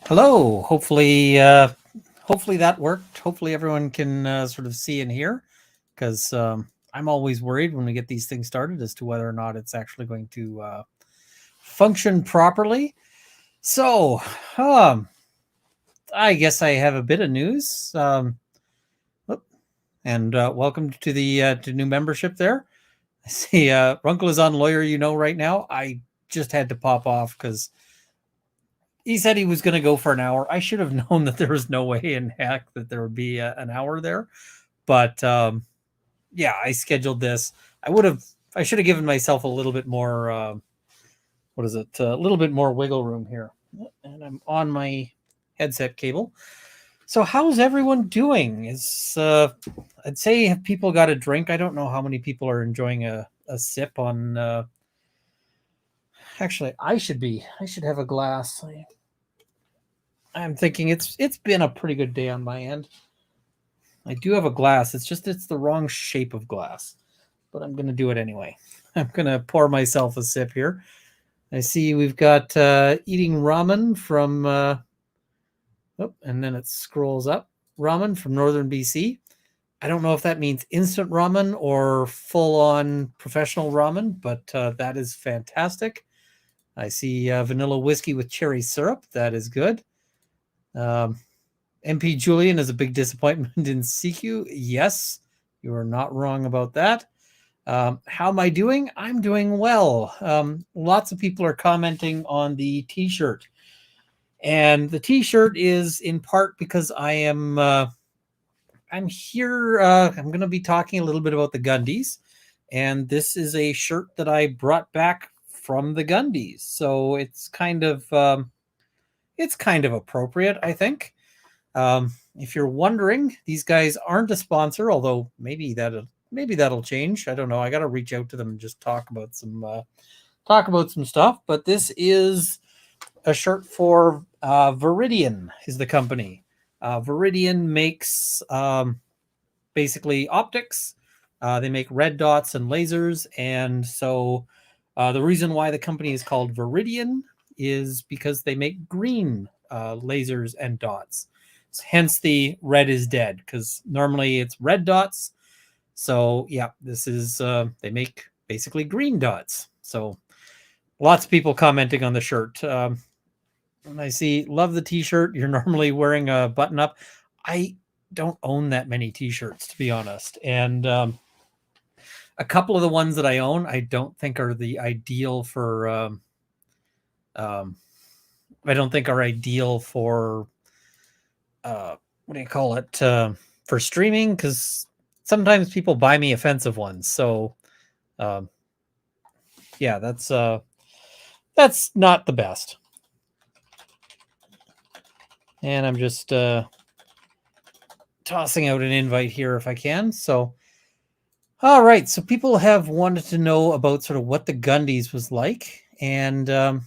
Hello. Hopefully that worked. Hopefully everyone can sort of see and hear, because I'm always worried when we get these things started as to whether or not it's actually going to function properly. So, um, I guess I have a bit of news. And welcome to the to new membership there. I see Runkle is on Lawyer right now. I just had to pop off because he said he was going to go for an hour. I should have known that there was no way in heck that there would be an hour there. But yeah, I scheduled this. I should have given myself a little bit more, what is it? A little bit more wiggle room here. And I'm on my headset cable. So how's everyone doing? I'd say, have people got a drink? I don't know how many people are enjoying a sip on, actually, I should have a glass. I'm thinking it's been a pretty good day on my end. I do have a glass. It's the wrong shape of glass, but I'm going to do it anyway. I'm going to pour myself a sip here. I see we've got eating ramen from, and then it scrolls up. Ramen from Northern BC. I don't know if that means instant ramen or full-on professional ramen, but that is fantastic. I see vanilla whiskey with cherry syrup. That is good. MP Julian is a big disappointment in CQ. Yes, you are not wrong about that. How am I doing? I'm doing well. Lots of people are commenting on the t-shirt. And the t-shirt is in part because I'm here. I'm going to be talking a little bit about the Gundies. And this is a shirt that I brought back from the Gundies. So it's kind of appropriate, I think. If you're wondering, these guys aren't a sponsor, although maybe that'll change. I don't know. I got to reach out to them and just talk about some stuff. But this is a shirt for Viridian is the company. Viridian makes basically optics. They make red dots and lasers, and so the reason why the company is called Viridian is because they make green lasers and dots. Hence the red is dead, because normally it's red dots. So yeah, this is they make basically green dots. So lots of people commenting on the shirt. And I see, love the t-shirt. You're normally wearing a button up. I don't own that many t-shirts, to be honest. And a couple of the ones that I own, I don't think are the ideal for I don't think are ideal for what do you call it, for streaming, because sometimes people buy me offensive ones. So yeah, that's not the best. And I'm just tossing out an invite here if I can. So all right, so people have wanted to know about sort of what the Gundies was like, and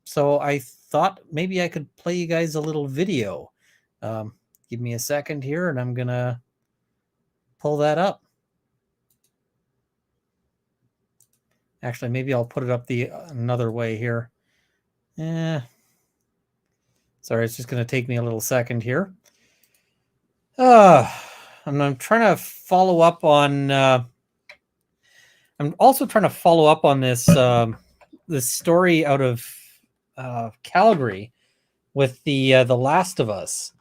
so I thought maybe I could play you guys a little video. Give me a second here, and I'm gonna pull that up. Actually, maybe I'll put it up the another way here. Sorry, it's just going to take me a little second here. And I'm trying to follow up on. I'm also trying to follow up on this this story out of Calgary with the Last of Us.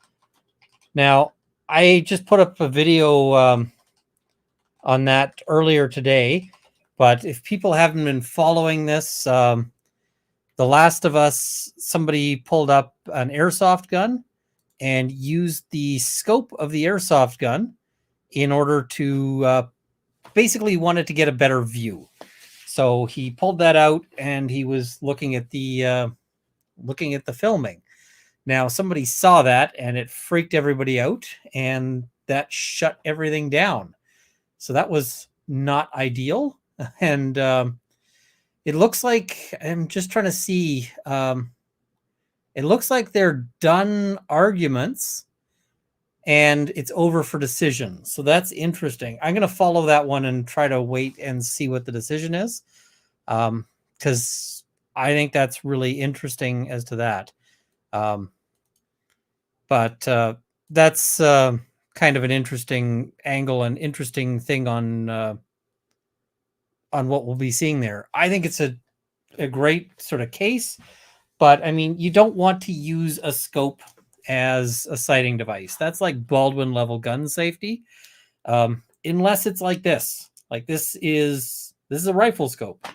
Now, I just put up a video on that earlier today, but if people haven't been following this, The Last of Us, somebody pulled up an airsoft gun and used the scope of the airsoft gun in order to basically wanted to get a better view. So he pulled that out and he was looking at the filming. Now somebody saw that and it freaked everybody out, and that shut everything down. So that was not ideal. And it looks like, I'm just trying to see, it looks like they're done arguments and it's over for decision. So that's interesting. I'm going to follow that one and try to wait and see what the decision is, because I think that's really interesting as to that. But that's kind of an interesting angle and interesting thing on what we'll be seeing there. I think it's a great sort of case, but I mean, you don't want to use a scope as a sighting device. That's like Baldwin level gun safety, unless it's like this. Like this is a rifle scope.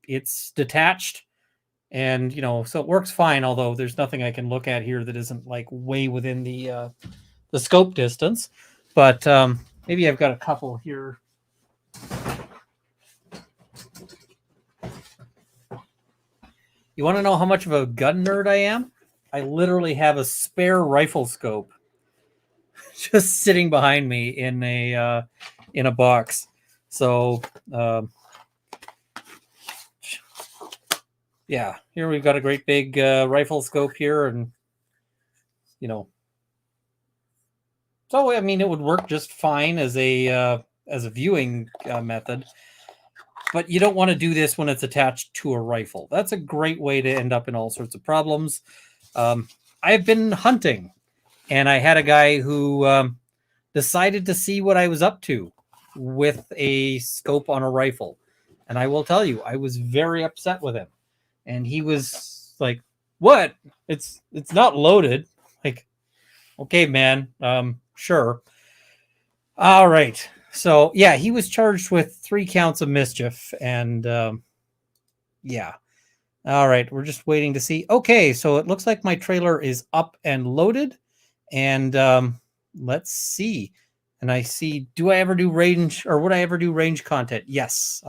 It's detached, and so it works fine. Although there's nothing I can look at here that isn't like way within the scope distance. But maybe I've got a couple here. You want to know how much of a gun nerd I am? I literally have a spare rifle scope just sitting behind me in a box. So yeah, here we've got a great big rifle scope here, and so I mean it would work just fine as a viewing method. But you don't want to do this when it's attached to a rifle. That's a great way to end up in all sorts of problems. I've been hunting, and I had a guy who decided to see what I was up to with a scope on a rifle. And I will tell you, I was very upset with him. And he was like, "What? It's not loaded." Like, okay, man, sure. All right. So yeah, he was charged with 3 counts of mischief, and yeah. All right, we're just waiting to see. Okay, so it looks like my trailer is up and loaded, and let's see. And I see, do I ever do range, or would I ever do range content? Yes.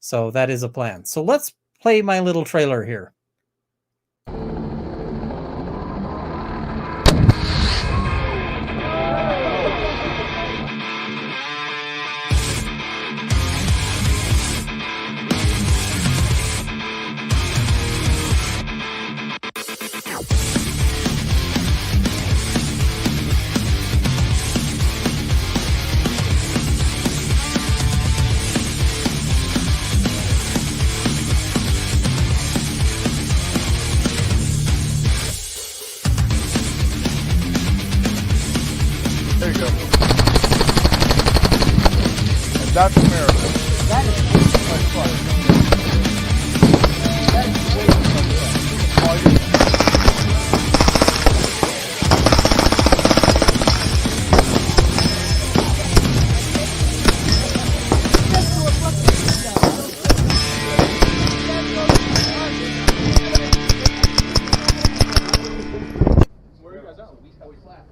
So that is a plan. So let's play my little trailer here. There you go. And that's America. That is way too much fun. That is way too much fun. Where are you guys at? We always laugh.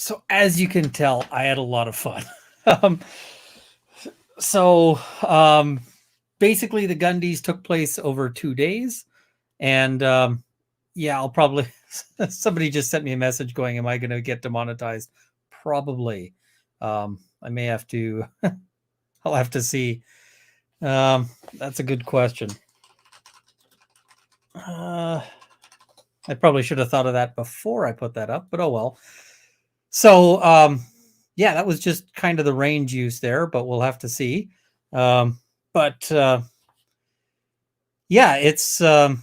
So as you can tell, I had a lot of fun. um, so basically, the Gundies took place over 2 days, and yeah, I'll probably somebody just sent me a message going, "Am I going to get demonetized?" Probably. I may have to. I'll have to see. That's a good question. I probably should have thought of that before I put that up, but oh well. So yeah, that was just kind of the range use there, but we'll have to see. But yeah, it's I'm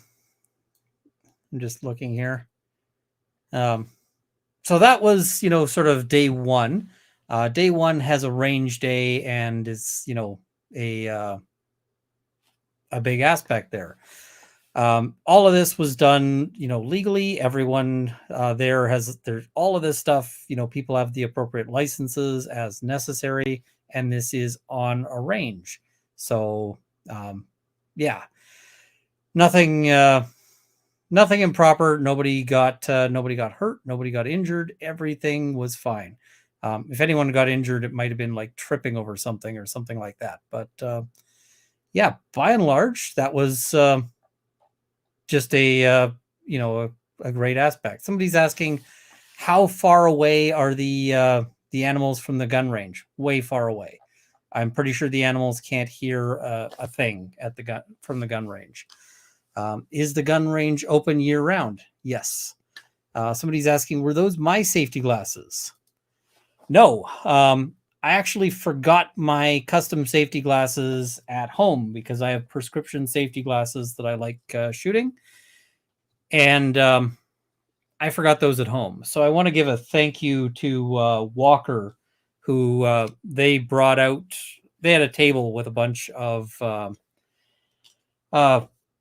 just looking here. So that was, sort of day one. Day one has a range day and is, a big aspect there. All of this was done, legally. Everyone there's all of this stuff. People have the appropriate licenses as necessary, and this is on a range. So, yeah, nothing, nothing improper. Nobody got hurt. Nobody got injured. Everything was fine. If anyone got injured, it might have been like tripping over something or something like that. But yeah, by and large, that was. Just a great aspect. Somebody's asking, how far away are the animals from the gun range? Way far away. I'm pretty sure the animals can't hear a thing at the gun from the gun range. Is the gun range open year round? Yes. Somebody's asking, were those my safety glasses? No. I actually forgot my custom safety glasses at home because I have prescription safety glasses that I like shooting. And I forgot those at home. So I want to give a thank you to Walker, who they brought out. They had a table with a bunch of,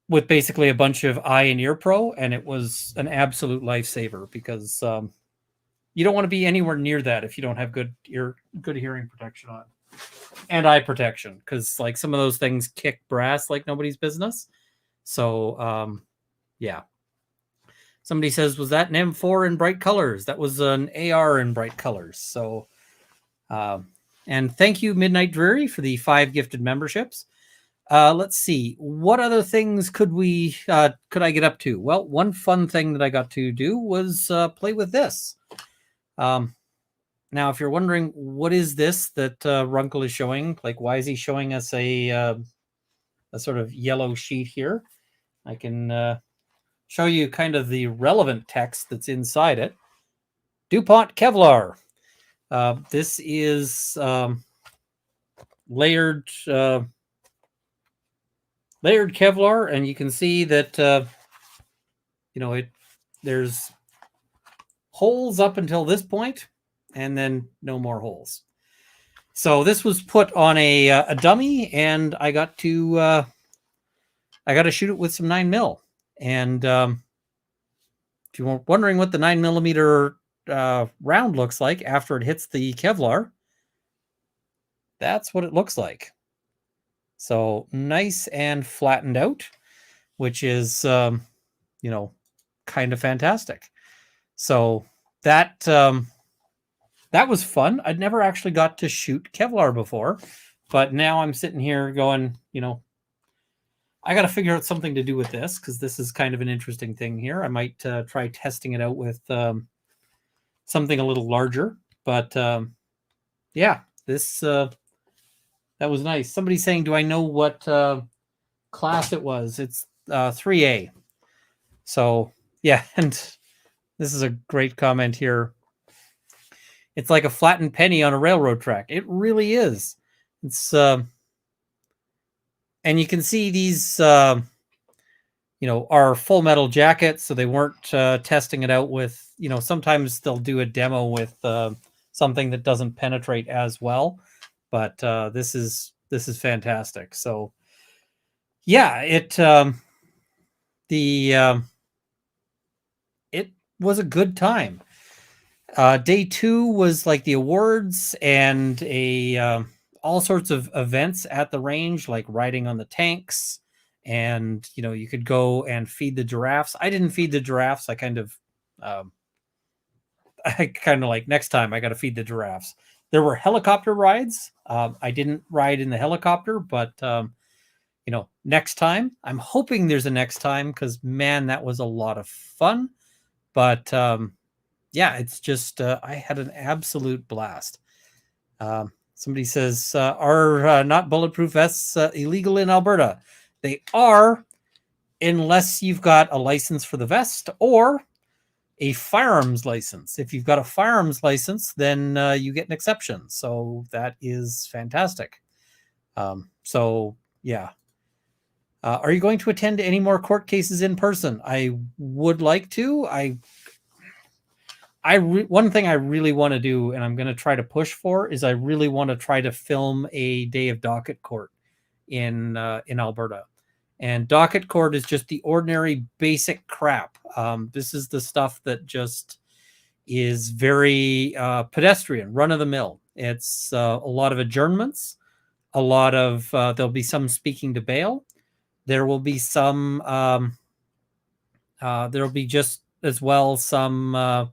with basically a bunch of eye and ear pro, and it was an absolute lifesaver because you don't want to be anywhere near that if you don't have good hearing protection on, and eye protection, because like some of those things kick brass like nobody's business. So yeah. Somebody says, was that an M4 in bright colors? That was an AR in bright colors. So, and thank you, Midnight Dreary, for the 5 gifted memberships. Let's see. What other things could I get up to? Well, one fun thing that I got to do was play with this. Now, if you're wondering, what is this that Runkle is showing? Like, why is he showing us a sort of yellow sheet here? I can show you kind of the relevant text that's inside it. DuPont Kevlar. This is layered Kevlar, and you can see that there's holes up until this point, and then no more holes. So this was put on a dummy, and I got to shoot it with some 9mm. And if you were wondering what the 9mm round looks like after it hits the Kevlar, that's what it looks like. So nice and flattened out, which is, kind of fantastic. So that was fun. I'd never actually got to shoot Kevlar before, but now I'm sitting here going, I got to figure out something to do with this because this is kind of an interesting thing here. I might try testing it out with something a little larger. But yeah, this that was nice. Somebody's saying, do I know what class it was? It's 3A. So yeah, and this is a great comment here. It's like a flattened penny on a railroad track. It really is. It's and you can see these, are full metal jackets, so they weren't testing it out with, sometimes they'll do a demo with something that doesn't penetrate as well, but this is fantastic. So, yeah, it was a good time. Day 2 was like the awards and all sorts of events at the range, like riding on the tanks, and you could go and feed the giraffes. I didn't feed the giraffes. I kind of like, next time I got to feed the giraffes. There were helicopter rides. I didn't ride in the helicopter, but next time. I'm hoping there's a next time because man, that was a lot of fun. But yeah, it's just I had an absolute blast. Somebody says, are not bulletproof vests illegal in Alberta? They are, unless you've got a license for the vest or a firearms license. If you've got a firearms license, then you get an exception. So that is fantastic. So yeah. Are you going to attend any more court cases in person? I would like to. One thing I really want to do, and I'm going to try to push for, is I really want to try to film a day of docket court in Alberta. And docket cord is just the ordinary basic crap. This is the stuff that just is very pedestrian, run of the mill. It's a lot of adjournments, a lot of there'll be some speaking to bail. There will be some. There'll be just as well some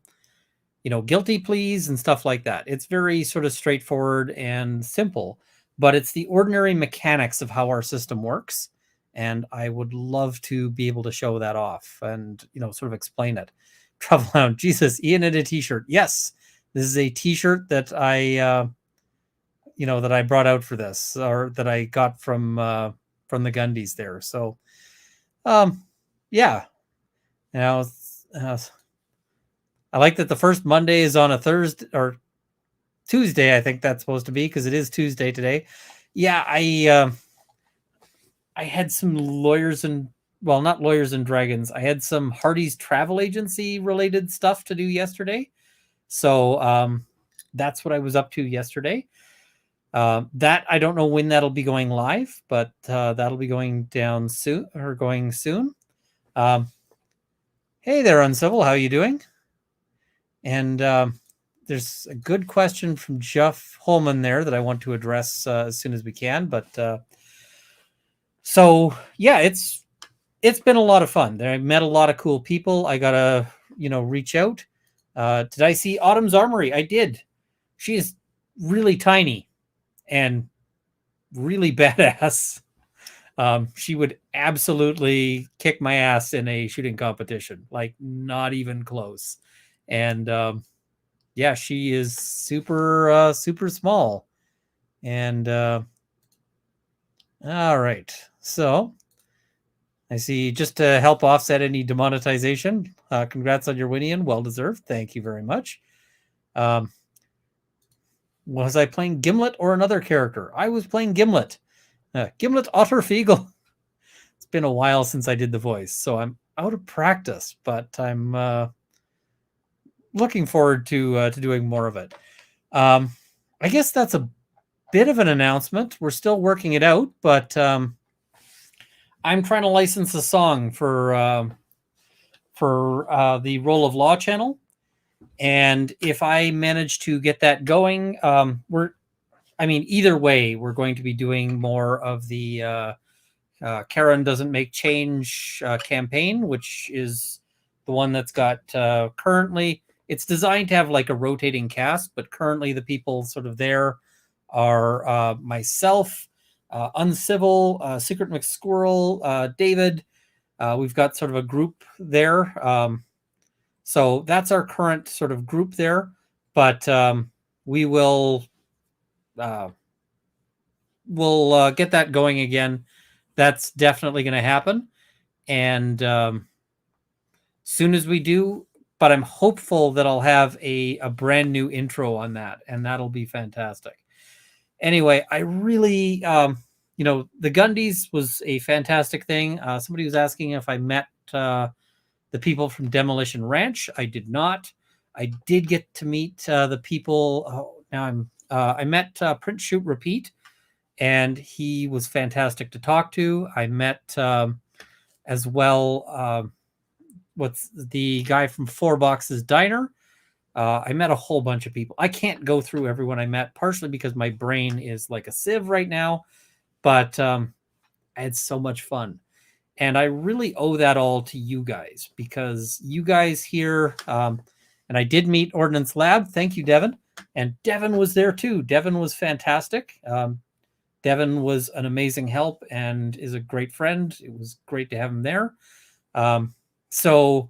guilty pleas and stuff like that. It's very sort of straightforward and simple, but it's the ordinary mechanics of how our system works. And I would love to be able to show that off and, sort of explain it. Travel Lounge, Jesus, Ian in a t-shirt. Yes, this is a t-shirt that I brought out for this, or that I got from the Gundies there. So, yeah. Now, I like that the first Monday is on a Thursday or Tuesday. I think that's supposed to be, because it is Tuesday today. Yeah, I had some not lawyers and dragons. I had some Hardy's travel agency related stuff to do yesterday. So that's what I was up to yesterday. That I don't know when that'll be going live, but that'll be going down soon, or going soon. Hey there, Uncivil. How you doing? And there's a good question from Jeff Holman there that I want to address as soon as we can. But so yeah, it's been a lot of fun. I met a lot of cool people. I gotta reach out. Did I see Autumn's Armory? I did. She is really tiny and really badass. She would absolutely kick my ass in a shooting competition, like not even close. And yeah, she is super small. And all right, so I see, just to help offset any demonetization, congrats on your win, Ian. Well deserved. Thank you very much. Was I playing Gimlet or another character? I was playing Gimlet. Gimlet Otterfiegel. It's been a while since I did the voice, so I'm out of practice, but I'm looking forward to doing more of it. I guess that's a bit of an announcement. We're still working it out, but I'm trying to license a song for the Role of Law channel, and if I manage to get that going, either way, we're going to be doing more of the Karen Doesn't Make Change campaign, which is the one that's got currently. It's designed to have like a rotating cast, but currently the people sort of there are myself, Uncivil, Secret McSquirrel, David. We've got sort of a group there. So that's our current sort of group there. But we will we'll get that going again. That's definitely going to happen. And soon as we do, but I'm hopeful that I'll have a brand new intro on that, and that'll be fantastic. Anyway, I really, the Gundies was a fantastic thing. Somebody was asking if I met the people from Demolition Ranch. I did not. I did get to meet the people. I met Print Shoot Repeat, and he was fantastic to talk to. I met as well. What's the guy from Four Boxes Diner? I met a whole bunch of people. I can't go through everyone I met, partially because my brain is like a sieve right now, but I had so much fun. And I really owe that all to you guys, because you guys here, and I did meet Ordnance Lab. Thank you, Devin. And Devin was there too. Devin was fantastic. Devin was an amazing help and is a great friend. It was great to have him there. So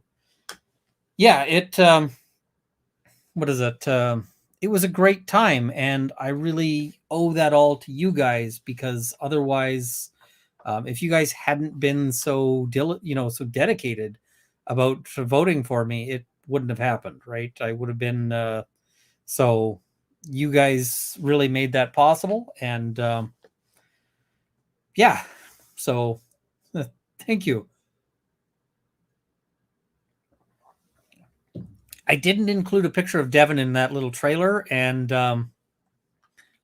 yeah, it was a great time, and I really owe that all to you guys, because otherwise, if you guys hadn't been so dedicated about voting for me, it wouldn't have happened, right? I would have been so you guys really made that possible, and yeah, so thank you. I didn't include a picture of Devin in that little trailer, and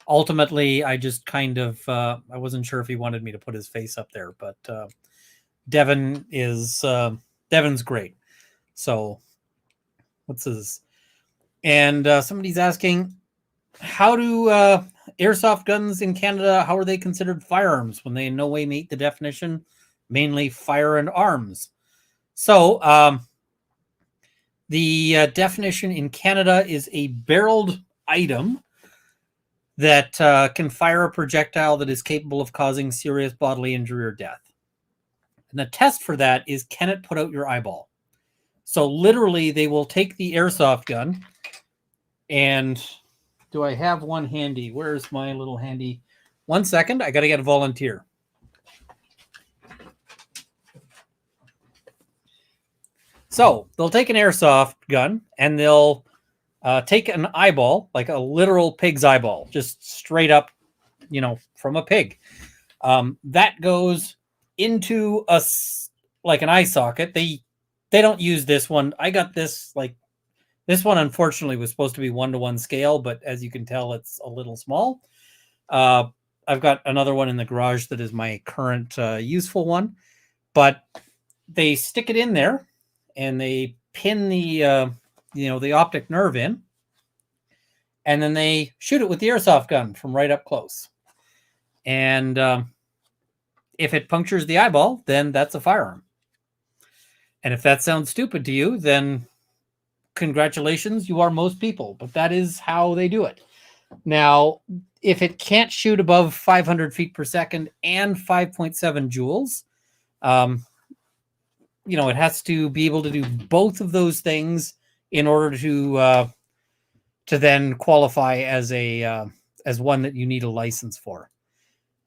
ultimately I just kind of I wasn't sure if he wanted me to put his face up there, but Devon's great. So what's this? And somebody's asking, how do airsoft guns in Canada, how are they considered firearms when they in no way meet the definition, mainly fire and arms? So the definition in Canada is a barreled item that can fire a projectile that is capable of causing serious bodily injury or death. And the test for that is, can it put out your eyeball? So literally, they will take the airsoft gun, and do I have one handy? Where's my little handy? 1 second, I got to get a volunteer. So they'll take an airsoft gun and they'll take an eyeball, like a literal pig's eyeball, just straight up, from a pig. That goes into like an eye socket. They don't use this one. I got this, this one unfortunately was supposed to be 1-to-1 scale, but as you can tell, it's a little small. I've got another one in the garage that is my current useful one, but they stick it in there and they pin the the optic nerve in, and then they shoot it with the airsoft gun from right up close. And if it punctures the eyeball, then that's a firearm. And if that sounds stupid to you, then congratulations, you are most people. But that is how they do it. Now, if it can't shoot above 500 feet per second and 5.7 joules, it has to be able to do both of those things in order to then qualify as as one that you need a license for.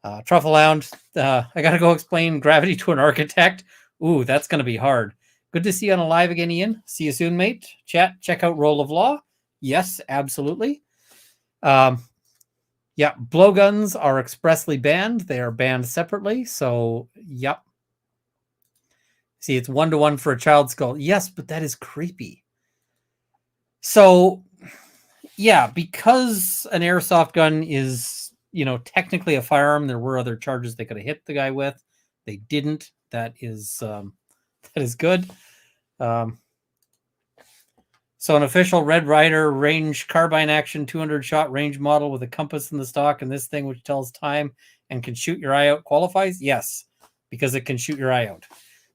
Trufflehound, I got to go explain gravity to an architect. Ooh, that's going to be hard. Good to see you on a live again, Ian. See you soon, mate. Chat, check out Roll of Law. Yes, absolutely. Yeah, blowguns are expressly banned. They are banned separately. So, yep. See, it's 1-to-1 for a child skull. Yes, but that is creepy. So, yeah, because an airsoft gun is, technically a firearm, there were other charges they could have hit the guy with. They didn't. That is good. So an official Red Ryder range carbine action 200 shot range model with a compass in the stock and this thing which tells time and can shoot your eye out qualifies? Yes, because it can shoot your eye out.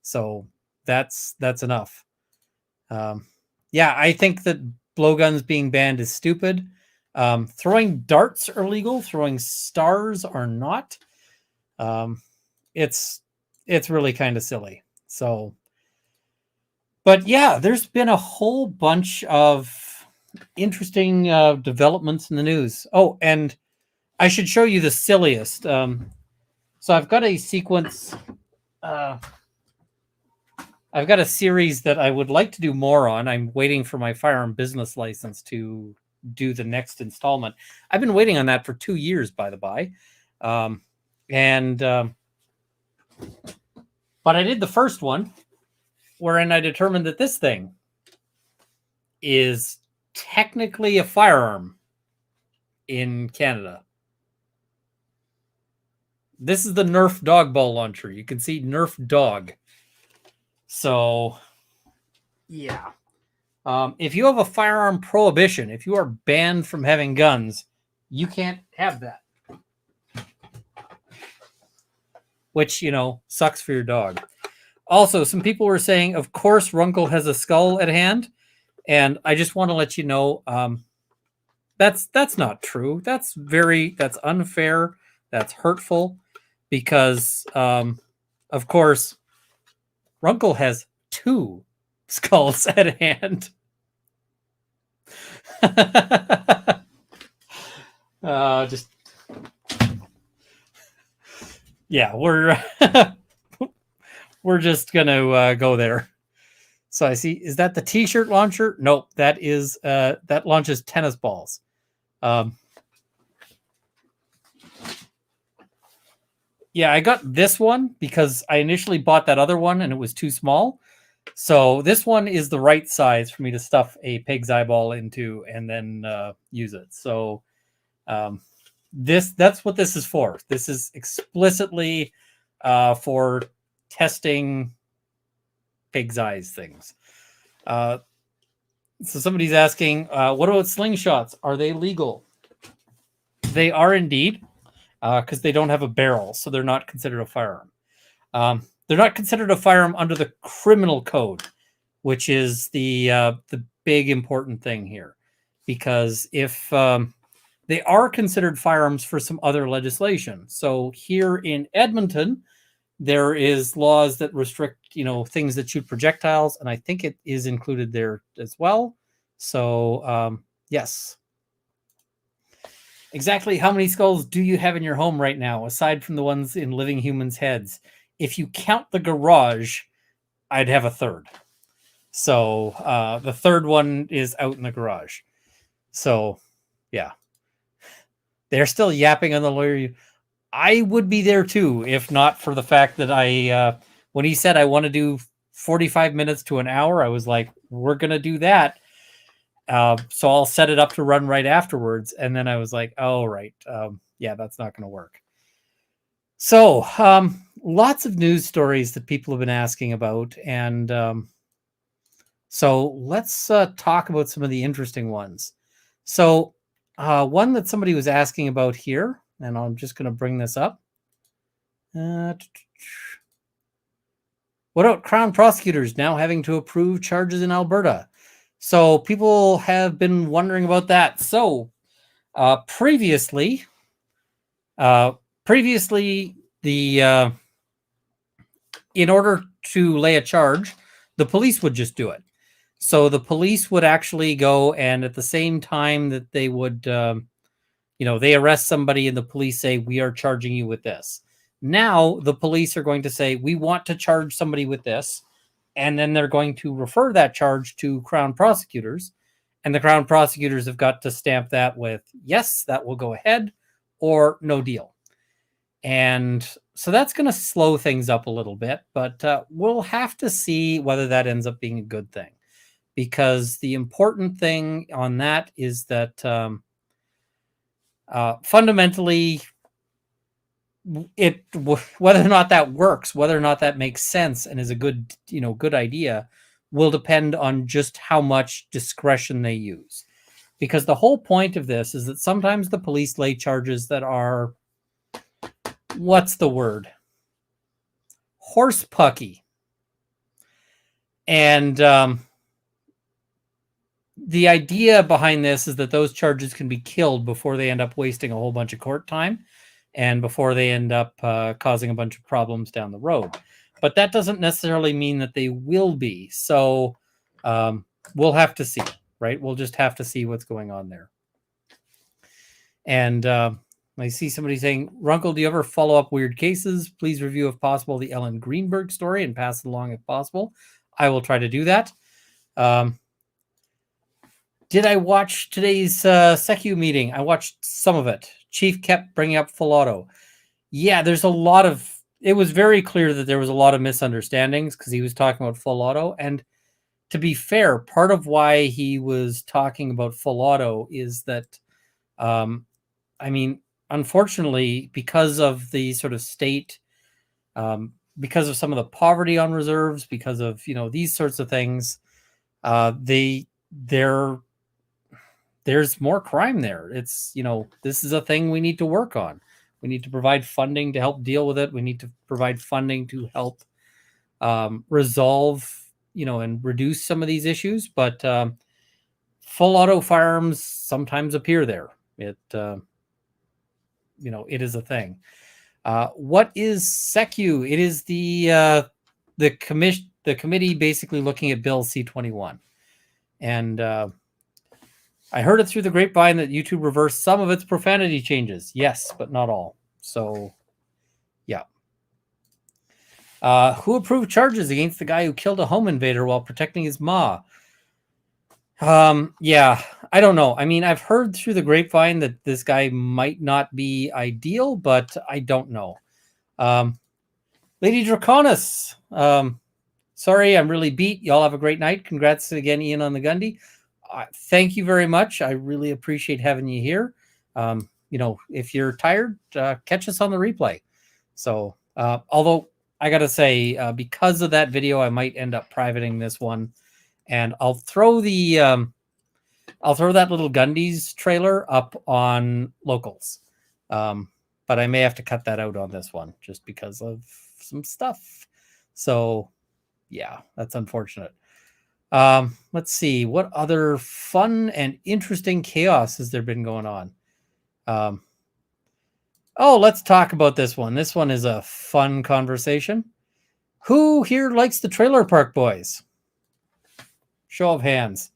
So that's enough. Yeah, I think that blowguns being banned is stupid. Throwing darts are legal. Throwing stars are not. It's really kind of silly. So, but yeah, there's been a whole bunch of interesting developments in the news. Oh, and I should show you the silliest. So I've got a sequence. I've got a series that I would like to do more on. I'm waiting for my firearm business license to do the next installment. I've been waiting on that for 2 years, by the by. But I did the first one, wherein I determined that this thing is technically a firearm in Canada. This is the Nerf dog ball launcher. You can see Nerf dog. So, yeah. If you have a firearm prohibition, if you are banned from having guns, you can't have that. Which, sucks for your dog. Also, some people were saying, of course, Runkle has a skull at hand. And I just want to let you know, that's not true. That's unfair. That's hurtful. Because, of course, Runkle has 2 skulls at hand. Yeah, we're just gonna go there. So I see, is that the t-shirt launcher? Nope, that is that launches tennis balls. Yeah, I got this one because I initially bought that other one and it was too small. So this one is the right size for me to stuff a pig's eyeball into and then use it. So that's what this is for. This is explicitly for testing pig's eyes things. So somebody's asking, what about slingshots? Are they legal? They are indeed, because they don't have a barrel, so they're not considered a firearm. They're not considered a firearm under the criminal code, which is the big important thing here, because if they are considered firearms for some other legislation. So here in Edmonton, there is laws that restrict, things that shoot projectiles, and I think it is included there as well. So yes. Exactly how many skulls do you have in your home right now, aside from the ones in living humans' heads? If you count the garage, I'd have a third. So the third one is out in the garage. So, yeah. They're still yapping on the lawyer. I would be there too, if not for the fact that when he said I want to do 45 minutes to an hour, I was like, we're going to do that. So I'll set it up to run right afterwards. And then I was like, oh, right. Yeah, that's not going to work. So lots of news stories that people have been asking about. And so let's talk about some of the interesting ones. So one that somebody was asking about here, and I'm just going to bring this up. What about Crown prosecutors now having to approve charges in Alberta? So people have been wondering about that. So previously, the in order to lay a charge, the police would just do it. So the police would actually go, and at the same time that they would, they arrest somebody and the police say, we are charging you with this. Now the police are going to say, we want to charge somebody with this. And then they're going to refer that charge to Crown prosecutors. And the Crown prosecutors have got to stamp that with, yes, that will go ahead, or no deal. And so that's going to slow things up a little bit, but we'll have to see whether that ends up being a good thing. Because the important thing on that is that fundamentally, whether or not that works, whether or not that makes sense and is a good idea, will depend on just how much discretion they use. Because the whole point of this is that sometimes the police lay charges that are, what's the word? Horsepucky. And the idea behind this is that those charges can be killed before they end up wasting a whole bunch of court time and before they end up causing a bunch of problems down the road. But that doesn't necessarily mean that they will be. So we'll have to see, right? We'll just have to see what's going on there. And I see somebody saying, Runkle, do you ever follow up weird cases? Please review, if possible, the Ellen Greenberg story and pass it along if possible. I will try to do that. Did I watch today's SECU meeting? I watched some of it. Chief kept bringing up full auto. Yeah, there's a lot of... It was very clear that there was a lot of misunderstandings because he was talking about full auto. And to be fair, part of why he was talking about full auto is that, unfortunately, because of the sort of state, because of some of the poverty on reserves, because of, these sorts of things, there's more crime there. It's, this is a thing we need to work on. We need to provide funding to help deal with it. We need to provide funding to help resolve, and reduce some of these issues. But full auto firearms sometimes appear there. It is a thing. What is SECU? It is the committee basically looking at Bill C-21. And I heard it through the grapevine that YouTube reversed some of its profanity changes. Yes, but not all. So, yeah. Who approved charges against the guy who killed a home invader while protecting his ma? Yeah, I don't know. I mean, I've heard through the grapevine that this guy might not be ideal, but I don't know. Lady Draconis, sorry, I'm really beat. Y'all have a great night. Congrats again, Ian, on the Gundy. Thank you very much. I really appreciate having you here. If you're tired, catch us on the replay. So, although I gotta say, because of that video, I might end up privating this one, and I'll throw that little Gundies trailer up on locals. But I may have to cut that out on this one just because of some stuff. So yeah, that's unfortunate. Let's see, what other fun and interesting chaos has there been going on? Oh, let's talk about this one. This one is a fun conversation. Who here likes the Trailer Park Boys? Show of hands.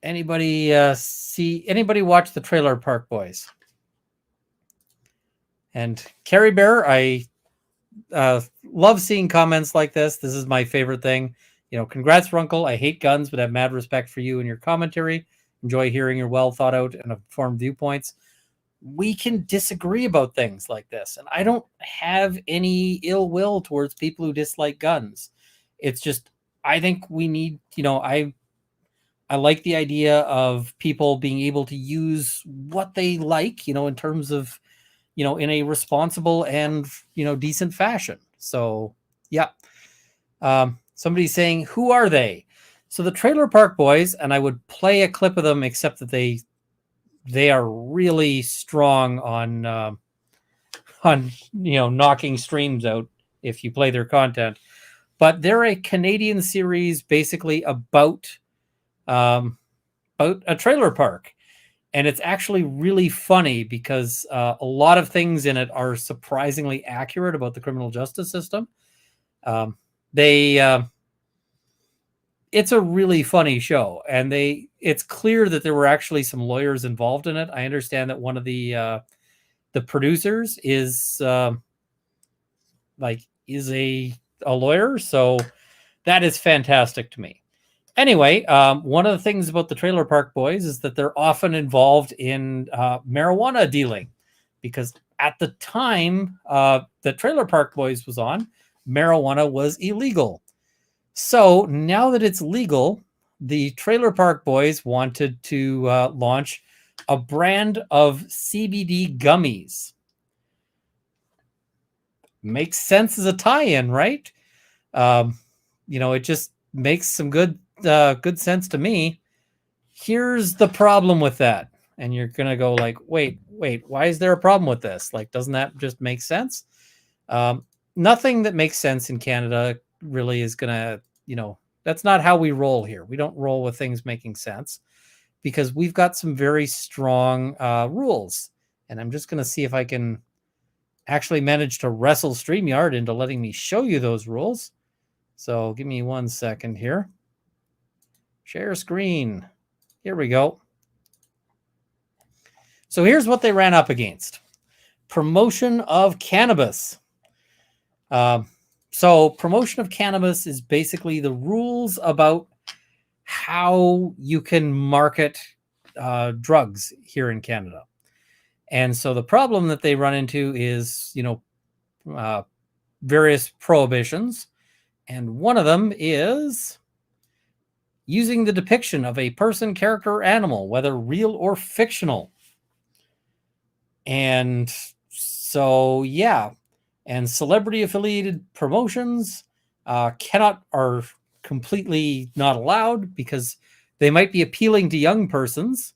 Anybody anybody watch the Trailer Park Boys? And Carrie Bear, I love seeing comments like this. This is my favorite thing. You know, congrats, Runkle. I hate guns, but have mad respect for you and your commentary. Enjoy hearing your well thought out and informed viewpoints. We can disagree about things like this, and I don't have any ill will towards people who dislike guns. It's just, I think we need, you know, I like the idea of people being able to use what they like, you know, in terms of, you know, in a responsible and, you know, decent fashion. So yeah. Somebody's saying, who are they? So the Trailer Park Boys, and I would play a clip of them, except that they are really strong on you know, knocking streams out if you play their content. But they're a Canadian series basically about a trailer park. And it's actually really funny because a lot of things in it are surprisingly accurate about the criminal justice system. It's a really funny show, and it's clear that there were actually some lawyers involved in it. I understand that one of the producers is a lawyer, so that is fantastic to me. Anyway, one of the things about the Trailer Park Boys is that they're often involved in marijuana dealing, because at the time the Trailer Park Boys was on, marijuana was illegal. So now that it's legal, the Trailer Park Boys wanted to launch a brand of CBD gummies. Makes sense as a tie-in, right? You know, it just makes some good sense to me. Here's the problem with that. And you're going to go like, wait, why is there a problem with this? Like, doesn't that just make sense? Nothing that makes sense in Canada really is going to, you know, that's not how we roll here. We don't roll with things making sense because we've got some very strong rules. And I'm just going to see if I can actually manage to wrestle StreamYard into letting me show you those rules. So give me 1 second here. Share screen. Here we go. So here's what they ran up against. Promotion of cannabis. So promotion of cannabis is basically the rules about how you can market drugs here in Canada. And so the problem that they run into is, you know, various prohibitions. And one of them is using the depiction of a person, character, or animal, whether real or fictional. And so, yeah. And celebrity affiliated promotions are completely not allowed because they might be appealing to young persons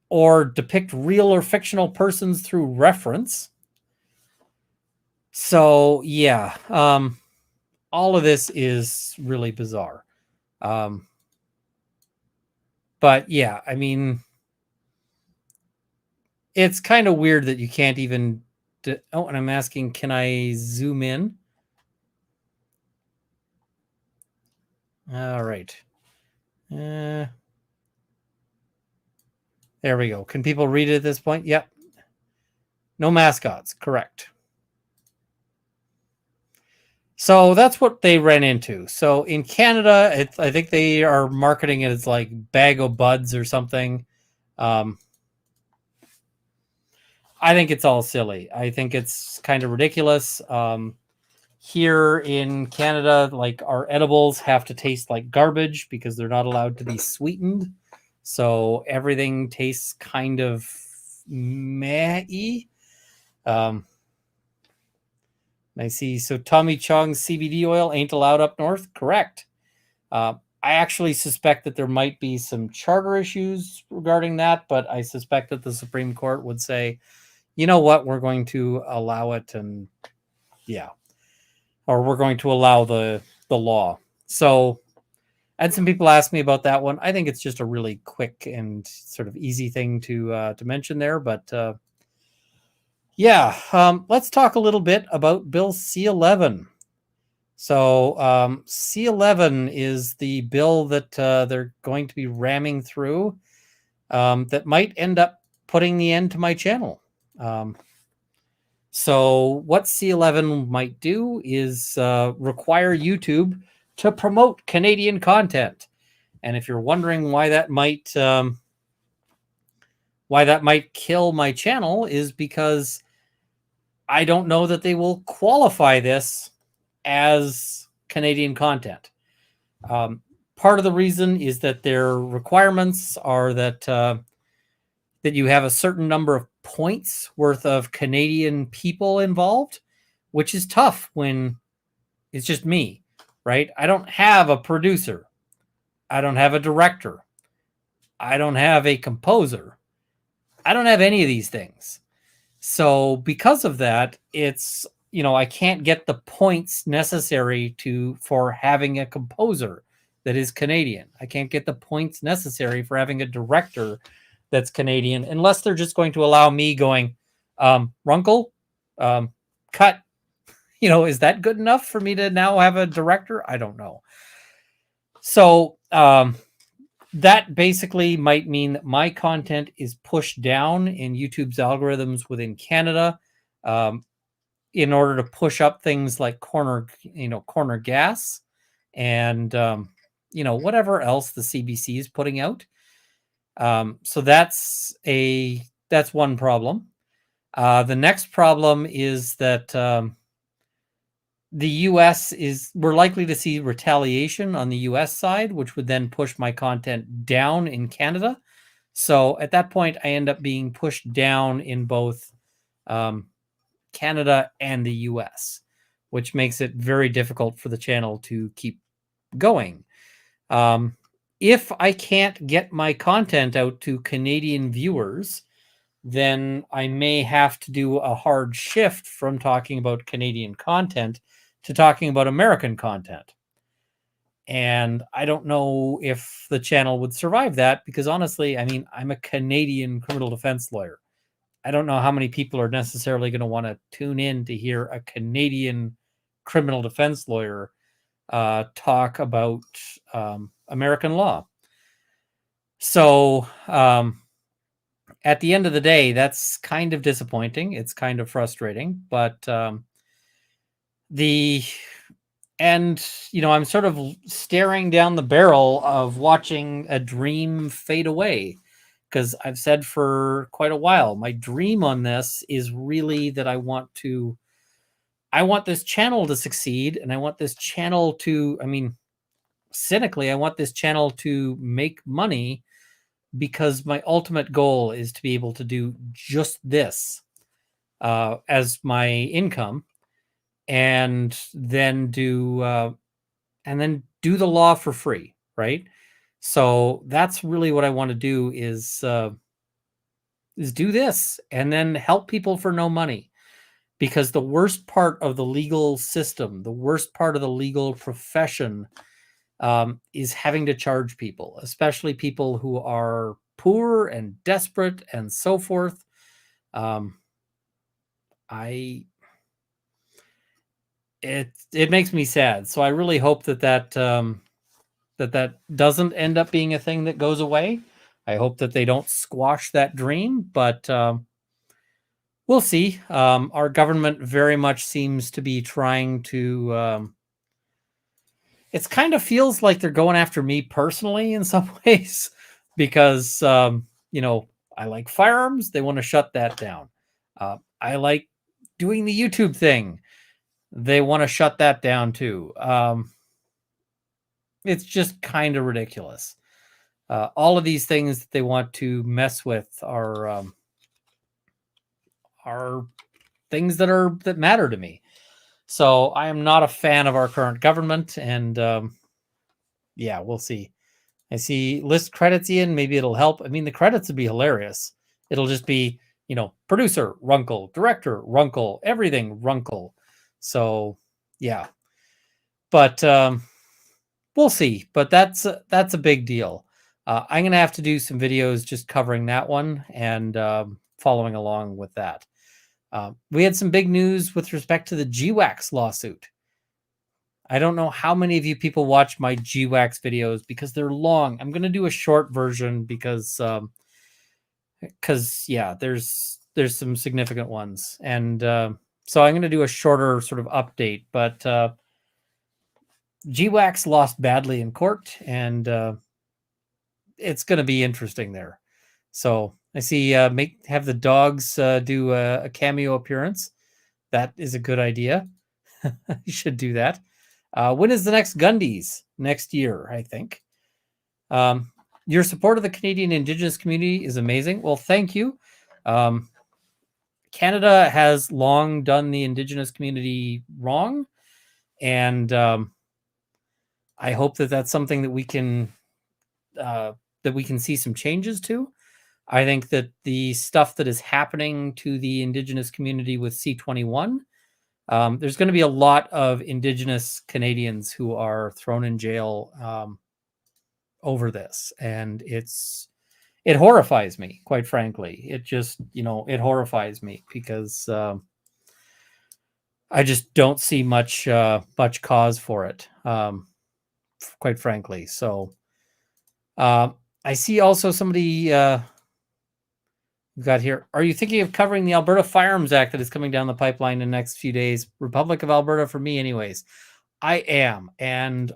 or depict real or fictional persons through reference. So, yeah, all of this is really bizarre. But yeah, I mean, it's kind of weird that you can't even. Oh, and I'm asking, can I zoom in? All right. There we go. Can people read it at this point? Yep. No mascots. Correct. So that's what they ran into. So in Canada, I think they are marketing it as like Bag of Buds or something. I think it's all silly. I think it's kind of ridiculous. Here in Canada, like our edibles have to taste like garbage because they're not allowed to be sweetened. So everything tastes kind of meh-y. I see. So Tommy Chong's CBD oil ain't allowed up north. Correct. I actually suspect that there might be some charter issues regarding that, but I suspect that the Supreme Court would say, you know what, we're going to allow it, and yeah, or we're going to allow the law. So I had some people ask me about that one. I think it's just a really quick and sort of easy thing to mention there, but yeah, let's talk a little bit about Bill C-11. So C-11 is the bill that they're going to be ramming through that might end up putting the end to my channel. So what C-11 might do is require YouTube to promote Canadian content. And if you're wondering why that might kill my channel, is because I don't know that they will qualify this as Canadian content. Part of the reason is that their requirements are that that you have a certain number of points worth of Canadian people involved, which is tough when it's just me, right? I don't have a producer. I don't have a director. I don't have a composer. I don't have any of these things. So because of that, it's, I can't get the points necessary for having a composer that is Canadian. I can't get the points necessary for having a director that's Canadian, unless they're just going to allow me going, Runkle, cut. Is that good enough for me to now have a director? I don't know. So that basically might mean that my content is pushed down in YouTube's algorithms within Canada, in order to push up things like corner gas and whatever else the CBC is putting out. So that's one problem. The next problem is that the US we're likely to see retaliation on the US side, which would then push my content down in Canada. So at that point, I end up being pushed down in both Canada and the US, which makes it very difficult for the channel to keep going. If I can't get my content out to Canadian viewers, then I may have to do a hard shift from talking about Canadian content to talking about American content. And I don't know if the channel would survive that, because honestly, I'm a Canadian criminal defense lawyer. I don't know how many people are necessarily going to want to tune in to hear a Canadian criminal defense lawyer talk about American law. So at the end of the day, that's kind of disappointing. It's kind of frustrating, but I'm sort of staring down the barrel of watching a dream fade away, because I've said for quite a while, my dream on this is really that I want this channel to succeed, and I want this channel to, cynically, I want this channel to make money, because my ultimate goal is to be able to do just this as my income, and then do the law for free, right? So that's really what I want to do, is do this and then help people for no money. Because the worst part of the legal system, the worst part of the legal profession, is having to charge people, especially people who are poor and desperate and so forth. It makes me sad. So I really hope that doesn't end up being a thing that goes away. I hope that they don't squash that dream, but we'll see. Our government very much seems to be trying to. It kind of feels like they're going after me personally in some ways, because I like firearms. They want to shut that down. I like doing the YouTube thing. They want to shut that down too. It's just kind of ridiculous. All of these things that they want to mess with are things that matter to me. So I am not a fan of our current government, and yeah, we'll see. I see list credits, Ian. Maybe it'll help. I mean, the credits would be hilarious. It'll just be, producer Runkle, director Runkle, everything Runkle. So yeah, but we'll see. But that's a big deal. I'm gonna have to do some videos just covering that one and following along with that. We had some big news with respect to the GWAX lawsuit. I don't know how many of you people watch my GWAX videos because they're long. I'm going to do a short version because yeah, there's some significant ones. And so I'm going to do a shorter sort of update, but GWAX lost badly in court, and it's going to be interesting there. So I see have the dogs do a cameo appearance. That is a good idea. You should do that. When is the next Gundies? Next year, I think. Your support of the Canadian Indigenous community is amazing. Well, thank you. Canada has long done the Indigenous community wrong, and I hope that that's something that we can see some changes to. I think that the stuff that is happening to the Indigenous community with C-21, there's going to be a lot of Indigenous Canadians who are thrown in jail over this, and it horrifies me, quite frankly. It just, it horrifies me because I just don't see much cause for it, quite frankly. So I see also somebody we've got here. Are you thinking of covering the Alberta Firearms Act that is coming down the pipeline in the next few days? Republic of Alberta for me, anyways. I am, and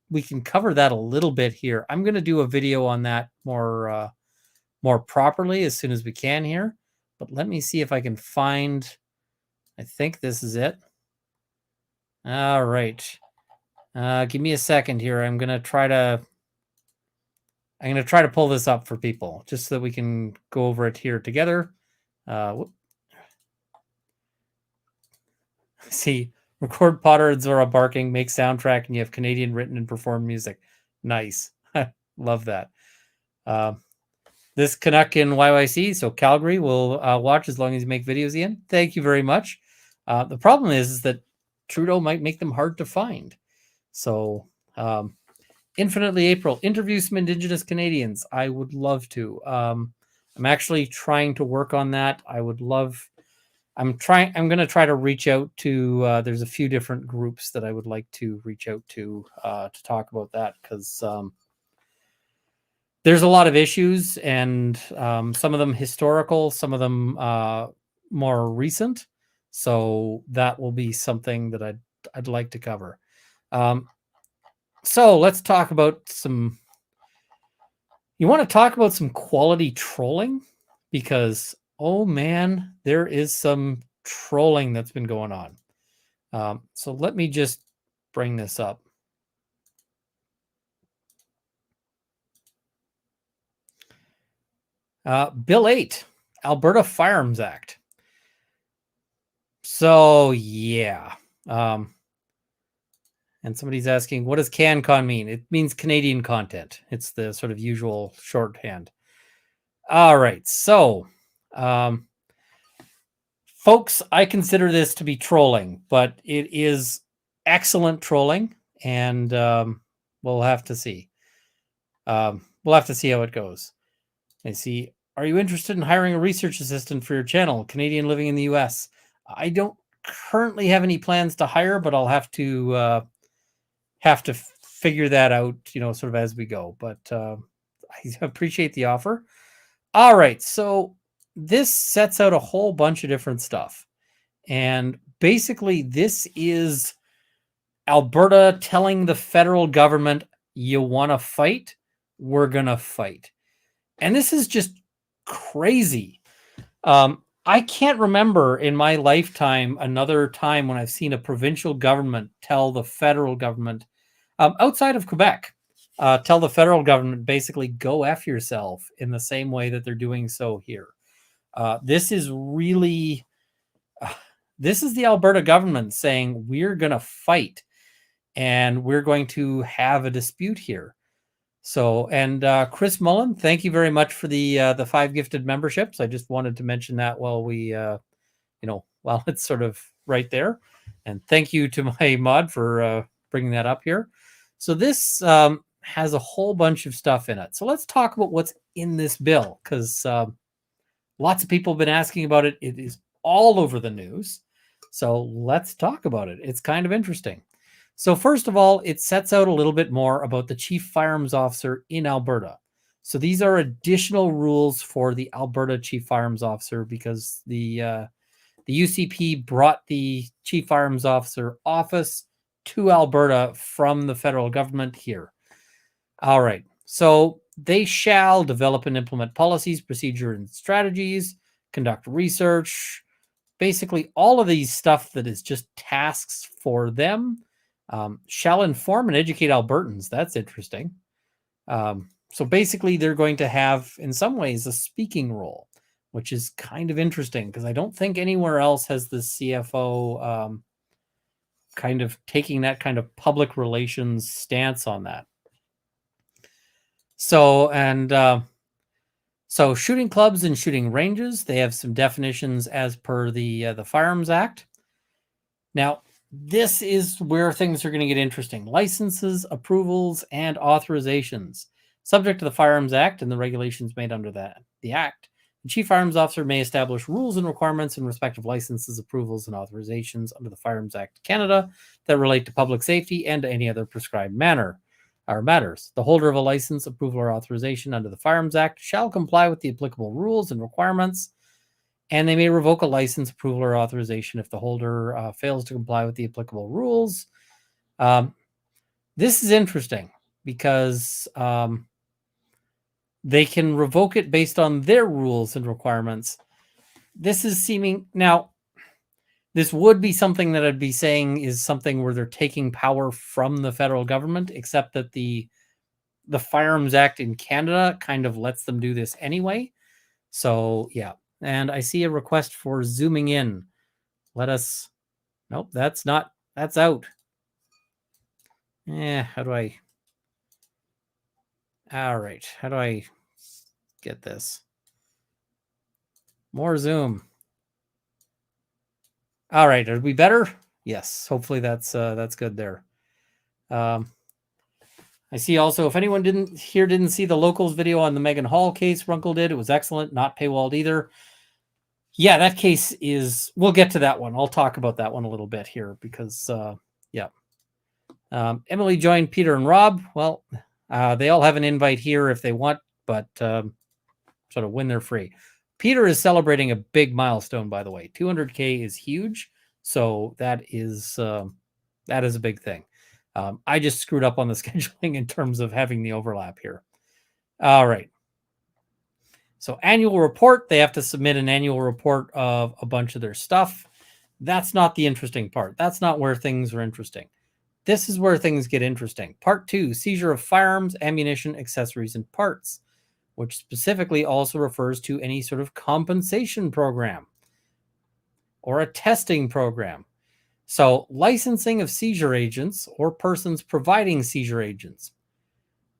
we can cover that a little bit here. I'm going to do a video on that more properly as soon as we can here. But let me see if I can find. I think this is it. All right. Give me a second here. I'm going to try to pull this up for people just so that we can go over it here together. See, record Potter and Zora barking, make soundtrack, and you have Canadian written and performed music. Nice. Love that. This Canuck in YYC, so Calgary, will watch as long as you make videos, Ian. Thank you very much. The problem is that Trudeau might make them hard to find. So, Infinitely April, interview some Indigenous Canadians. I would love to. I'm actually trying to work on that. I'm going to try to reach out to, there's a few different groups that I would like to reach out to talk about that, because there's a lot of issues, and some of them historical, some of them more recent. So that will be something that I'd like to cover. So let's talk about some. You want to talk about some quality trolling? Because, oh man, there is some trolling that's been going on. So let me just bring this up. Bill 8, Alberta Firearms Act. So yeah. And somebody's asking, what does CanCon mean? It means Canadian content. It's the sort of usual shorthand. All right. So, folks, I consider this to be trolling, but it is excellent trolling, and we'll have to see. We'll have to see how it goes. I see. Are you interested in hiring a research assistant for your channel, Canadian living in the US? I don't currently have any plans to hire, but I'll have to figure that out, sort of as we go. But I appreciate the offer. All right. So this sets out a whole bunch of different stuff. And basically, this is Alberta telling the federal government, you want to fight? We're going to fight. And this is just crazy. I can't remember in my lifetime another time when I've seen a provincial government tell the federal government, outside of Quebec, tell the federal government basically go F yourself in the same way that they're doing so here. This is really This is the Alberta government saying we're going to fight and we're going to have a dispute here. So, and Chris Mullen, thank you very much for the 5 gifted memberships. I just wanted to mention that while we, while it's sort of right there. And thank you to my mod for bringing that up here. So this has a whole bunch of stuff in it. So let's talk about what's in this bill, because lots of people have been asking about it. It is all over the news. So let's talk about it. It's kind of interesting. So first of all, it sets out a little bit more about the Chief Firearms Officer in Alberta. So these are additional rules for the Alberta Chief Firearms Officer, because the UCP brought the Chief Firearms Officer office to Alberta from the federal government here. All right. So they shall develop and implement policies, procedures, and strategies, conduct research, basically all of these stuff that is just tasks for them. Shall inform and educate Albertans. That's interesting. So basically, they're going to have, in some ways, a speaking role, which is kind of interesting, because I don't think anywhere else has the CFO kind of taking that kind of public relations stance on that. So, and so shooting clubs and shooting ranges, they have some definitions as per the Firearms Act. Now, this is where things are going to get interesting. Licenses, approvals, and authorizations. Subject to the Firearms Act and the regulations made under the Act, the Chief Firearms Officer may establish rules and requirements in respect of licenses, approvals, and authorizations under the Firearms Act of Canada that relate to public safety and any other prescribed manner or matters. The holder of a license, approval, or authorization under the Firearms Act shall comply with the applicable rules and requirements, and they may revoke a license, approval, or authorization if the holder fails to comply with the applicable rules. This is interesting because they can revoke it based on their rules and requirements. This is seeming... Now, this would be something that I'd be saying is something where they're taking power from the federal government, except that the Firearms Act in Canada kind of lets them do this anyway. So, yeah. And I see a request for zooming in. Let us... Nope, that's not... That's out. How do I... All right. How do I get this? More zoom. All right. Are we better? Yes. Hopefully that's good there. I see also, if anyone didn't see the locals video on the Megan Hall case Runkle did, it was excellent. Not paywalled either. Yeah, that case is... We'll get to that one. I'll talk about that one a little bit here because, yeah. Emily joined Peter and Rob. Well, they all have an invite here if they want, but sort of when they're free. Peter is celebrating a big milestone, by the way. 200K is huge, so that is a big thing. I just screwed up on the scheduling in terms of having the overlap here. All right. So annual report, they have to submit an annual report of a bunch of their stuff. That's not the interesting part. That's not where things are interesting. This is where things get interesting. Part 2, seizure of firearms, ammunition, accessories, and parts, which specifically also refers to any sort of compensation program or a testing program. So licensing of seizure agents or persons providing seizure agents.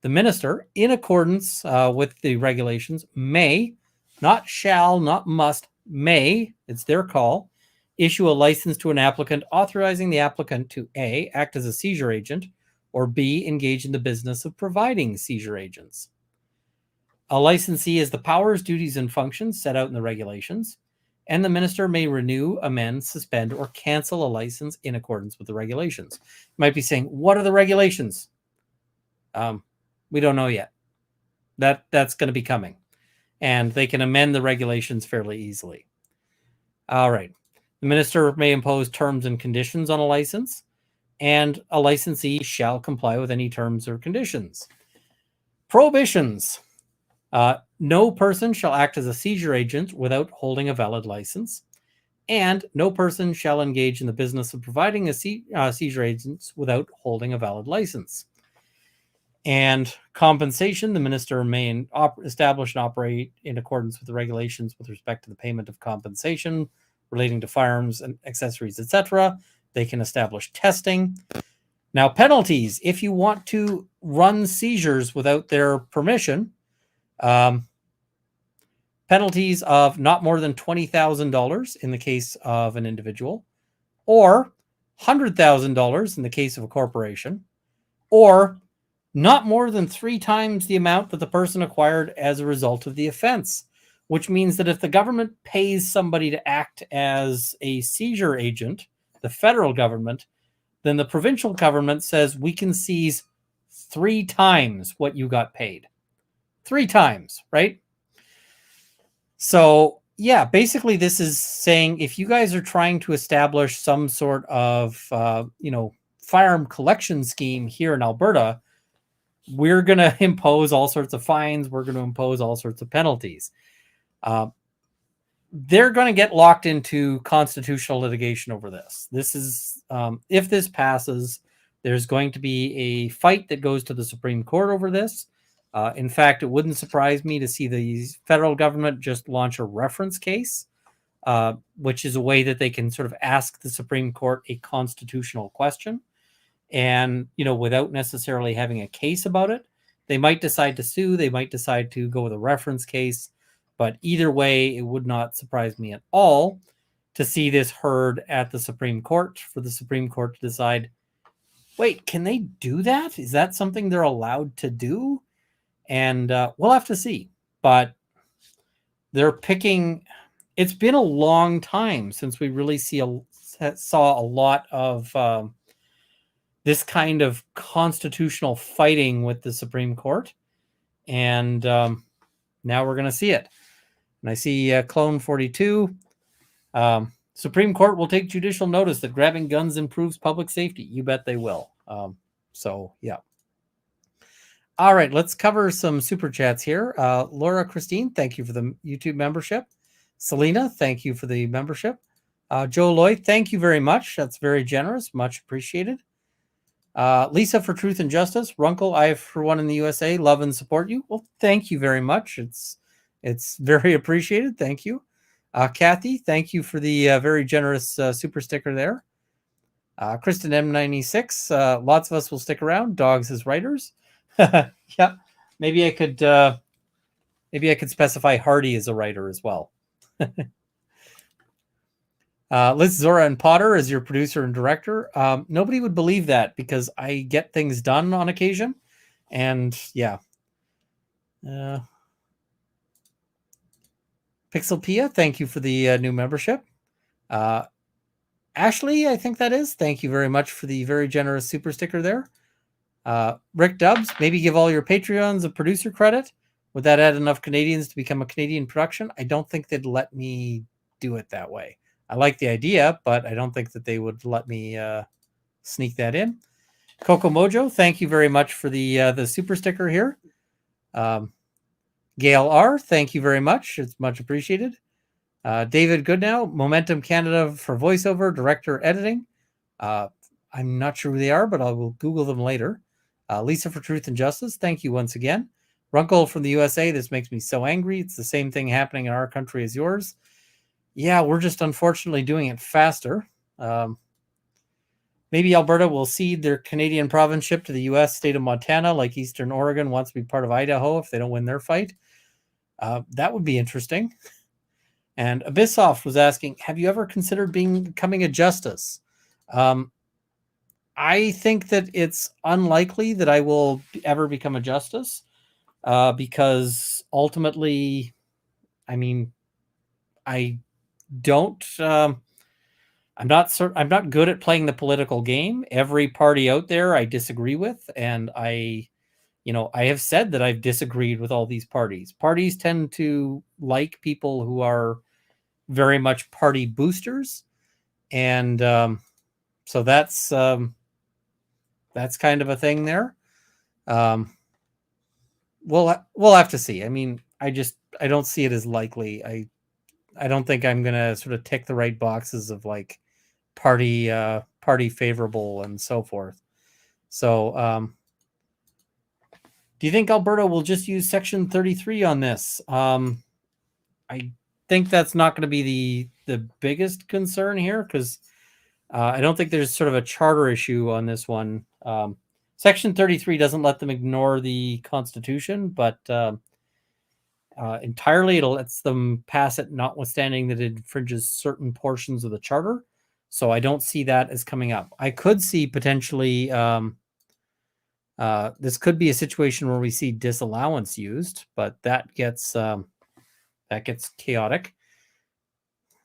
The minister, in accordance with the regulations, may, not shall, not must, may, it's their call, issue a license to an applicant authorizing the applicant to A, act as a seizure agent, or B, engage in the business of providing seizure agents. A licensee has the powers, duties, and functions set out in the regulations, and the minister may renew, amend, suspend, or cancel a license in accordance with the regulations. You might be saying, what are the regulations? We don't know yet. That's going to be coming. And they can amend the regulations fairly easily. All right. The minister may impose terms and conditions on a license, and a licensee shall comply with any terms or conditions. Prohibitions. No person shall act as a seizure agent without holding a valid license, and no person shall engage in the business of providing a seizure agent without holding a valid license. And compensation, the minister may establish and operate in accordance with the regulations with respect to the payment of compensation relating to firearms and accessories, etc. They can establish testing. Now, penalties, if you want to run seizures without their permission, penalties of not more than $20,000 in the case of an individual, or $100,000 in the case of a corporation, or not more than 3 times the amount that the person acquired as a result of the offense, which means that if the government pays somebody to act as a seizure agent, the federal government, then the provincial government says we can seize 3 times what you got paid. 3 times, right? So, yeah, basically this is saying if you guys are trying to establish some sort of, firearm collection scheme here in Alberta, we're going to impose all sorts of fines. We're going to impose all sorts of penalties. They're going to get locked into constitutional litigation over this. This is, if this passes, there's going to be a fight that goes to the Supreme Court over this. In fact, it wouldn't surprise me to see the federal government just launch a reference case, which is a way that they can sort of ask the Supreme Court a constitutional question. And, without necessarily having a case about it, they might decide to sue. They might decide to go with a reference case. But either way, it would not surprise me at all to see this heard at the Supreme Court, for the Supreme Court to decide, wait, can they do that? Is that something they're allowed to do? And we'll have to see. But they're picking... It's been a long time since we really saw a lot of this kind of constitutional fighting with the Supreme Court. And now we're going to see it. And I see Clone 42. Supreme Court will take judicial notice that grabbing guns improves public safety. You bet they will. So, yeah. All right, let's cover some super chats here. Laura Christine, thank you for the YouTube membership. Selena, thank you for the membership. Joe Lloyd, thank you very much. That's very generous. Much appreciated. Lisa for Truth and Justice. Runkle, I, for one in the USA, love and support you. Well, thank you very much. It's very appreciated. Thank you. Kathy, thank you for the very generous super sticker there. Kristen M96, lots of us will stick around. Dogs as writers. Yeah, maybe I could specify Hardy as a writer as well. Liz, Zora, and Potter as your producer and director. Nobody would believe that because I get things done on occasion. And yeah. Pixelpia, thank you for the new membership. Ashley, I think that is. Thank you very much for the very generous super sticker there. Rick Dubs, maybe give all your Patreons a producer credit. Would that add enough Canadians to become a Canadian production? I don't think they'd let me do it that way. I like the idea, but I don't think that they would let me sneak that in. Coco Mojo, thank you very much for the super sticker here. Gail R, thank you very much. It's much appreciated. David Goodnow, Momentum Canada for voiceover, director, editing. I'm not sure who they are, but I will Google them later. Lisa for Truth and Justice, thank you once again. Runkle from the USA, this makes me so angry. It's the same thing happening in our country as yours. Yeah, we're just unfortunately doing it faster. Maybe Alberta will cede their Canadian provinceship to the U.S. state of Montana, like Eastern Oregon wants to be part of Idaho if they don't win their fight. That would be interesting. And Abyssoft was asking, have you ever considered becoming a justice? I think that it's unlikely that I will ever become a justice because ultimately, I mean, I don't... I'm not good at playing the political game. Every party out there I disagree with, and I have said that I've disagreed with all these parties. Parties tend to like people who are very much party boosters, and so that's kind of a thing there. We'll have to see. I mean, I don't see it as likely. I don't think I'm gonna sort of tick the right boxes of like party favorable and so forth. So do you think Alberta will just use Section 33 on this? I think that's not going to be the biggest concern here, because I don't think there's sort of a charter issue on this one. Section 33 doesn't let them ignore the Constitution, but entirely it lets them pass it, notwithstanding that it infringes certain portions of the charter. So I don't see that as coming up. I could see potentially this could be a situation where we see disallowance used, but that gets chaotic.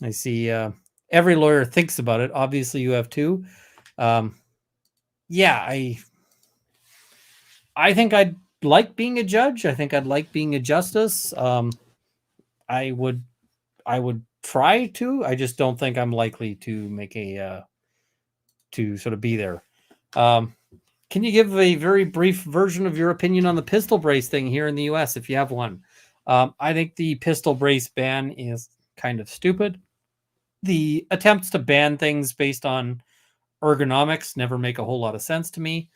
I see every lawyer thinks about it. Obviously, you have too. Yeah, I think I'd like being a judge. I think I'd like being a justice. I would try to. I just don't think I'm likely to make a to sort of be there. Can you give a very brief version of your opinion on the pistol brace thing here in the US, if you have one? I think the pistol brace ban is kind of stupid. The attempts to ban things based on ergonomics never make a whole lot of sense to me.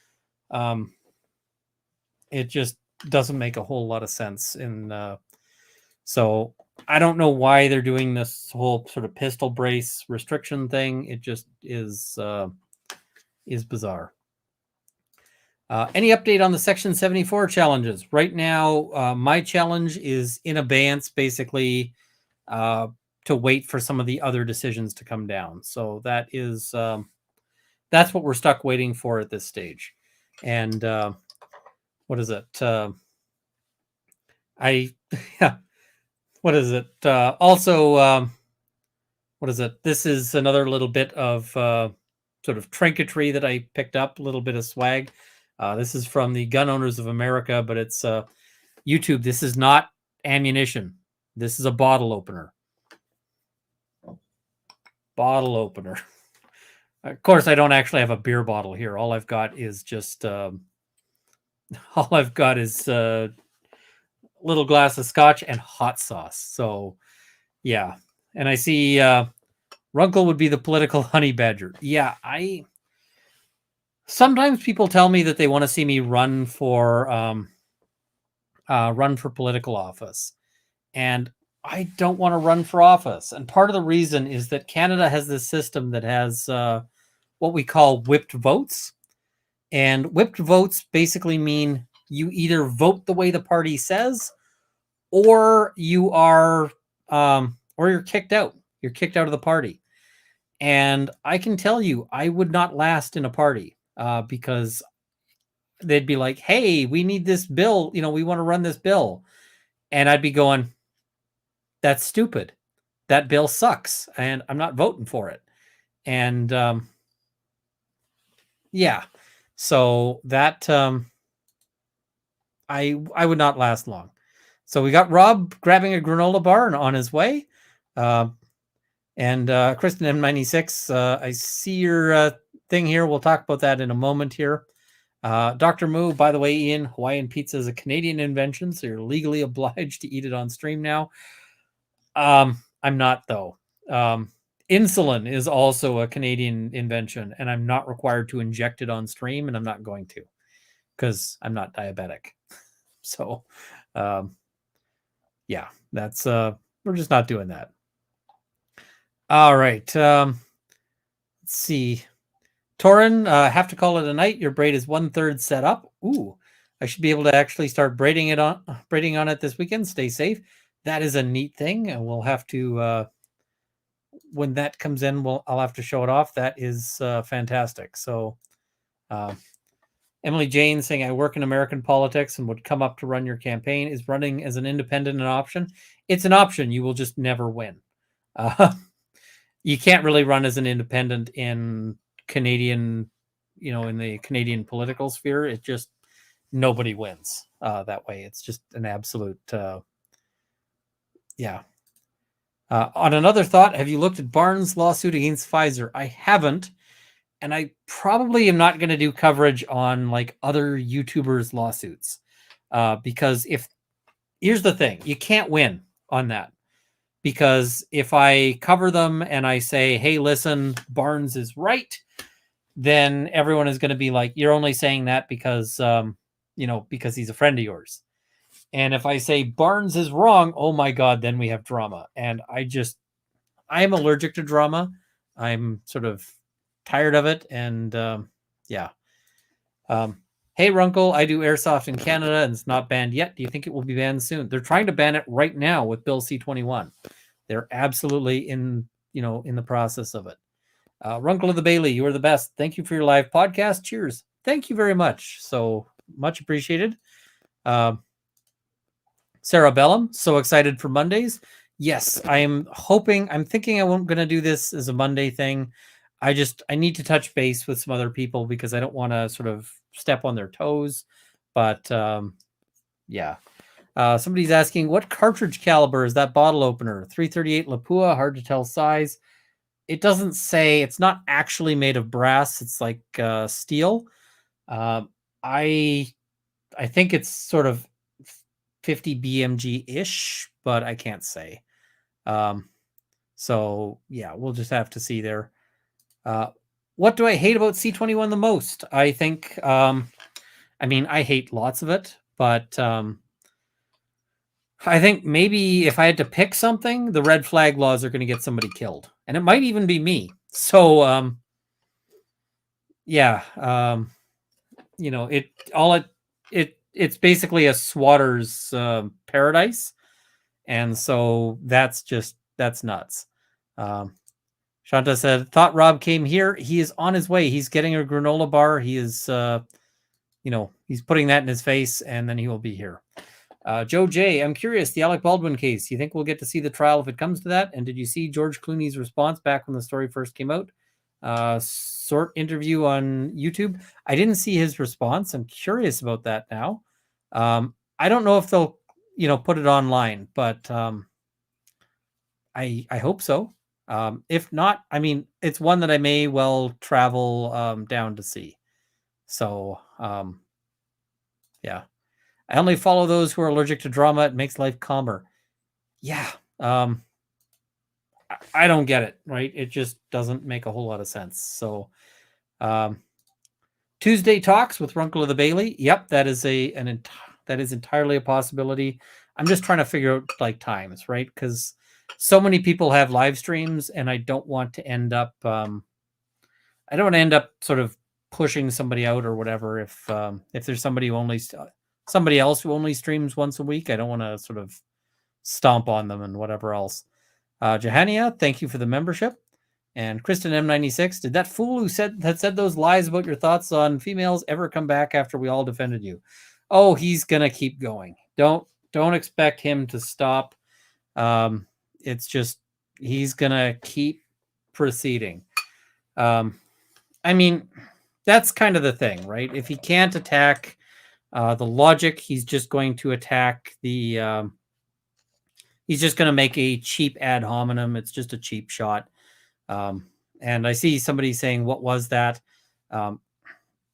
It just doesn't make a whole lot of sense. So I don't know why they're doing this whole sort of pistol brace restriction thing. It just is bizarre. Any update on the Section 74 challenges? Right now, my challenge is in abeyance, basically, to wait for some of the other decisions to come down. So that is that's what we're stuck waiting for at this stage. And what is it? Yeah. What is it? Also, what is it? This is another little bit of sort of trinketry that I picked up, a little bit of swag. This is from the Gun Owners of America, but it's YouTube. This is not ammunition. This is a bottle opener. Bottle opener. Of course, I don't actually have a beer bottle here. All I've got is just a little glass of scotch and hot sauce. So, yeah. And I see Runkle would be the political honey badger. Yeah, sometimes people tell me that they want to see me run for political office, and I don't want to run for office. And part of the reason is that Canada has this system that has what we call whipped votes, and whipped votes basically mean you either vote the way the party says, or you are or you're kicked out. You're kicked out of the party. And I can tell you, I would not last in a party because they'd be like, hey, we need this bill. We want to run this bill. And I'd be going, that's stupid. That bill sucks. And I'm not voting for it. And yeah, so that I would not last long. So we got Rob grabbing a granola bar on his way. And Kristen M96, I see your thing here. We'll talk about that in a moment here. Dr. Moo, by the way, Ian, Hawaiian pizza is a Canadian invention, so you're legally obliged to eat it on stream now. I'm not, though. Insulin is also a Canadian invention, and I'm not required to inject it on stream, and I'm not going to because I'm not diabetic. So, yeah, that's we're just not doing that. All right. Let's see. Torin, have to call it a night. Your braid is 1/3 set up. Ooh, I should be able to actually start braiding on it this weekend. Stay safe. That is a neat thing, and we'll have to when that comes in, I'll have to show it off. That is fantastic. So, Emily Jane saying, I work in American politics and would come up to run your campaign. Is running as an independent an option? It's an option. You will just never win. You can't really run as an independent in Canadian, in the Canadian political sphere. It just, nobody wins that way. It's just an absolute, yeah. On another thought, have you looked at Barnes' lawsuit against Pfizer? I haven't, and I probably am not going to do coverage on like other YouTubers' lawsuits because here's the thing, you can't win on that. Because if I cover them and I say, hey, listen, Barnes is right, then everyone is going to be like, you're only saying that because, because he's a friend of yours. And if I say Barnes is wrong, oh my God, then we have drama. And I I'm allergic to drama. I'm sort of tired of it, and yeah. Hey, Runkle, I do airsoft in Canada, and it's not banned yet. Do you think it will be banned soon? They're trying to ban it right now with Bill C-21. They're absolutely in the process of it. Runkle of the Bailey, you are the best. Thank you for your live podcast. Cheers. Thank you very much. So much appreciated. Sarah Bellum, so excited for Mondays. Yes, I'm thinking I'm going to do this as a Monday thing. I need to touch base with some other people because I don't want to sort of step on their toes. But yeah. Somebody's asking, what cartridge caliber is that bottle opener? 338 Lapua, hard to tell size. It doesn't say. It's not actually made of brass. It's like steel. I think it's sort of 50 BMG-ish, but I can't say. So yeah, we'll just have to see there. What do I hate about C-21 the most? I think, I hate lots of it, but I think maybe if I had to pick something, the red flag laws are going to get somebody killed, and it might even be me. So, yeah, it's basically a swatter's paradise, and so that's nuts. Shanta said, thought Rob came here. He is on his way. He's getting a granola bar. He is, he's putting that in his face, and then he will be here. Joe J, I'm curious, the Alec Baldwin case, you think we'll get to see the trial if it comes to that? And did you see George Clooney's response back when the story first came out? Short interview on YouTube. I didn't see his response. I'm curious about that now. I don't know if they'll, put it online, but I hope so. If not, it's one that I may well travel down to see. So, yeah. I only follow those who are allergic to drama. It makes life calmer. Yeah. I don't get it, right? It just doesn't make a whole lot of sense. So, Tuesday talks with Runkle of the Bailey. Yep, that is that is entirely a possibility. I'm just trying to figure out like times, right? Because so many people have live streams, and I don't want to end up sort of pushing somebody out or whatever. If there's somebody else who only streams once a week, I don't want to sort of stomp on them and whatever else. Jahania, thank you for the membership. And Kristen M96, did that fool who said those lies about your thoughts on females ever come back after we all defended you? Oh, he's gonna keep going. Don't expect him to stop. It's just he's gonna keep proceeding. That's kind of the thing, right? If he can't attack the logic, he's just going to attack the. He's just going to make a cheap ad hominem. It's just a cheap shot. And I see somebody saying, "What was that?"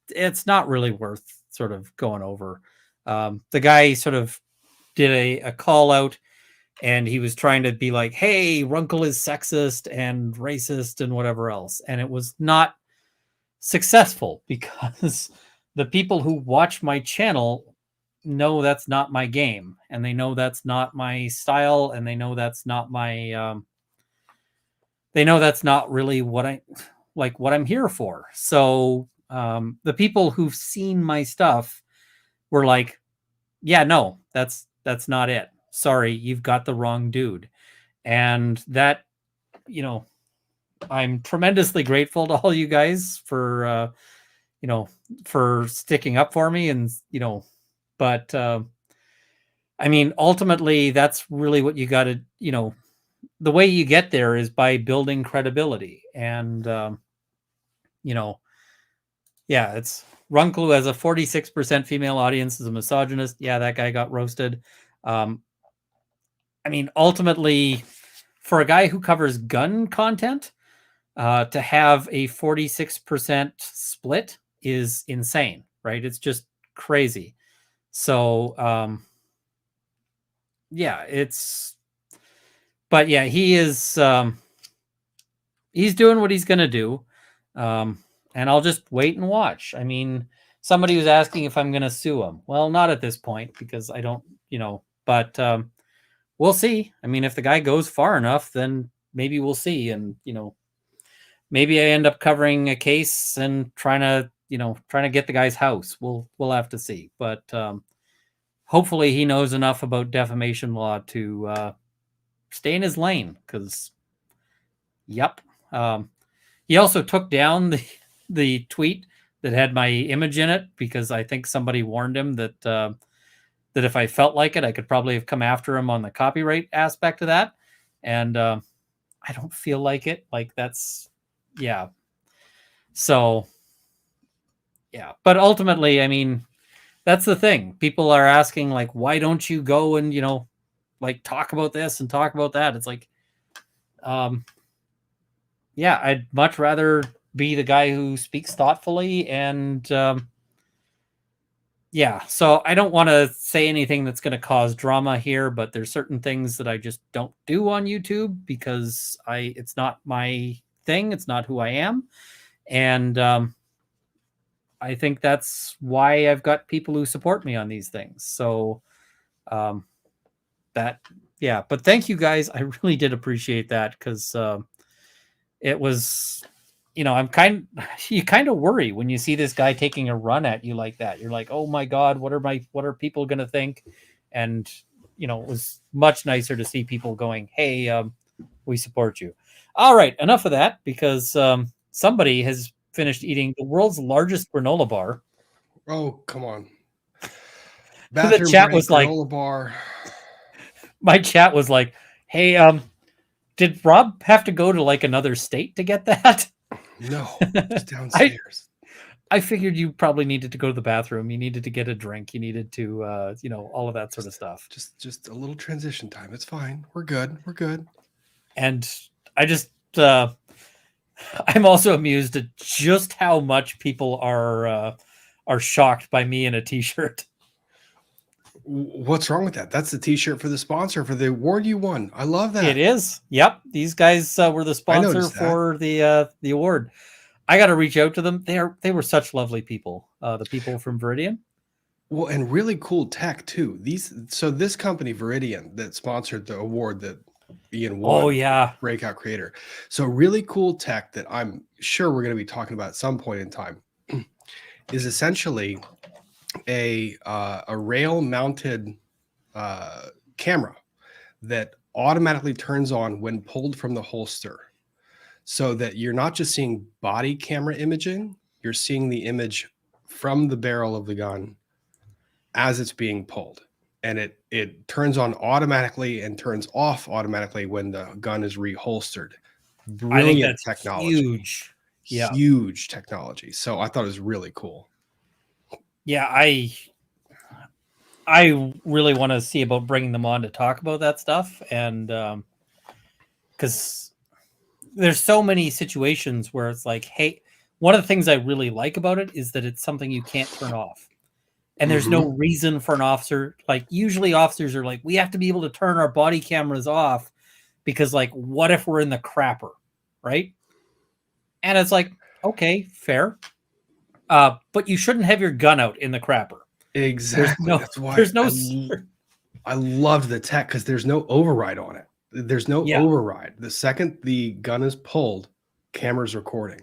It's not really worth sort of going over. The guy sort of did a call out, and he was trying to be like, "Hey, Runkle is sexist and racist and whatever else," and it was not successful because the people who watch my channel know that's not my game, and they know that's not my style, and they know that's not my they know that's not really what I'm here for. So the people who've seen my stuff were like, yeah, no, that's not it. Sorry, you've got the wrong dude. And that, I'm tremendously grateful to all you guys for for sticking up for me, and but ultimately that's really what you got to, the way you get there is by building credibility. And yeah, it's Runkle, who has a 46% female audience, is a misogynist. Yeah, that guy got roasted. Ultimately, for a guy who covers gun content, to have a 46% split is insane, right? It's just crazy. So, yeah, but yeah, he is, he's doing what he's going to do. And I'll just wait and watch. Somebody was asking if I'm going to sue him. Well, not at this point, because I don't, but we'll see. If the guy goes far enough, then maybe we'll see. And, maybe I end up covering a case and trying to get the guy's house. We'll have to see. But hopefully he knows enough about defamation law to stay in his lane. Because, yep. He also took down the tweet that had my image in it because I think somebody warned him that that if I felt like it, I could probably have come after him on the copyright aspect of that. And I don't feel like it. Like that's, yeah. So, yeah. But ultimately, I mean, that's the thing. People are asking, like, why don't you go and, like talk about this and talk about that? It's like, yeah, I'd much rather be the guy who speaks thoughtfully and, yeah, so I don't want to say anything that's going to cause drama here, but there's certain things that I just don't do on YouTube because it's not my thing. It's not who I am. And I think that's why I've got people who support me on these things. So yeah, but thank you guys. I really did appreciate that because it was, you kind of worry when you see this guy taking a run at you like that. You're like, oh my God, what are people going to think? And, it was much nicer to see people going, hey, we support you. All right. Enough of that because somebody has finished eating the world's largest granola bar. Oh, come on. The chat was like, granola bar. My chat was like, hey, did Rob have to go to like another state to get that? No, it's downstairs. I figured you probably needed to go to the bathroom. You needed to get a drink. You needed to, all of that sort of stuff. Just a little transition time. It's fine. We're good. We're good. And I just, I'm also amused at just how much people are shocked by me in a t-shirt. What's wrong with that? That's the t-shirt for the sponsor for the award you won. I love that. It is. Yep. These guys were the sponsor for the award. I got to reach out to them. They were such lovely people. The people from Viridian. Well, and really cool tech too. This company Viridian that sponsored the award that Ian won. Oh yeah, breakout creator. So really cool tech that I'm sure we're going to be talking about at some point in time is essentially a rail mounted camera that automatically turns on when pulled from the holster. So that you're not just seeing body camera imaging, you're seeing the image from the barrel of the gun as it's being pulled. And it turns on automatically and turns off automatically when the gun is reholstered. Brilliant technology. Huge. Yeah. Huge technology. So I thought it was really cool. Yeah, I really want to see about bringing them on to talk about that stuff. And because there's so many situations where it's like, hey, one of the things I really like about it is that it's something you can't turn off. And there's no reason for an officer. Like usually officers are like, we have to be able to turn our body cameras off because like, what if we're in the crapper? Right. And it's like, okay, fair. But you shouldn't have your gun out in the crapper. Exactly. That's why I love the tech because there's no override on it. There's no override. The second the gun is pulled, camera's recording.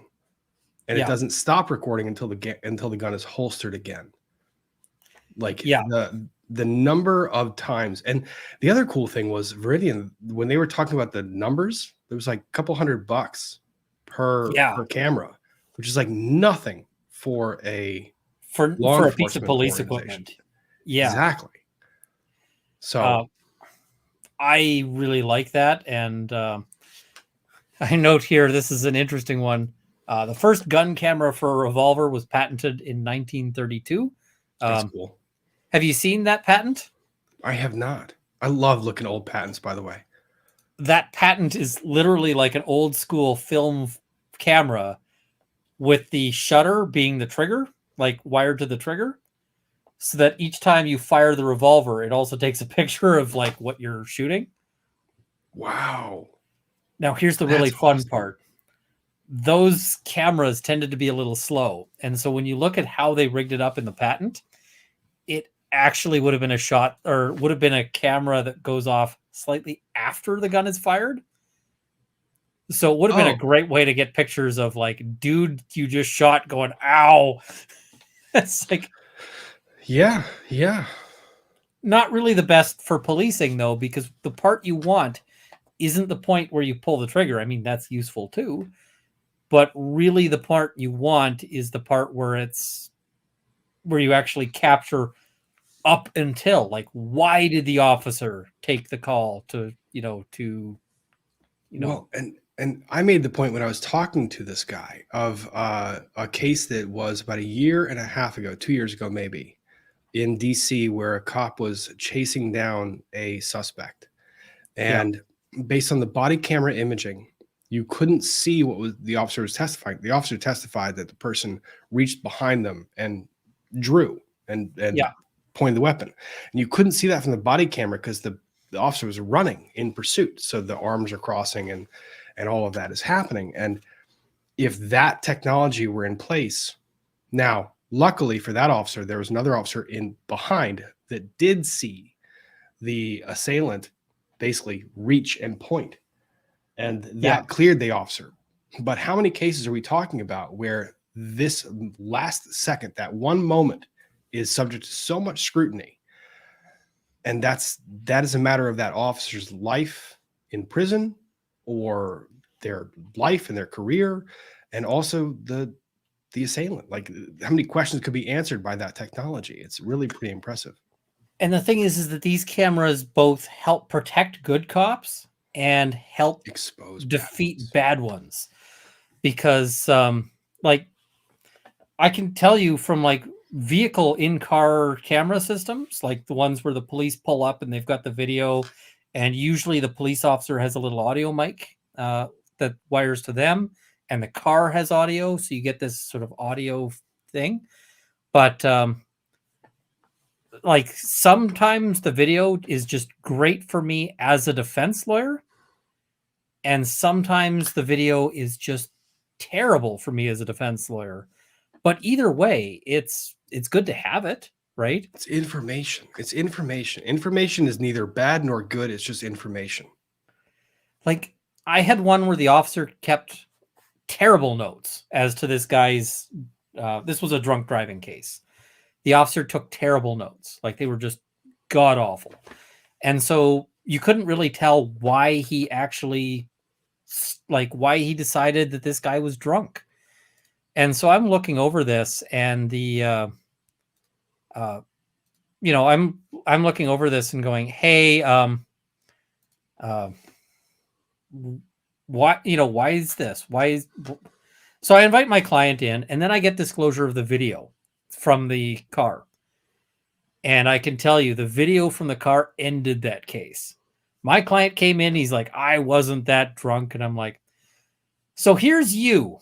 And it doesn't stop recording until the gun is holstered again. Like the number of times. And the other cool thing was Viridian, when they were talking about the numbers, there was like a couple $100 per camera, which is like nothing for a piece of police equipment. Yeah, exactly. So I really like that. And I note here, this is an interesting one. The first gun camera for a revolver was patented in 1932. That's cool. Have you seen that patent? I have not. I love looking at old patents, by the way. That patent is literally like an old school film camera with the shutter being the trigger, like wired to the trigger, so that each time you fire the revolver, it also takes a picture of like what you're shooting. Wow. Now, here's the really fun part. Those cameras tended to be a little slow. And so when you look at how they rigged it up in the patent, it actually would have been a shot or would have been a camera that goes off slightly after the gun is fired. So it would have been a Oh. great way to get pictures of like, dude, you just shot going, ow. It's like Yeah, yeah. not really the best for policing though, because the part you want isn't the point where you pull the trigger. I mean, that's useful too. But really the part you want is the part where you actually capture up until, like, why did the officer take the call to Well, and I made the point when I was talking to this guy of a case that was about a year and a half ago, 2 years ago maybe, in DC, where a cop was chasing down a suspect, yeah, and based on the body camera imaging, you couldn't see what was the officer was testifying. The officer testified that the person reached behind them and drew and yeah, pointed the weapon, and you couldn't see that from the body camera because the officer was running in pursuit. So the arms are crossing and all of that is happening. And if that technology were in place now, luckily for that officer, there was another officer in behind that did see the assailant basically reach and point, and yeah. that cleared the officer. But how many cases are we talking about where this last second, that one moment, is subject to so much scrutiny? And that is a matter of that officer's life in prison, or their life and their career, and also the assailant. Like, how many questions could be answered by that technology? It's really pretty impressive. And the thing is that these cameras both help protect good cops and help Expose defeat bad ones. Because like, I can tell you from like vehicle in-car camera systems, like the ones where the police pull up and they've got the video, and usually the police officer has a little audio mic that wires to them, and the car has audio, so you get this sort of audio thing. But like, sometimes the video is just great for me as a defense lawyer, and sometimes the video is just terrible for me as a defense lawyer. But either way, it's good to have it, right? It's information. It's information. Information is neither bad nor good. It's just information. Like, I had one where the officer kept terrible notes as to this guy's this was a drunk driving case. The officer took terrible notes. Like, they were just god awful. And so you couldn't really tell why he actually, like, why he decided that this guy was drunk. And so I'm looking over this, and the I'm looking over this and going, hey, why is this? So I invite my client in, and then I get disclosure of the video from the car. And I can tell you, the video from the car ended that case. My client came in, he's like, I wasn't that drunk. And I'm like, so here's you.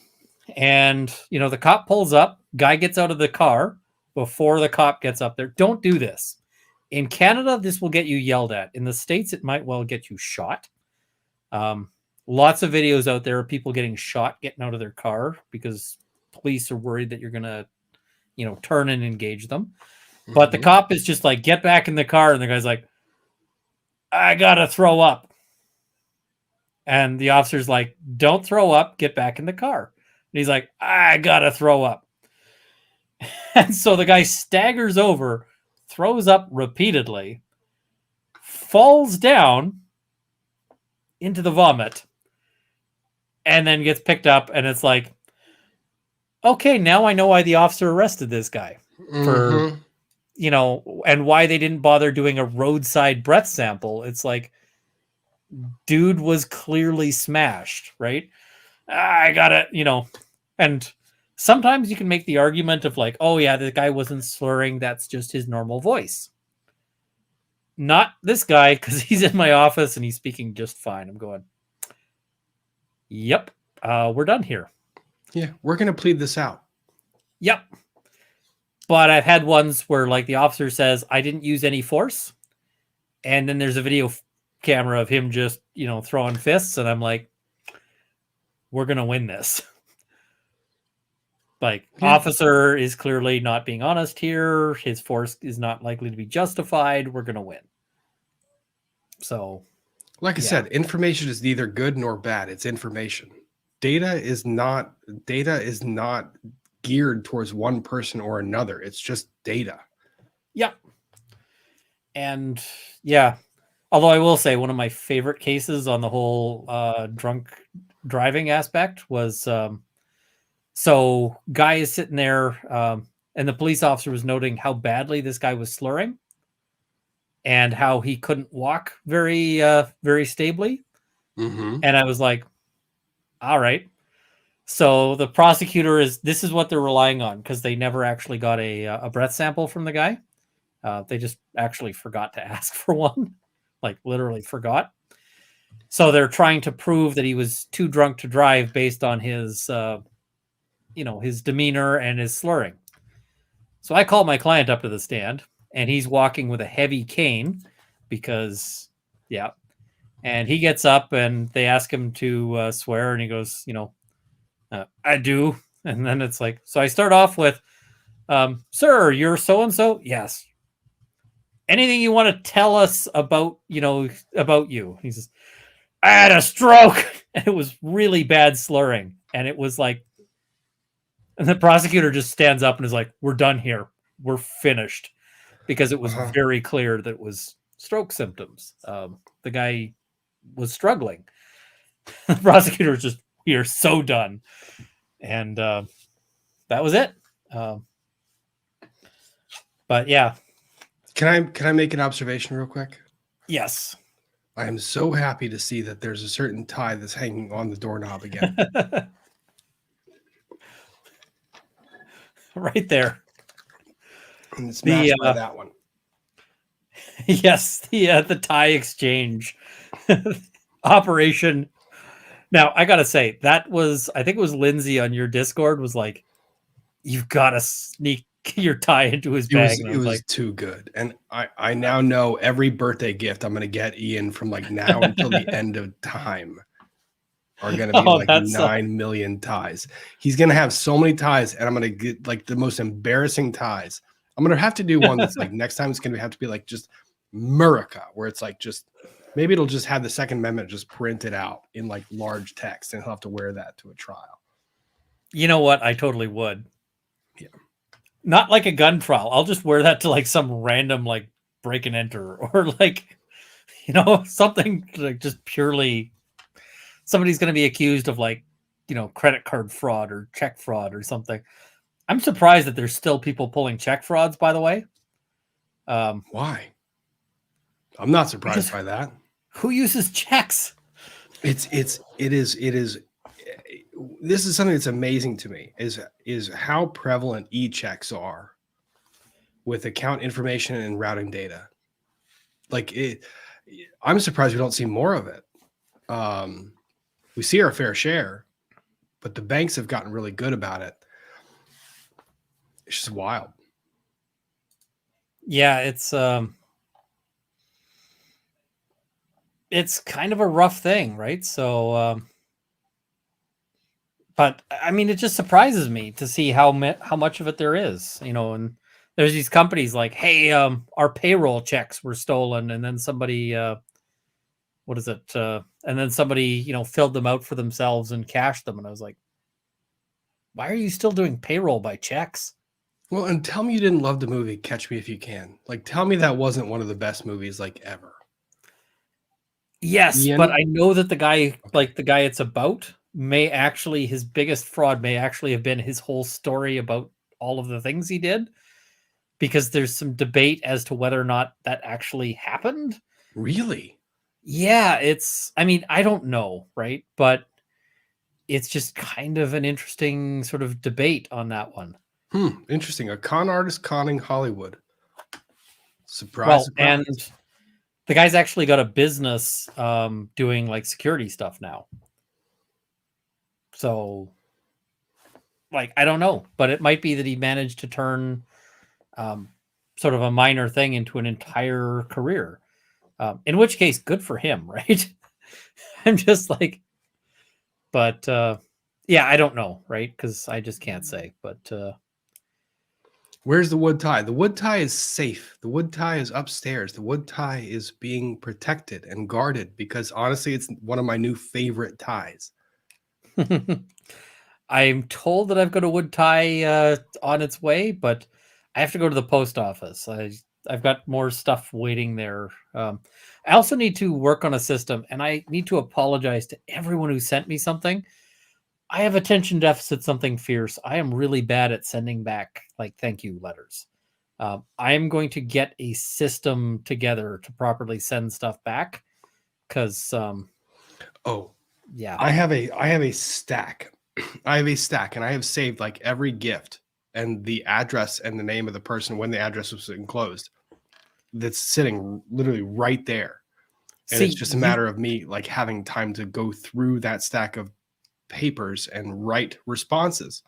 And, the cop pulls up, guy gets out of the car before the cop gets up there. Don't do this. In Canada, this will get you yelled at. In the States, it might well get you shot. Lots of videos out there of people getting shot, getting out of their car because police are worried that you're going to, turn and engage them. But the cop is just like, get back in the car. And the guy's like, I got to throw up. And the officer's like, don't throw up, get back in the car. And he's like, I got to throw up. And so the guy staggers over, throws up repeatedly, falls down into the vomit, and then gets picked up. And it's like, okay, now I know why the officer arrested this guy for, and why they didn't bother doing a roadside breath sample. It's like, dude was clearly smashed, right? I gotta, and sometimes you can make the argument of like, oh yeah, the guy wasn't slurring. That's just his normal voice. Not this guy, because he's in my office and he's speaking just fine. I'm going, yep, we're done here. Yeah, we're going to plead this out. Yep. But I've had ones where like the officer says, I didn't use any force. And then there's a video camera of him just, throwing fists. And I'm like, we're going to win this. Like, officer is clearly not being honest here. His force is not likely to be justified. We're going to win. So, Like I said, information is neither good nor bad. It's information. Data is not geared towards one person or another. It's just data. Yep. And yeah, although I will say one of my favorite cases on the whole drunk driving aspect was so guy is sitting there and the police officer was noting how badly this guy was slurring and how he couldn't walk very stably. Mm-hmm. And I was like, all right. So the prosecutor this is what they're relying on because they never actually got a breath sample from the guy. They just actually forgot to ask for one, like literally forgot. So they're trying to prove that he was too drunk to drive based on his, his demeanor and his slurring. So I called my client up to the stand, and he's walking with a heavy cane because, yeah. And he gets up, and they ask him to swear, and he goes, I do. And then it's like, so I start off with, sir, you're so and so. Yes. Anything you want to tell us about, about you? He says, I had a stroke. And it was really bad slurring. And it was like, and the prosecutor just stands up and is like, we're done here. We're finished. Because it was very clear that it was stroke symptoms. The guy was struggling. The prosecutor was just, we are so done. And that was it. But yeah. Can I make an observation real quick? Yes. I am so happy to see that there's a certain tie that's hanging on the doorknob again. Right there. And it's matched by that one. Yes, the tie exchange operation. Now, I got to say, I think it was Lindsay on your Discord was like, you've got to sneak your tie into his bag. It was like, too good. And I now know every birthday gift I'm going to get Ian from like now until the end of time are going to be 9 million ties. He's going to have so many ties, and I'm going to get like the most embarrassing ties. I'm going to have to do one that's like next time it's going to have to be like just Murica, where it's like just maybe it'll just have the Second Amendment just printed out in like large text, and he'll have to wear that to a trial. You know what? I totally would. Yeah. Not like a gun trial. I'll just wear that to like some random like break and enter or like, something like just purely somebody's going to be accused of like, credit card fraud or check fraud or something. I'm surprised that there's still people pulling check frauds, by the way. Why? I'm not surprised by that. Who uses checks? It is this is something that's amazing to me is how prevalent e-checks are with account information and routing data. I'm surprised we don't see more of it. We see our fair share, but the banks have gotten really good about it. It's just wild. Yeah, it's kind of a rough thing, right? So but I mean, it just surprises me to see how much of it there is, and there's these companies like, hey, our payroll checks were stolen, and then somebody, what is it? And then somebody, filled them out for themselves and cashed them. And I was like, why are you still doing payroll by checks? Well, and tell me you didn't love the movie Catch Me If You Can. Like, tell me that wasn't one of the best movies like ever. Yes, Ian? But I know that the guy, like the guy it's about, his biggest fraud may actually have been his whole story about all of the things he did, because there's some debate as to whether or not that actually happened. Really? Yeah, I don't know, right? But it's just kind of an interesting sort of debate on that one. Interesting. A con artist conning Hollywood. Surprise, well, surprise. And the guy's actually got a business doing like security stuff now. So, like, I don't know, but it might be that he managed to turn sort of a minor thing into an entire career. In which case, good for him, right? I'm just like, but yeah, I don't know, right? Because I just can't say. But Where's the wood tie? The wood tie is safe. The wood tie is upstairs. The wood tie is being protected and guarded because honestly, it's one of my new favorite ties. I'm told that I've got a wood tie on its way, but I have to go to the post office. I've got more stuff waiting there. I also need to work on a system, and I need to apologize to everyone who sent me something. I have attention deficit, something fierce. I am really bad at sending back like thank you letters. I am going to get a system together to properly send stuff back because, Oh, yeah, I have a stack. I have a stack, and I have saved like every gift and the address and the name of the person when the address was enclosed. That's sitting literally right there, and it's see, just a matter of me like having time to go through that stack of papers and write responses.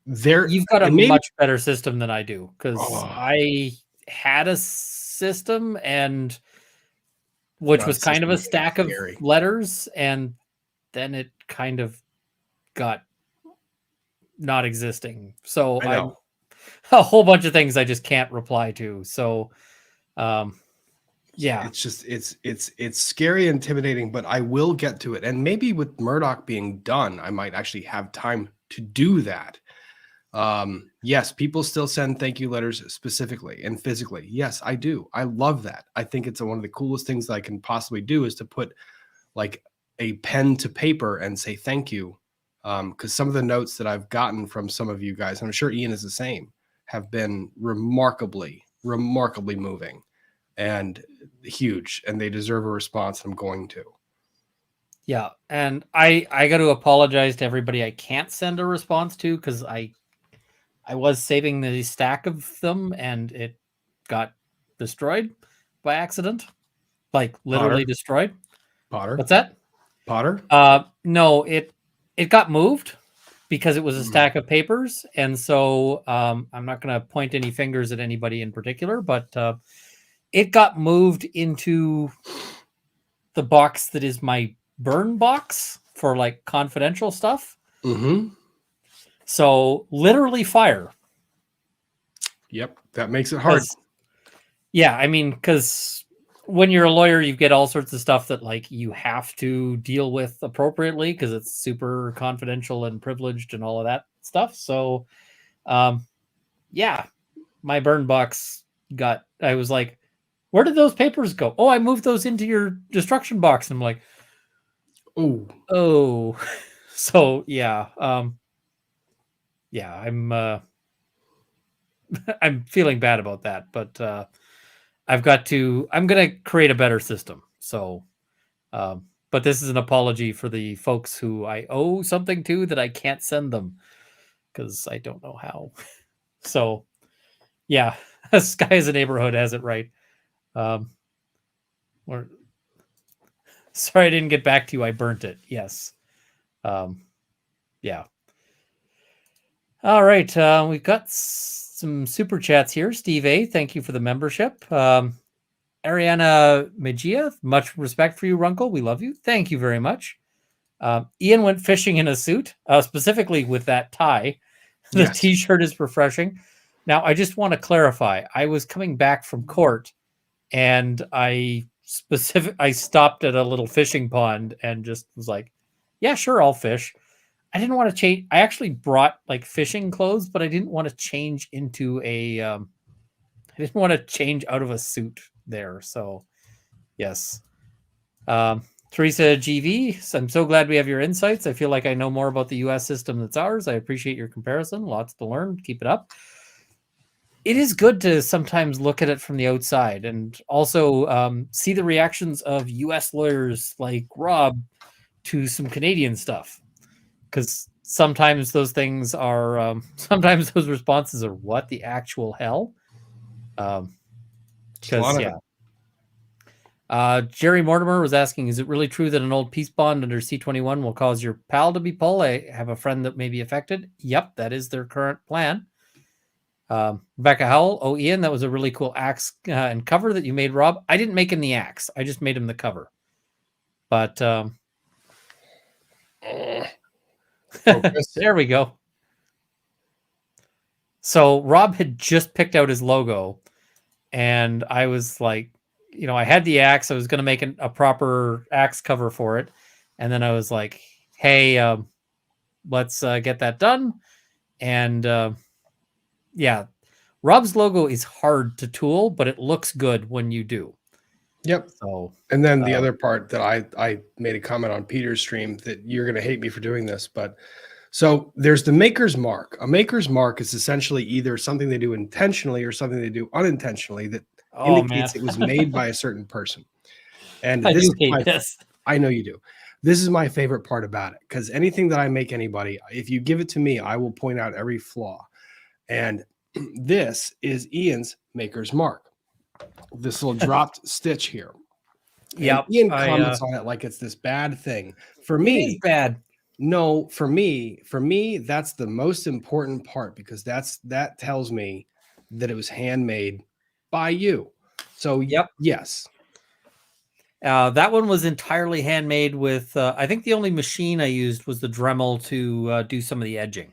There you've got a and maybe much better system than I do because oh, I had a system and which God, was it's kind just of a stack of scary. letters, and then it kind of got not existing. So I I'm know. a whole bunch of things I just can't reply to. So, yeah, It's just it's scary, intimidating, but I will get to it. And maybe with Murdoch being done, I might actually have time to do that. Yes, people still send thank you letters specifically and physically. Yes, I do. I love that. I think it's one of the coolest things that I can possibly do is to put like a pen to paper and say thank you. Because some of the notes that I've gotten from some of you guys, and I'm sure Ian is the same, have been remarkably, remarkably moving and huge, and they deserve a response. I'm going to. yeah, and I got to apologize to everybody I can't send a response to because I was saving the stack of them and it got destroyed by accident, like literally Potter, destroyed. Potter, What's that? Potter. No, it got moved because it was a Mm. stack of papers, and so I'm not going to point any fingers at anybody in particular, but it got moved into the box that is my burn box for like confidential stuff. Mm-hmm. So literally fire. Yep, that makes it hard. Because yeah, I mean, because when you're a lawyer, you get all sorts of stuff that like you have to deal with appropriately because it's super confidential and privileged and all of that stuff. So, um, yeah, my burn box got. I was like, "Where did those papers go?" Oh, I moved those into your destruction box. And I'm like, Oh, "Oh," so yeah, yeah, I'm feeling bad about that, but I've got to. I'm gonna create a better system. So. But this is an apology for the folks who I owe something to that I can't send them because I don't know how. So, yeah, Sky as a Neighborhood has it right. Um, or sorry, I didn't get back to you. I burnt it. Yes. Um, yeah. All right. We've got some super chats here. Steve A, thank you for the membership. Ariana Mejia, much respect for you, Runkle. We love you. Thank you very much. Ian went fishing in a suit, specifically with that tie. The yes. t-shirt is refreshing. Now, I just want to clarify. I was coming back from court, and I stopped at a little fishing pond and just was like, "Yeah, sure, I'll fish." I didn't want to change. I actually brought like fishing clothes, but I didn't want to change into a. I didn't want to change out of a suit there. So, yes. Um, Teresa GV, I'm so glad we have your insights. I feel like I know more about the US system that's ours. I appreciate your comparison. Lots to learn. Keep it up. It is good to sometimes look at it from the outside and also see the reactions of US lawyers like Rob to some Canadian stuff. Because sometimes those things are, sometimes those responses are, what the actual hell? It's a lot Because, of yeah. it. Jerry Mortimer was asking, is it really true that an old peace bond under C-21 will cause your pal to be pulled? I have a friend that may be affected. Yep, that is their current plan. Rebecca Howell, oh, Ian, that was a really cool axe and cover that you made, Rob. I didn't make him the axe. I just made him the cover. But Focus. there we go. So Rob had just picked out his logo, and I was like, I had the axe. I was going to make a proper axe cover for it, and then I was like, "Hey, let's get that done." And yeah, Rob's logo is hard to tool, but it looks good when you do. Yep. So, And then the other part that I made a comment on Peter's stream that you're going to hate me for doing this, but so there's the maker's mark. A maker's mark is essentially either something they do intentionally or something they do unintentionally that oh man, indicates it was made by a certain person. And I this do is hate this. I know you do. This is my favorite part about it because anything that I make anybody, if you give it to me, I will point out every flaw. And this is Ian's maker's mark. This little dropped stitch here. Yep. Ian comments on it like it's this bad thing. For me, it is bad. No, for me, that's the most important part because that tells me that it was handmade by you. So Yep. yes. That one was entirely handmade with, I think the only machine I used was the Dremel to do some of the edging.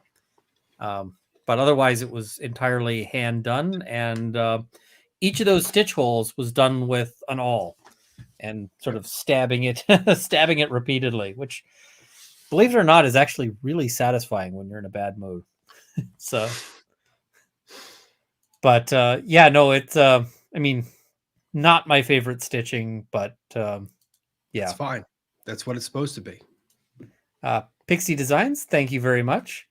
But otherwise it was entirely hand done. And each of those stitch holes was done with an awl and sort of stabbing it repeatedly, which, believe it or not, is actually really satisfying when you're in a bad mood. So, but yeah, no, it's, I mean, not my favorite stitching, but yeah. It's fine. That's what it's supposed to be. Pixie Designs, thank you very much.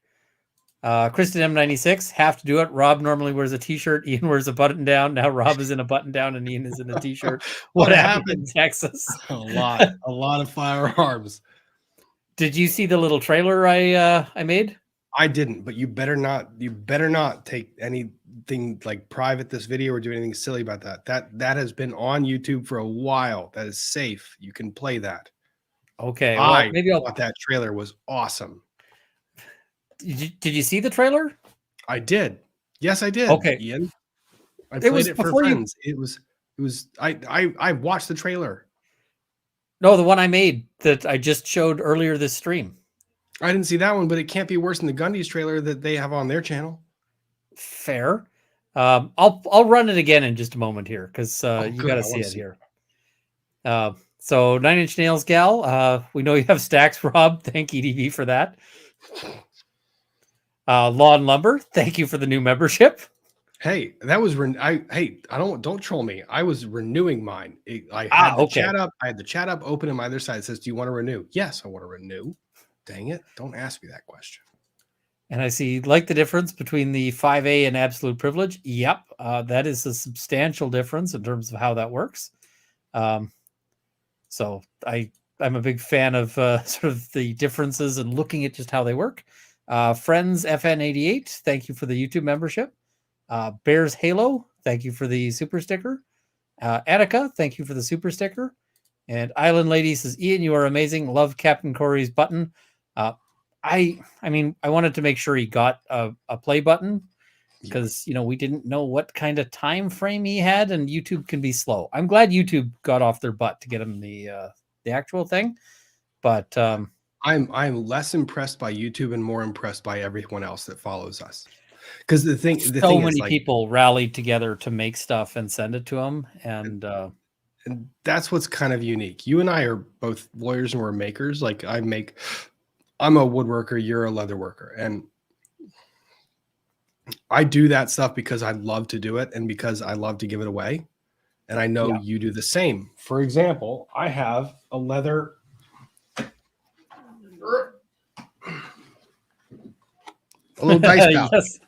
Kristen M96, have to do it. Rob normally wears a t-shirt. Ian wears a button down. Now Rob is in a button down and Ian is in a t-shirt. What happened in Texas? A lot of firearms. Did you see the little trailer I made? I didn't, but you better not take anything like private this video or do anything silly about that. That has been on YouTube for a while. That is safe. You can play that. Okay, well, maybe thought that trailer was awesome. Did you see the trailer? I did. Yes, I did. Okay, Ian. I played it for friends. It was. I watched the trailer. No, the one I made that I just showed earlier this stream. I didn't see that one, but it can't be worse than the Gundies trailer that they have on their channel. Fair. I'll run it again in just a moment here because you got to see it here. So 9 Inch Nails gal, we know you have stacks, Rob. Thank EDB for that. Law and Lumber, thank you for the new membership. Hey, that was don't troll me. I was renewing mine. I had the chat up. I had the chat up open on my other side. It says, "Do you want to renew?" Yes, I want to renew. Dang it! Don't ask me that question. And I see, like, the difference between the 5A and absolute privilege. Yep, that is a substantial difference in terms of how that works. So I'm a big fan of sort of the differences and looking at just how they work. Friends FN88, thank you for the YouTube membership. Bears Halo, thank you for the super sticker. Attica, thank you for the super sticker. And Island Lady says, Ian, you are amazing. Love Captain Corey's button. I mean, I wanted to make sure he got a play button because, we didn't know what kind of time frame he had, and YouTube can be slow. I'm glad YouTube got off their butt to get him the actual thing. But I'm less impressed by YouTube and more impressed by everyone else that follows us. Because the thing many people rallied together to make stuff and send it to them, and that's what's kind of unique. You and I are both lawyers and we're makers. Like I'm a woodworker, you're a leather worker, and I do that stuff because I love to do it and because I love to give it away. And I know you do the same. For example, I have a leather a little dice pouch. Yes.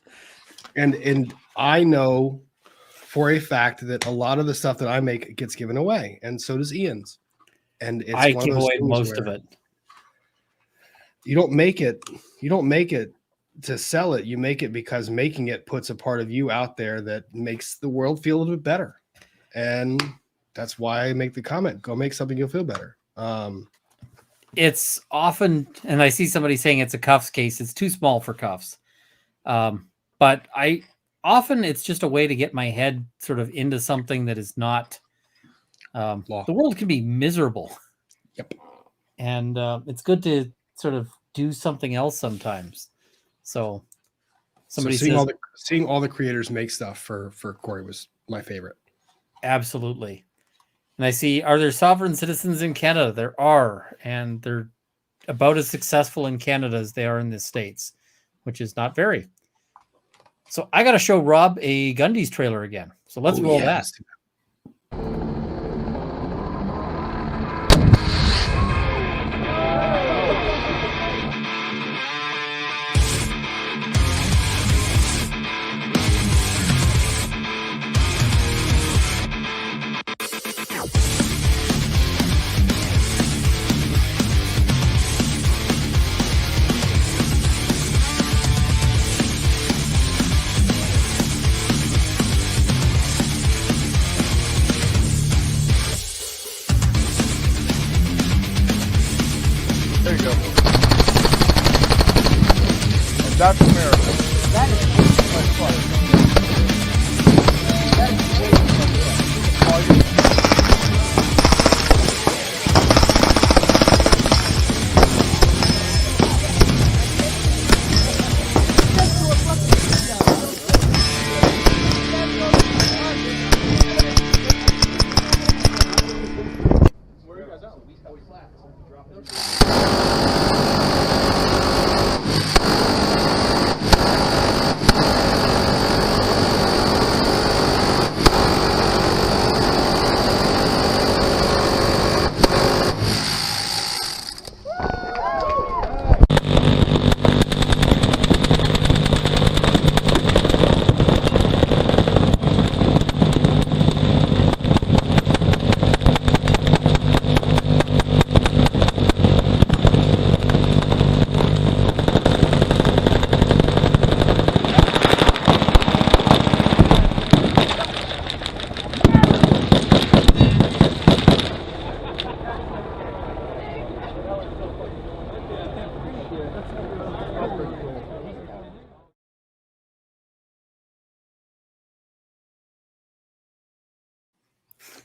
And I know for a fact that a lot of the stuff that I make gets given away, and so does Ian's. And it's I give away most of it. You don't make it to sell it. You make it because making it puts a part of you out there that makes the world feel a little bit better. And that's why I make the comment, go make something you'll feel better. It's often, and I see somebody saying it's a cuffs case. It's too small for cuffs. But often it's just a way to get my head sort of into something that is not, the world can be miserable. Yep. And it's good to sort of do something else sometimes. So Somebody seeing says, all the creators make stuff for Corey was my favorite. absolutely. And I see, are there sovereign citizens in Canada? There are, and they're about as successful in Canada as they are in the States, which is not very. So I got to show Rob a Gundies trailer again. So let's roll that. Let's do that. There you go. And that's America. That is much fun. That is way too much fun.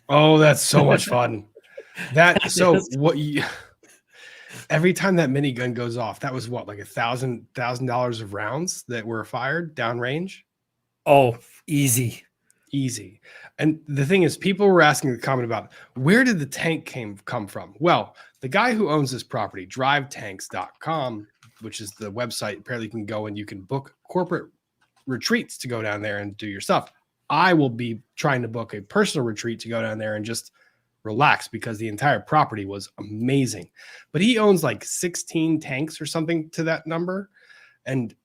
Oh, that's so much fun. That So is. what you every time that minigun goes off, that was what, like $1,000 of rounds that were fired downrange? Oh, easy. Easy. And the thing is, people were asking the comment about where did the tank come from? Well, the guy who owns this property, drivetanks.com, which is the website, apparently you can go and you can book corporate retreats to go down there and do your stuff. I will be trying to book a personal retreat to go down there and just relax because the entire property was amazing. But he owns like 16 tanks or something to that number. And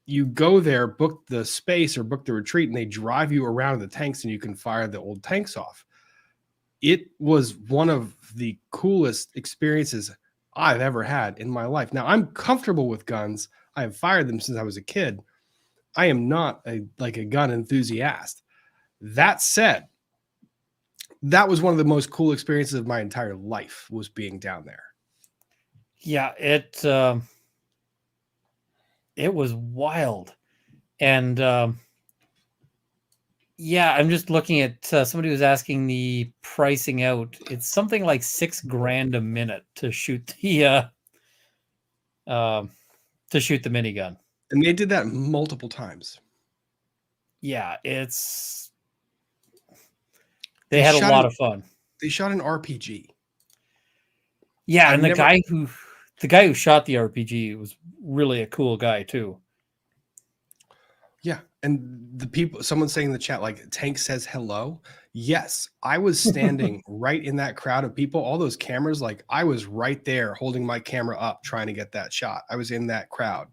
you go there, book the space or book the retreat, and they drive you around the tanks and you can fire the old tanks off. It was one of the coolest experiences I've ever had in my life. Now, I'm comfortable with guns. I have fired them since I was a kid. I am not a gun enthusiast. That said, that was one of the most cool experiences of my entire life, was being down there. Yeah, it was wild. And yeah, I'm just looking at somebody was asking the pricing out. It's something like $6,000 a minute to shoot the minigun. And they did that multiple times. Yeah, they had a lot of fun. They shot an RPG. Yeah, and the guy who shot the RPG was really a cool guy too. Yeah, and the people, someone's saying in the chat, like, Tank says hello. Yes, I was standing right in that crowd of people, all those cameras, like I was right there holding my camera up trying to get that shot. I was in that crowd.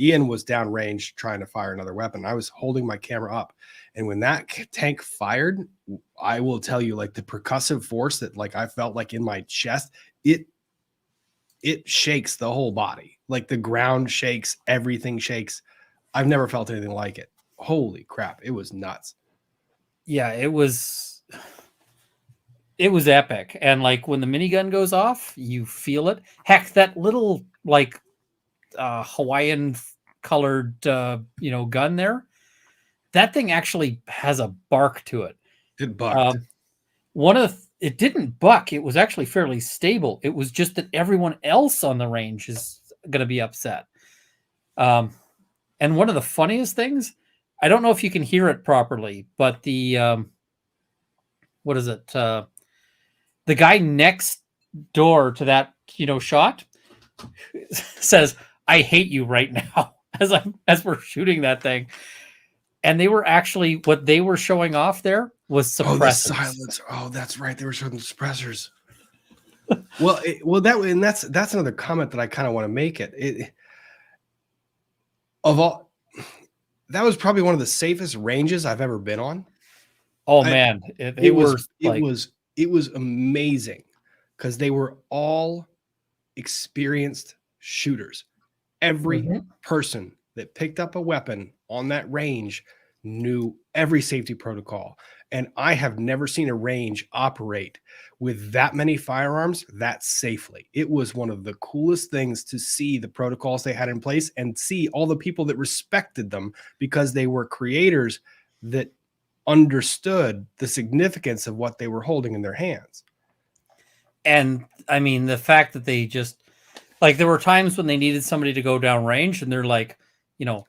Ian was downrange trying to fire another weapon. I was holding my camera up. And when that tank fired, I will tell you, like, the percussive force that, like, I felt like in my chest, it shakes the whole body. Like, the ground shakes, everything shakes. I've never felt anything like it. Holy crap. It was nuts. Yeah, it was epic. And like when the minigun goes off, you feel it. Heck, that little like Hawaiian colored gun there, that thing actually has a bark to it. It bucked. It didn't buck. It was actually fairly stable. It was just that everyone else on the range is going to be upset. And one of the funniest things, I don't know if you can hear it properly, but the what is it? The guy next door to that, shot says, "I hate you right now," as we're shooting that thing. And they were actually, what they were showing off there was Oh, the suppressors. silence. Oh, that's right. They were showing the suppressors. That's another comment that I kind of want to make. Of all, that was probably one of the safest ranges I've ever been on. Oh I- man, they were like, it was amazing because they were all experienced shooters. Every Mhm. person that picked up a weapon on that range knew every safety protocol. And I have never seen a range operate with that many firearms that safely. It was one of the coolest things to see the protocols they had in place and see all the people that respected them because they were creators that understood the significance of what they were holding in their hands. and I mean, the fact that they just, like, there were times when they needed somebody to go down range, and they're like,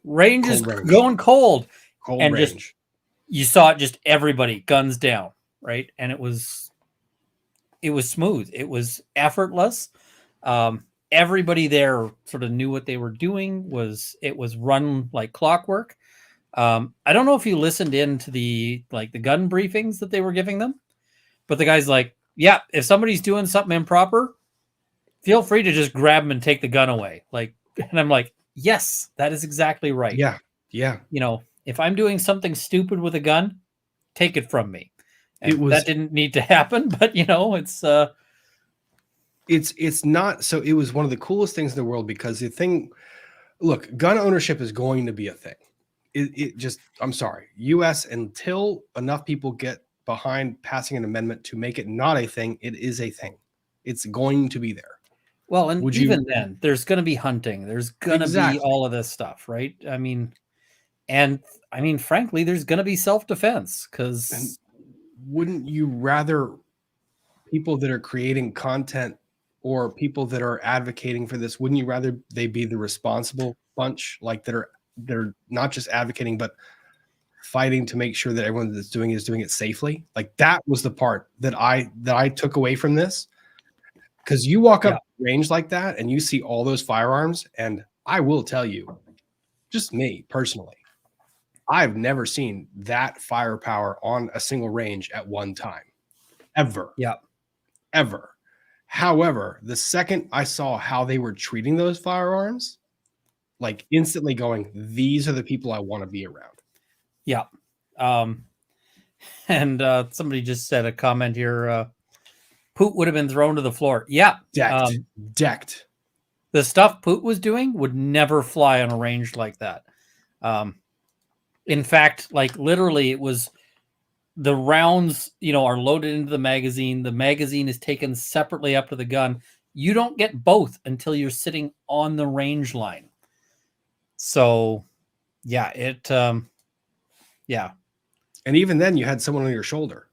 range is Cold range. going cold, Cold and range. just, you saw it, just everybody guns down, right? And it was smooth. It was effortless. Everybody there sort of knew what they were doing. It was run like clockwork. I don't know if you listened in to the gun briefings that they were giving them, but the guy's like, yeah, if somebody's doing something improper, feel free to just grab them and take the gun away. And I'm like, yes, that is exactly right. Yeah. Yeah. If I'm doing something stupid with a gun, take it from me. And That didn't need to happen, but it's not. So it was one of the coolest things in the world because look, gun ownership is going to be a thing. It just, I'm sorry, US, until enough people get behind passing an amendment to make it not a thing, it is a thing. It's going to be there. well, and even then, there's going to be hunting. There's going to be Exactly. all of this stuff, right? I mean, frankly, there's going to be self-defense because wouldn't you rather people that are creating content or people that are advocating for this, wouldn't you rather they be the responsible bunch, like they're not just advocating but fighting to make sure that everyone that's doing it is doing it safely? Like, that was the part that I took away from this, because you walk up range like that and you see all those firearms, and I will tell you, just me personally, I've never seen that firepower on a single range at one time, ever. Yeah. Ever. However, the second I saw how they were treating those firearms, like, instantly going, these are the people I want to be around. Yeah. And somebody just said a comment here, Poot would have been thrown to the floor. Yeah. Decked. The stuff Poot was doing would never fly on a range like that. In fact, like, literally, it was the rounds, are loaded into the magazine. The magazine is taken separately up to the gun. You don't get both until you're sitting on the range line. So, yeah, yeah. And even then, you had someone on your shoulder.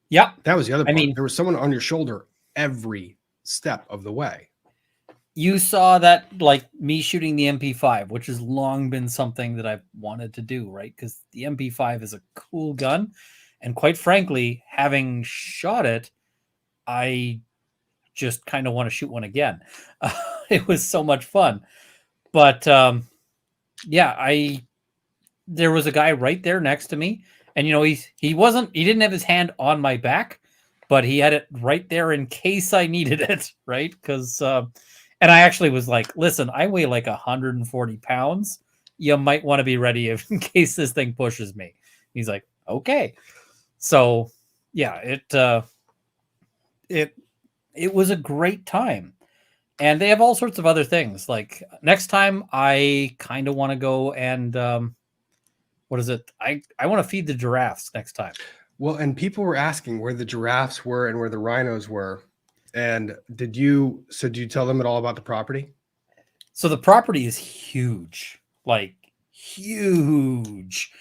Yeah. That was the other part. I mean, there was someone on your shoulder every step of the way. You saw that, like me shooting the MP5, which has long been something that I've wanted to do, right? Because the MP5 is a cool gun. And quite frankly, having shot it, I just kind of want to shoot one again. It was so much fun. But yeah, there was a guy right there next to me. And, he didn't have his hand on my back, but he had it right there in case I needed it, right? Because, and I actually was like, listen, I weigh like 140 pounds. You might want to be ready in case this thing pushes me. He's like, okay. So, yeah, it was a great time. And they have all sorts of other things. Like, next time, I kind of want to go and, what is it? I want to feed the giraffes next time. Well, and people were asking where the giraffes were and where the rhinos were. And did you tell them at all about the property? So the property is huge, like huge.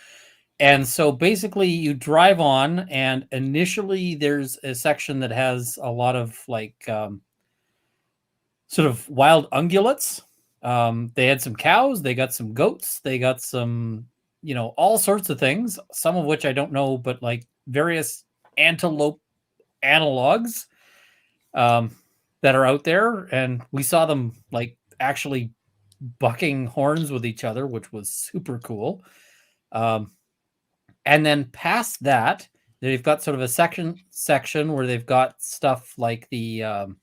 And so basically you drive on, and initially there's a section that has a lot of like sort of wild ungulates. They had some cows, they got some goats, they got some, all sorts of things, some of which I don't know, but like various antelope analogs that are out there. And we saw them like actually bucking horns with each other, which was super cool. And then past that, they've got sort of a section where they've got stuff like the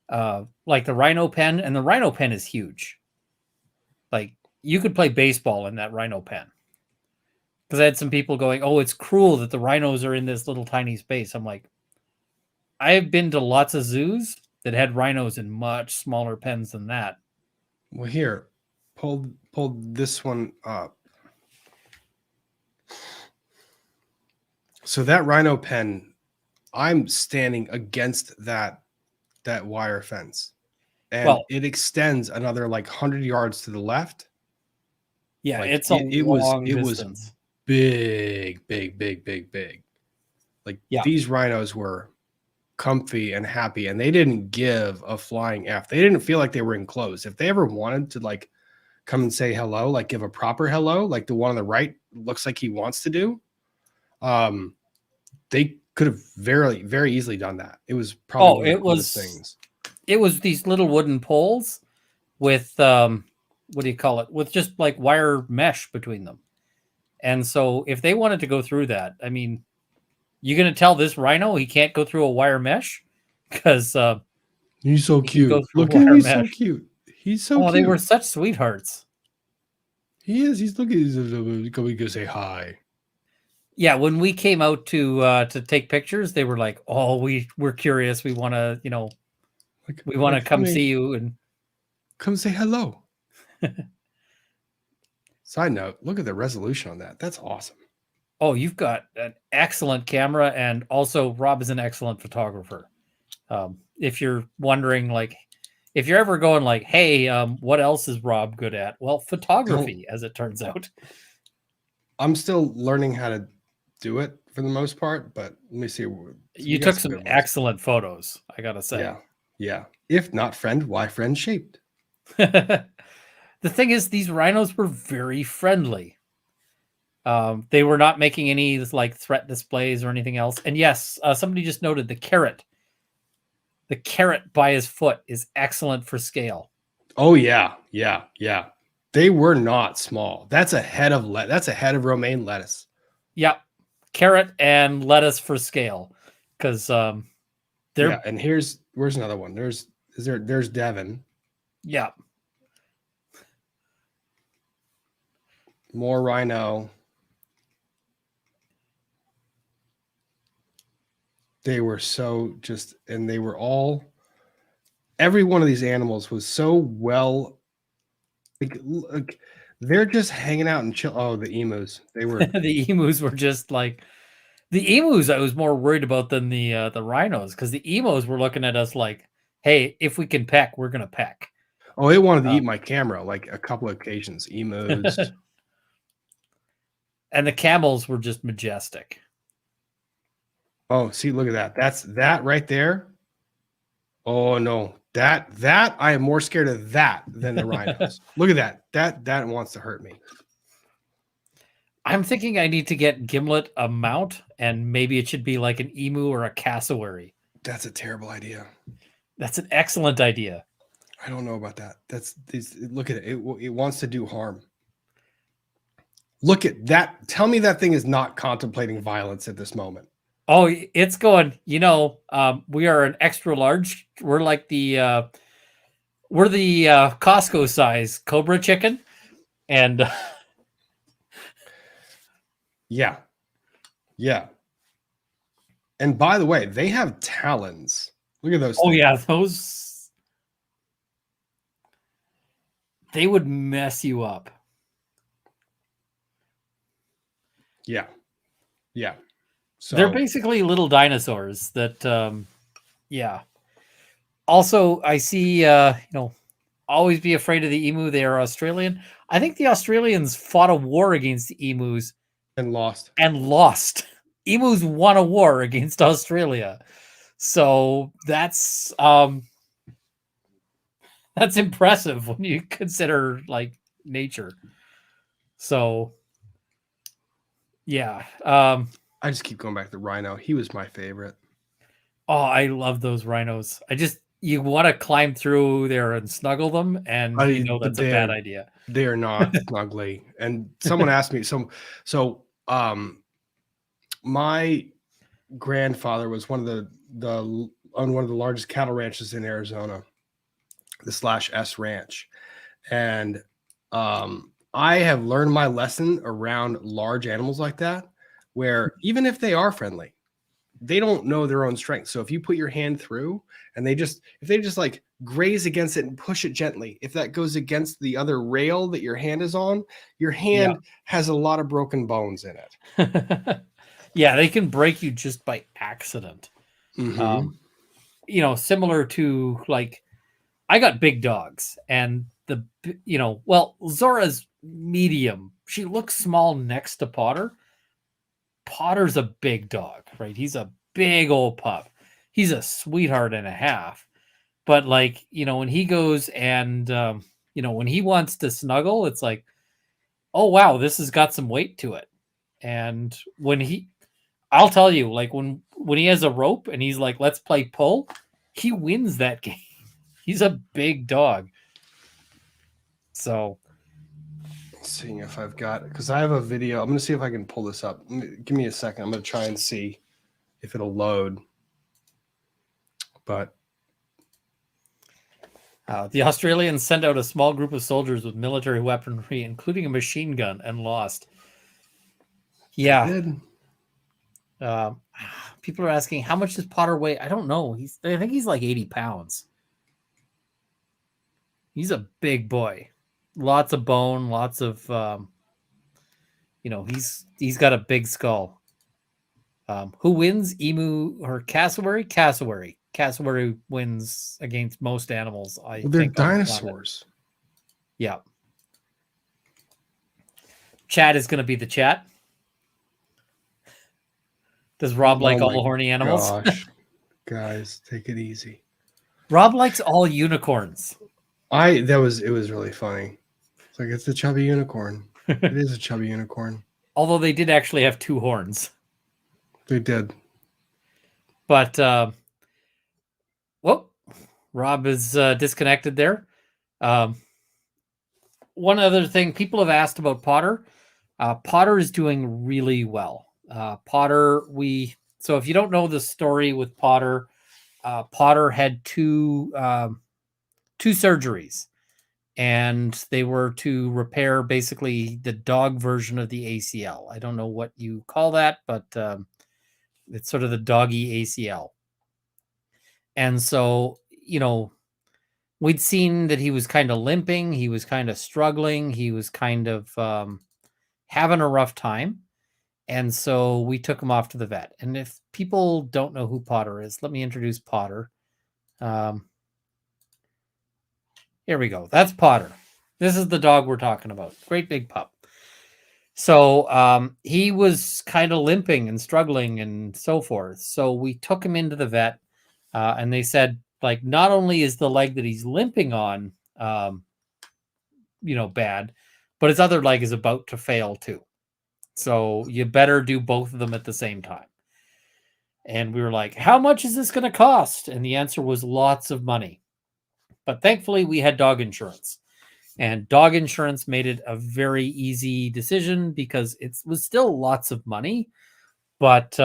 rhino pen, and the rhino pen is huge. Like you could play baseball in that rhino pen. Because I had some people going, "Oh, it's cruel that the rhinos are in this little tiny space." I'm like, I have been to lots of zoos that had rhinos in much smaller pens than that. Well, here, pull this one up. So that rhino pen, I'm standing against that wire fence, and it extends another like 100 yards to the left. Yeah, like it's a long it distance. was big. Like these rhinos were comfy and happy, and they didn't give a flying F. They didn't feel like they were enclosed. If they ever wanted to like come and say hello, like give a proper hello, like the one on the right looks like he wants to do, they could have very easily done that. It was probably one of the coolest things. It was these little wooden poles with what do you call it? With just like wire mesh between them. And so if they wanted to go through that, I mean, you're going to tell this rhino he can't go through a wire mesh? Because he's so cute. Look at him, he's so cute. He's so cute. They were such sweethearts. He is. He's looking. He's going to say hi. Yeah, when we came out to take pictures, they were like, "Oh, we're curious. We want to, we want to come see you and come say hello." Side note: look at the resolution on that. That's awesome. Oh, you've got an excellent camera, and also Rob is an excellent photographer. If you're wondering, like, if you're ever going like, "Hey, what else is Rob good at?" Well, photography, as it turns out. I'm still learning how to do it for the most part, but let me see. You took some excellent photos, I gotta say. Yeah. If not friend, why friend shaped? The thing is, these rhinos were very friendly. They were not making any like threat displays or anything else. And yes, somebody just noted the carrot. The carrot by his foot is excellent for scale. Oh yeah. They were not small. That's a head of romaine lettuce. Yeah, carrot and lettuce for scale, because and where's another one? There's Devin. Yeah. More rhino. They were so and they were all, every one of these animals was so well, like they're just hanging out and chill. Oh, the emus. They were the emus were just like the emus I was more worried about than the rhinos, because the emus were looking at us like, hey, if we can peck, we're gonna peck. Oh, it wanted to eat my camera like a couple of occasions. Emus. And the camels were just majestic. Oh, see, look at that. That's that right there. Oh no, that I am more scared of that than the rhinos. Look at that. That wants to hurt me. I'm thinking I need to get Gimlet a mount, and maybe it should be like an emu or a cassowary. That's a terrible idea. That's an excellent idea. I don't know about that. Look at it. It wants to do harm. Look at that. Tell me that thing is not contemplating violence at this moment. Oh, it's going, we are an extra large. We're like the Costco size Cobra chicken. And yeah. And by the way, they have talons. Look at those. Oh things. Yeah, those, they would mess you up. Yeah. So they're basically little dinosaurs that, yeah. Also, I see, always be afraid of the emu. They are Australian. I think the Australians fought a war against the emus and lost. Emus won a war against Australia. So that's, That's impressive when you consider like nature. So yeah. I just keep going back to Rhino. He was my favorite. Oh, I love those rhinos. You want to climb through there and snuggle them, and you know But that's a bad idea. they are not snuggly. And someone asked me, my grandfather was on one of the largest cattle ranches in Arizona, the /S Ranch, and I have learned my lesson around large animals like that, where even if they are friendly, they don't know their own strength. So if you put your hand through and if they just like graze against it and push it gently, if that goes against the other rail that your hand is on, your hand has a lot of broken bones in it. Yeah, they can break you just by accident. Mm-hmm. You know, similar to like I got big dogs, and Zora's medium. She looks small next to Potter. Potter's a big dog, right? He's a big old pup. He's a sweetheart and a half. But like, when he goes and when he wants to snuggle, it's like, oh wow, this has got some weight to it. And I'll tell you, like when he has a rope and he's like, let's play pull, he wins that game. He's a big dog. So seeing if I've got, because I have a video. I'm going to see if I can pull this up. Give me a second. I'm going to try and see if it'll load. But the Australians sent out a small group of soldiers with military weaponry, including a machine gun, and lost. Yeah. People are asking, how much does Potter weigh? I don't know. I think he's like 80 pounds. He's a big boy. Lots of bone, lots of, he's got a big skull. Who wins, emu or cassowary? Cassowary. Cassowary wins against most animals, I think. They're dinosaurs. Yeah. Chat is going to be the chat. Does Rob like all horny animals? Gosh, guys, take it easy. Rob likes all unicorns. It was really funny. It's like, it's a chubby unicorn. It is a chubby unicorn. Although they did actually have 2 horns. They did. But, Rob is disconnected there. One other thing, people have asked about Potter. Potter is doing really well. So if you don't know the story with Potter, Potter had two surgeries, and they were to repair basically the dog version of the ACL. I don't know what you call that, but it's sort of the doggy ACL. And so, we'd seen that he was kind of limping. He was kind of struggling. He was kind of having a rough time. And so we took him off to the vet. And if people don't know who Potter is, let me introduce Potter. Here we go. That's Potter. This is the dog we're talking about. Great big pup. So he was kind of limping and struggling and so forth. So we took him into the vet, and they said, like, not only is the leg that he's limping on, bad, but his other leg is about to fail too. So you better do both of them at the same time. And we were like, how much is this going to cost? And the answer was lots of money. But thankfully, we had dog insurance. And dog insurance made it a very easy decision because it was still lots of money. But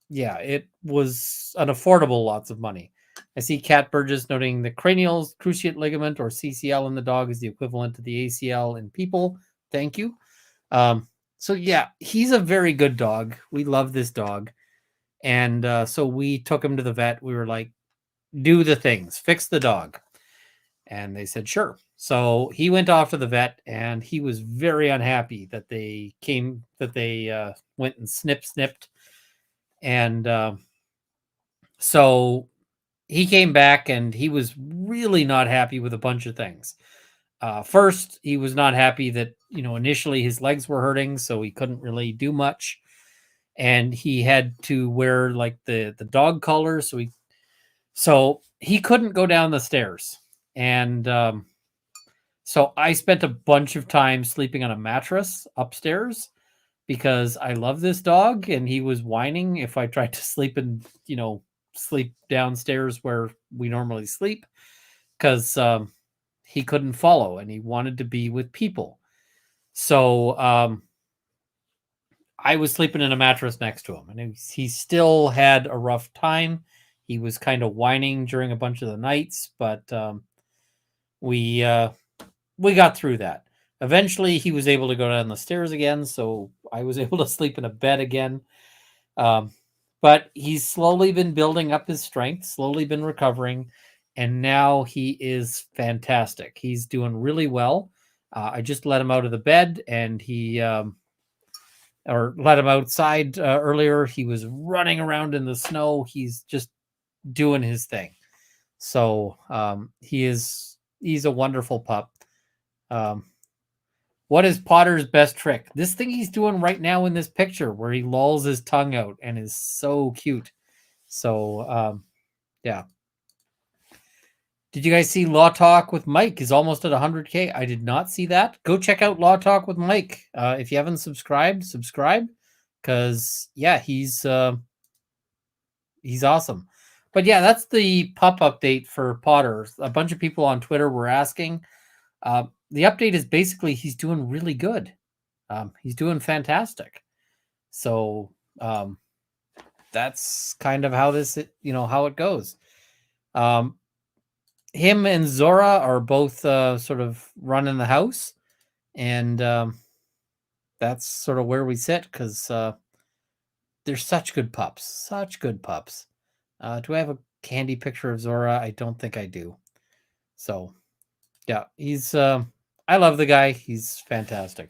it was an affordable lots of money. I see Cat Burgess noting the cranial cruciate ligament, or CCL, in the dog is the equivalent to the ACL in people. Thank you. So yeah, he's a very good dog. We love this dog. And so we took him to the vet. We were like, do the things, fix the dog. And they said, sure. So he went off to the vet, and he was very unhappy that they went and snipped. And so he came back, and he was really not happy with a bunch of things. First, he was not happy that, initially his legs were hurting, so he couldn't really do much. And he had to wear like the dog collar. So he couldn't go down the stairs. And so I spent a bunch of time sleeping on a mattress upstairs because I love this dog, and he was whining if I tried to sleep and, sleep downstairs where we normally sleep, because he couldn't follow and he wanted to be with people. So I was sleeping in a mattress next to him, and he still had a rough time. He was kind of whining during a bunch of the nights, but we got through that. Eventually, he was able to go down the stairs again, so I was able to sleep in a bed again. But he's slowly been building up his strength, slowly been recovering, and now he is fantastic. He's doing really well. I just let him out of the bed, and or let him outside earlier. He was running around in the snow. He's just doing his thing. So he's a wonderful pup. What is Potter's best trick? This thing he's doing right now in this picture where he lolls his tongue out and is so cute. So, yeah. Did you guys see Law Talk with Mike is almost at 100K? I did not see that. Go check out Law Talk with Mike. If you haven't subscribed, subscribe. Because, yeah, he's awesome. But, yeah, that's the pup update for Potter. A bunch of people on Twitter were asking. The update is basically he's doing really good. He's doing fantastic. So that's kind of how how it goes. Him and Zora are both sort of running the house, and that's sort of where we sit because they're such good pups. Such good pups. Do I have a candy picture of Zora? I don't think I do. So, yeah, he's... I love the guy. He's fantastic.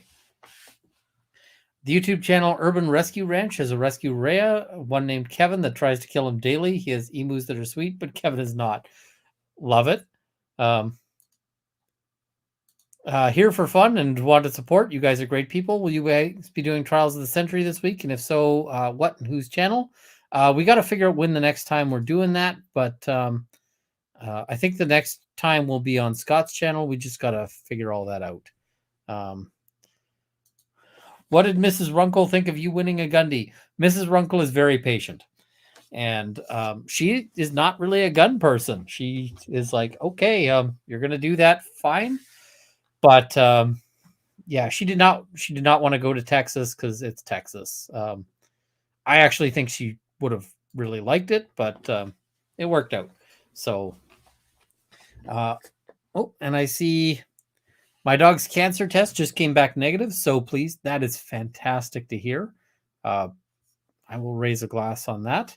The YouTube channel Urban Rescue Ranch has a rescue Rhea, one named Kevin, that tries to kill him daily. He has emus that are sweet, but Kevin is not. Love it. Here for fun and want to support. You guys are great people. Will you guys be doing Trials of the Century this week? And if so, what and whose channel? We got to figure out when the next time we're doing that, but I think the next time will be on Scott's channel. We just got to figure all that out. What did Mrs. Runkle think of you winning a Gundy? Mrs. Runkle is very patient. And she is not really a gun person. She is like, okay, you're going to do that. Fine. But yeah, she did not want to go to Texas because it's Texas. I actually think she would have really liked it, but it worked out. So, and I see my dog's cancer test just came back negative. So please, that is fantastic to hear. I will raise a glass on that.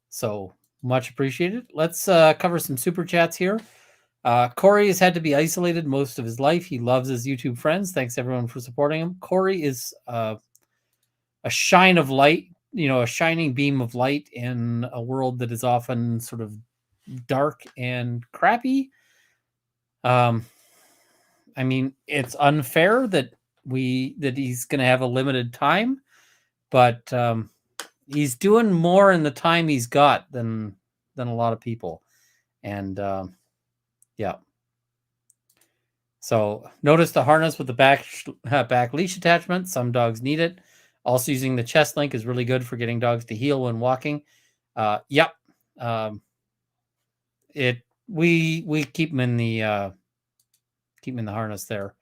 So much appreciated. Let's cover some super chats here. Corey has had to be isolated most of his life. He loves his YouTube friends. Thanks everyone for supporting him. Corey is a shine of light, a shining beam of light in a world that is often sort of dark and crappy. I mean, it's unfair that he's going to have a limited time, but he's doing more in the time he's got than a lot of people. And yeah. So notice the harness with the back leash attachment. Some dogs need it. Also using the chest link is really good for getting dogs to heel when walking. Yep. We keep them in the harness there.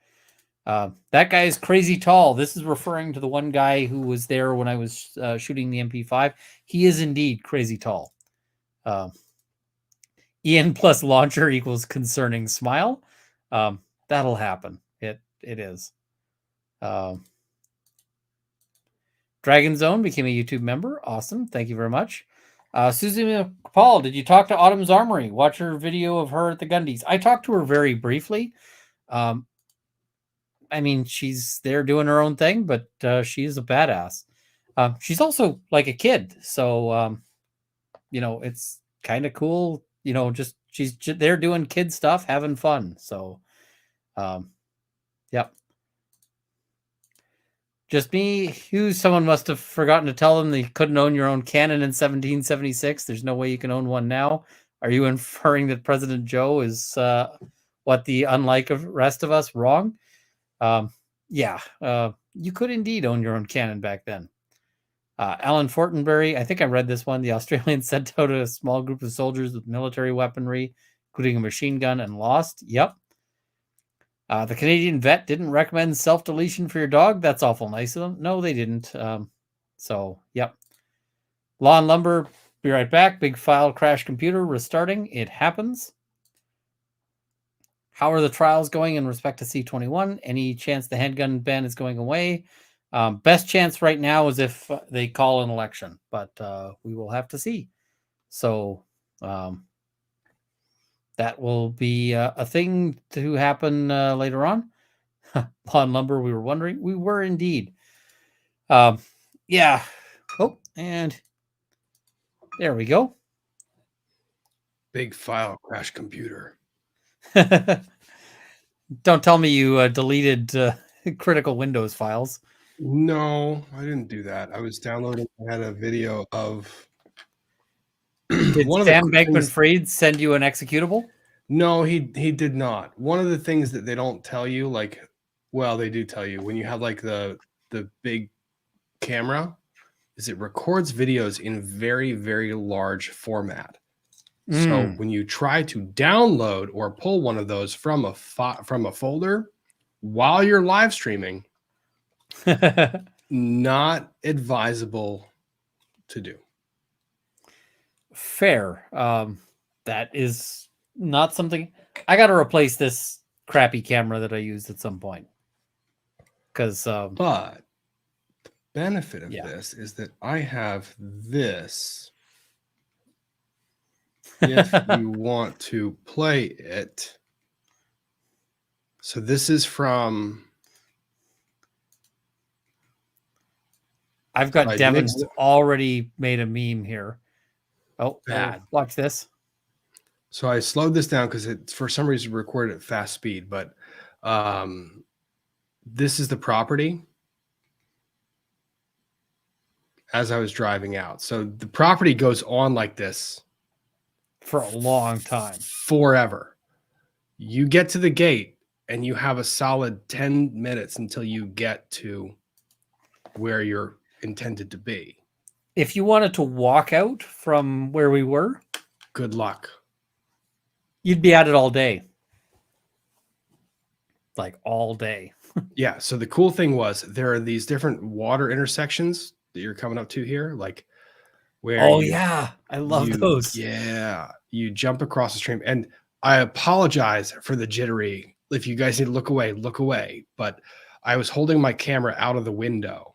That guy is crazy tall. This is referring to the one guy who was there when I was shooting the MP5. He is indeed crazy tall. Ian plus launcher equals concerning smile. That'll happen. It is. Dragon Zone became a YouTube member. Awesome. Thank you very much. Susie Paul, did you talk to Autumn's Armory? Watch her video of her at the Gundies. I talked to her very briefly. I mean, she's there doing her own thing, but she is a badass. She's also like a kid. So, it's kind of cool. Just she's there doing kid stuff, having fun. So, yep. Just me. Someone must have forgotten to tell them they couldn't own your own cannon in 1776. There's no way you can own one now. Are you inferring that President Joe is what the unlike of rest of us wrong. Yeah, you could indeed own your own cannon back then. Alan Fortenberry, I think I read this one. The Australians sent out a small group of soldiers with military weaponry, including a machine gun, and lost. Yep. The Canadian vet didn't recommend self-deletion for your dog. That's awful nice of them. No, they didn't. So, yep. Law and Lumber, be right back. Big file crash computer restarting. It happens. How are the trials going in respect to C21? Any chance the handgun ban is going away? Best chance right now is if they call an election, but we will have to see. So that will be a thing to happen later on. Law and Lumber, we were wondering. We were indeed. Yeah. Oh, and there we go. Big file crash computer. Don't tell me you deleted critical Windows files. No, I didn't do that. I was downloading. I had a video of Did one of Sam the things. Bankman-Fried send you an executable? No, he did not. One of the things that they don't tell you, like, well, they do tell you when you have like the big camera, is it records videos in very, very large format. So when you try to download or pull one of those from a folder while you're live streaming, not advisable to do. Fair. That is not something I got to replace this crappy camera that I used at some point. Because, but the benefit of this is that I have this. If you want to play it. So this is from. I've got Devin who already made a meme here. Oh, bad. Watch this. So I slowed this down because it, for some reason, recorded at fast speed. But this is the property as I was driving out. So the property goes on like this for a long time, forever. You get to the gate and you have a solid 10 minutes until you get to where you're intended to be. If you wanted to walk out from where we were, good luck. You'd be at it all day. Like all day. Yeah. So the cool thing was there are these different water intersections that you're coming up to here, like where yeah, I love those. Yeah, you jump across the stream, and I apologize for the jittery. If you guys need to look away. But I was holding my camera out of the window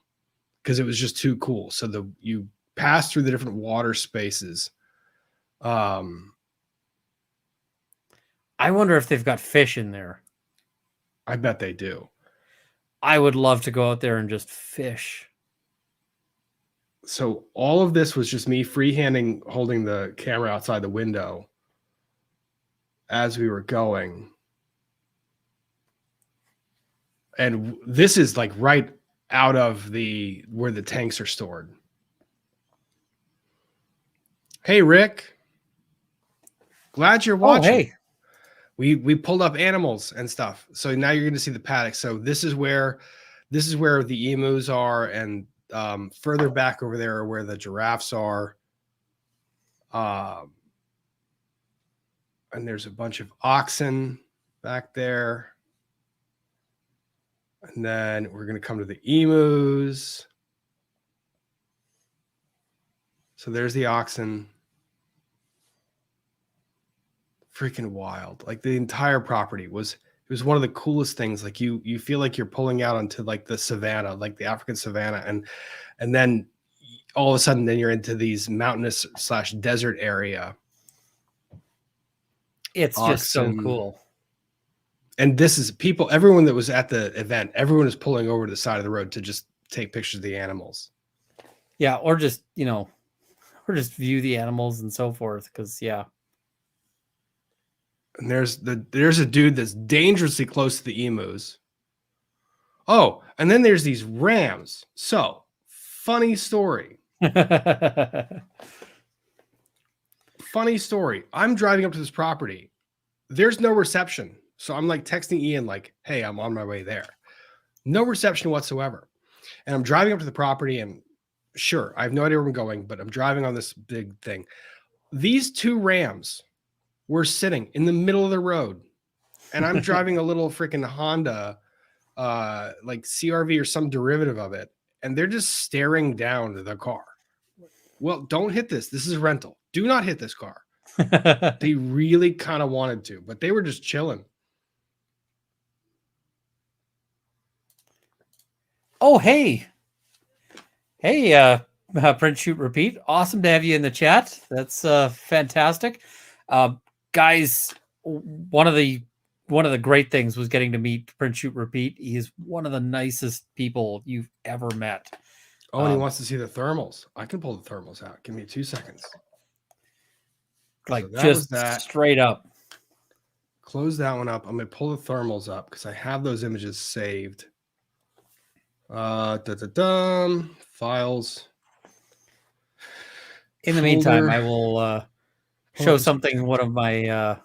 because it was just too cool. So you pass through the different water spaces. I wonder if they've got fish in there. I bet they do. I would love to go out there and just fish. So all of this was just me freehanding, holding the camera outside the window as we were going. And this is like right out of where the tanks are stored. Hey, Rick. Glad you're watching. Oh, hey. We pulled up animals and stuff. So now you're going to see the paddock. So this is where the emus are, and further back over there are where the giraffes are. And there's a bunch of oxen back there. And then we're going to come to the emus. So there's the oxen. Freaking wild. Like the entire property was one of the coolest things. Like you feel like you're pulling out onto like the savannah, like the African savannah, and then all of a sudden then you're into these mountainous / desert area. It's just so cool. And this is everyone that was at the event, everyone is pulling over to the side of the road to just take pictures of the animals. Yeah, or just, or just view the animals and so forth. Because and there's a dude that's dangerously close to the emus. Oh, and then there's these rams. So, funny story. Funny story. I'm driving up to this property. There's no reception So I'm like texting Ian, like, hey, I'm on my way there. No reception whatsoever. And I'm driving up to the property, and sure, I have no idea where I'm going, but I'm driving on this big thing. These two Rams were sitting in the middle of the road, and I'm driving a little freaking Honda, like CRV or some derivative of it, and they're just staring down the car. Well, don't hit this. This is a rental. Do not hit this car. They really kind of wanted to, but they were just chilling. Oh, hey. Print, shoot, repeat. Awesome to have you in the chat. That's fantastic. Guys, one of the great things was getting to meet Print, shoot, repeat. He is one of the nicest people you've ever met. Oh, and he wants to see the thermals. I can pull the thermals out. Give me 2 seconds. Like, so just straight up. Close that one up. I'm going to pull the thermals up because I have those images saved. Files. In the meantime, I will show something. One of my,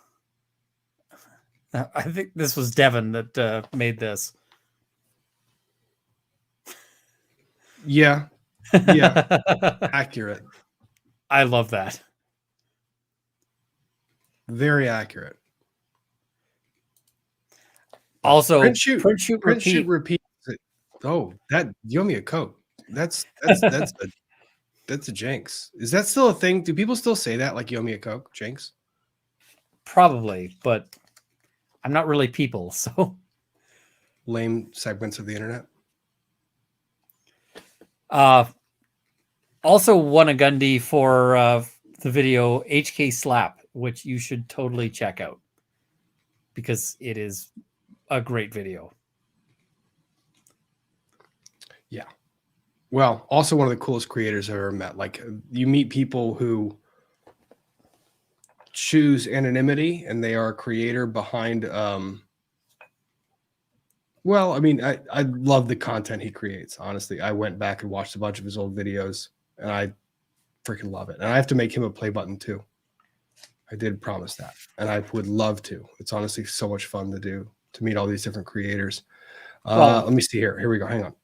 I think this was Devin that made this. Yeah. Yeah. Accurate. I love that. Very accurate. Also, print, shoot, repeat. Oh, that you owe me a coat. That's a jinx. Is that still a thing? Do people still say that? Like, you owe me a Coke, jinx? Probably, but I'm not really people, so lame segments of the internet. Also won a Gundy for the video HK Slap, which you should totally check out because it is a great video. Yeah. Well, also one of the coolest creators I've ever met. Like, you meet people who choose anonymity and they are a creator behind well, I mean, I love the content he creates. Honestly, I went back and watched a bunch of his old videos and I freaking love it. And I have to make him a play button too. I did promise that. And I would love to. It's honestly so much fun to do, to meet all these different creators. Let me see here. Here we go. Hang on.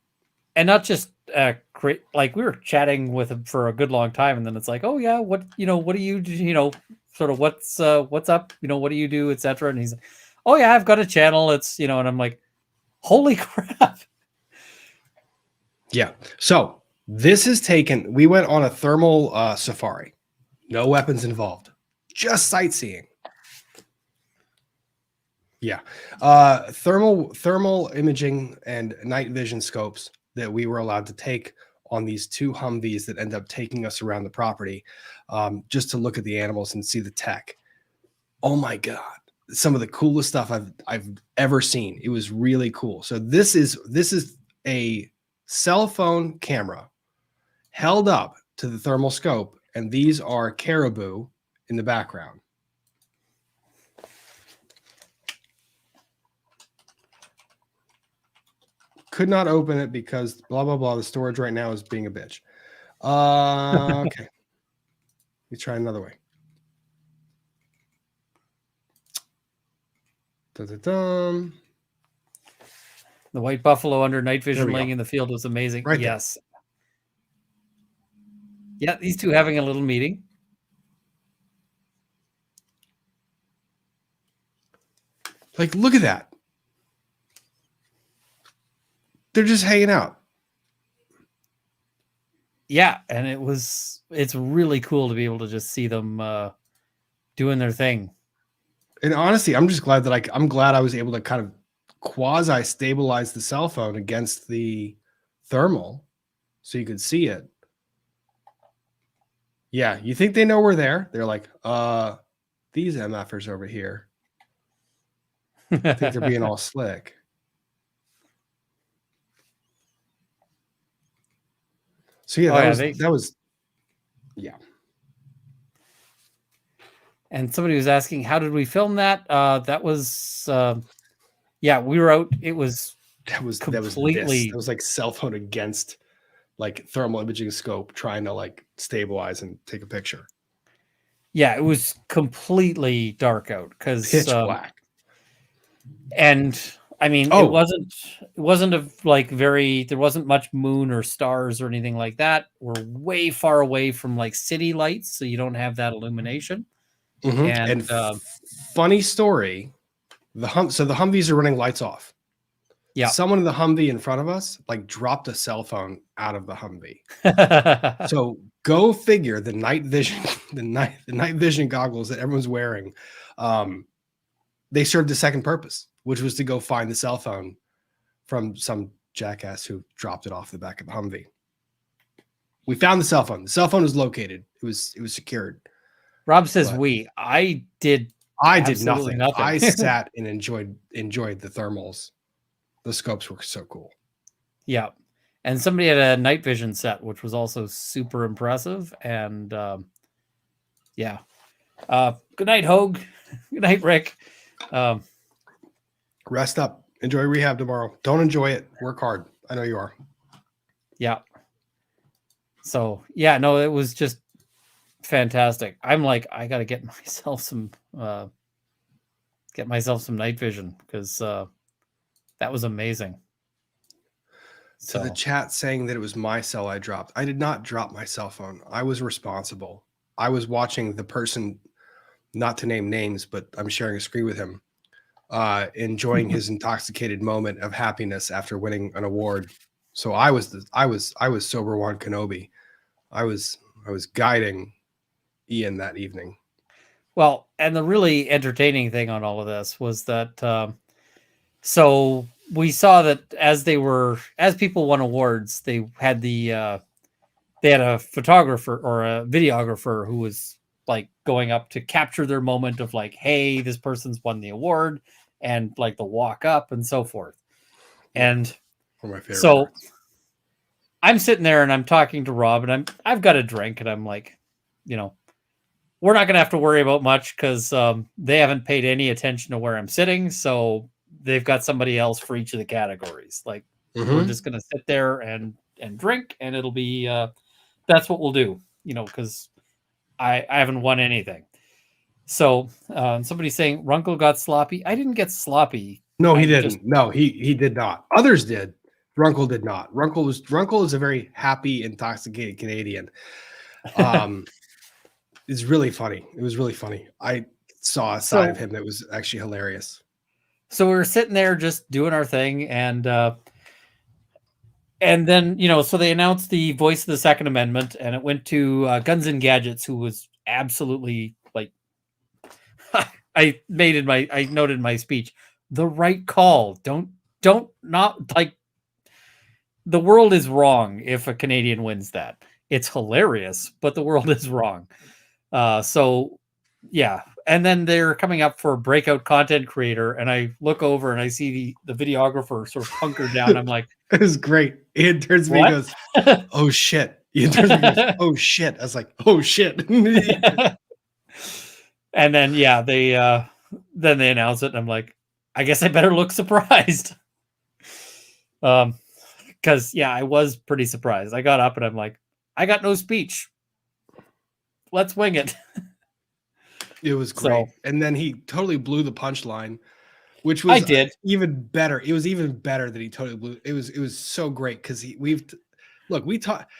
And not just like, we were chatting with him for a good long time, and then it's like, oh yeah, what do you sort of what's up, what do you do, etc. And he's like, oh yeah, I've got a channel. It's and I'm like, holy crap. Yeah. So this is taken. We went on a thermal safari, no weapons involved, just sightseeing. Yeah. Thermal imaging and night vision scopes that we were allowed to take on these two Humvees that end up taking us around the property, just to look at the animals and see the tech. Oh my God. Some of the coolest stuff I've ever seen. It was really cool. So this is a cell phone camera held up to the thermal scope, and these are caribou in the background. Could not open it because blah, blah, blah. The storage right now is being a bitch. Okay. Let me try another way. The white buffalo under night vision laying in the field was amazing. Right yes. There. Yeah, these two having a little meeting. Like, look at that. They're just hanging out. Yeah, and it's really cool to be able to just see them doing their thing. And honestly, I'm just glad that I'm glad I was able to kind of quasi stabilize the cell phone against the thermal so you could see it. Yeah, you think they know we're there? They're like, these MFers over here. I think they're being all slick. So yeah, that was yeah. And somebody was asking, how did we film that? That was yeah, we were out. It was completely that was like cell phone against like thermal imaging scope trying to like stabilize and take a picture. Yeah, it was completely dark out because pitch black. And I mean, it Oh, wasn't there wasn't much moon or stars or anything like that. We're way far away from like city lights, so you don't have that illumination. And and funny story. So the Humvees are running lights off. yeah. Someone in the Humvee in front of us like dropped a cell phone out of the Humvee. So go figure the night vision, the night vision goggles that everyone's wearing. They served a second purpose, which was to go find the cell phone from some jackass who dropped it off the back of the Humvee. We found the cell phone. The cell phone was located. It was secured. Rob says But I did nothing. absolutely nothing. I sat and enjoyed the thermals. The scopes were so cool. Yeah. And somebody had a night vision set, which was also super impressive. And yeah. Good night, Hogue. Good night, Rick. Rest up. Enjoy rehab tomorrow. Don't enjoy it. Work hard. I know you are. Yeah. So yeah, no, it was just fantastic. I'm like, I gotta get myself some night vision because that was amazing. So the chat saying that it was my cell I dropped. I did not drop my cell phone. I was responsible. I was watching the person, not to name names, but I'm sharing a screen with him, enjoying his intoxicated moment of happiness after winning an award. So I was sober one Kenobi. I was guiding Ian that evening. Well, and the really entertaining thing on all of this was that so we saw that as people won awards, they had a photographer or a videographer who was like going up to capture their moment of like, hey, this person's won the award, and like the walk up and so forth. And one of my favorite so parts. I'm sitting there and I'm talking to Rob and I've got a drink and I'm like, we're not going to have to worry about much because they haven't paid any attention to where I'm sitting. So they've got somebody else for each of the categories. Like we're just going to sit there and drink and it'll be, that's what we'll do, because I haven't won anything. So somebody's saying Runkle got sloppy. I didn't get sloppy. No, he didn't. No, he did not. Others did. Runkle did not. Runkle is a very happy, intoxicated Canadian. It's really funny. It was really funny. I saw a side of him that was actually hilarious. So we were sitting there just doing our thing, and then so they announced the voice of the Second Amendment, and it went to Guns and Gadgets, who was absolutely like I noted in my speech, the right call. Don't not like the world is wrong if a Canadian wins that. It's hilarious, but the world is wrong. So yeah. And then they're coming up for breakout content creator. And I look over and I see the videographer sort of hunkered down. I'm like, it was great. Ian turns to me and goes, oh shit. Ian turns to me and goes, oh shit. I was like, oh shit. And then, yeah, they announce it. And I'm like, I guess I better look surprised. Because yeah, I was pretty surprised. I got up and I'm like, I got no speech. Let's wing it. It was great. And then he totally blew the punchline, which was even better. It was even better that he totally blew. It was so great because we talked.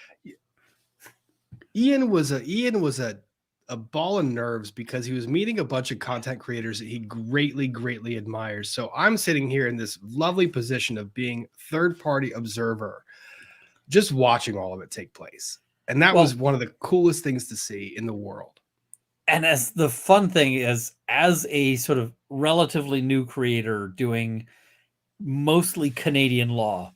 Ian was a ball of nerves because he was meeting a bunch of content creators that he greatly admires. So I'm sitting here in this lovely position of being third-party observer, just watching all of it take place. And that was one of the coolest things to see in the world. And as the fun thing is, as a sort of relatively new creator doing mostly Canadian law,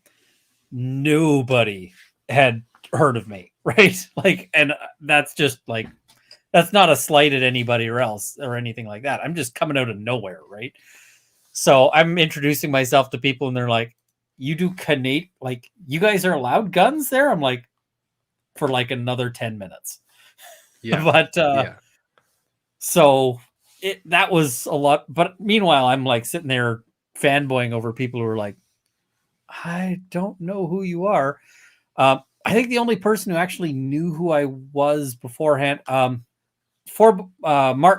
nobody had heard of me, right? Like, and that's just like, that's not a slight at anybody else or anything like that. I'm just coming out of nowhere, right? So I'm introducing myself to people and they're like, you do Canadian, like, you guys are allowed guns there? I'm like, for like another 10 minutes. Yeah. But yeah. So that was a lot. But meanwhile, I'm like sitting there fanboying over people who are like, I don't know who you are. I think the only person who actually knew who I was beforehand, Mark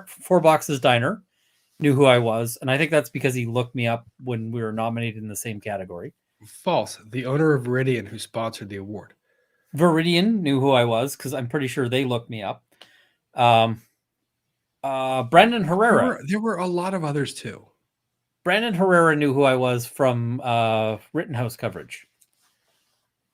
4 Boxes Diner knew who I was, and I think that's because he looked me up when we were nominated in the same category. False. The owner of Viridian who sponsored the award. Viridian knew who I was because I'm pretty sure they looked me up. Brandon Herrera. There were a lot of others too. Brandon Herrera knew who I was from Rittenhouse coverage.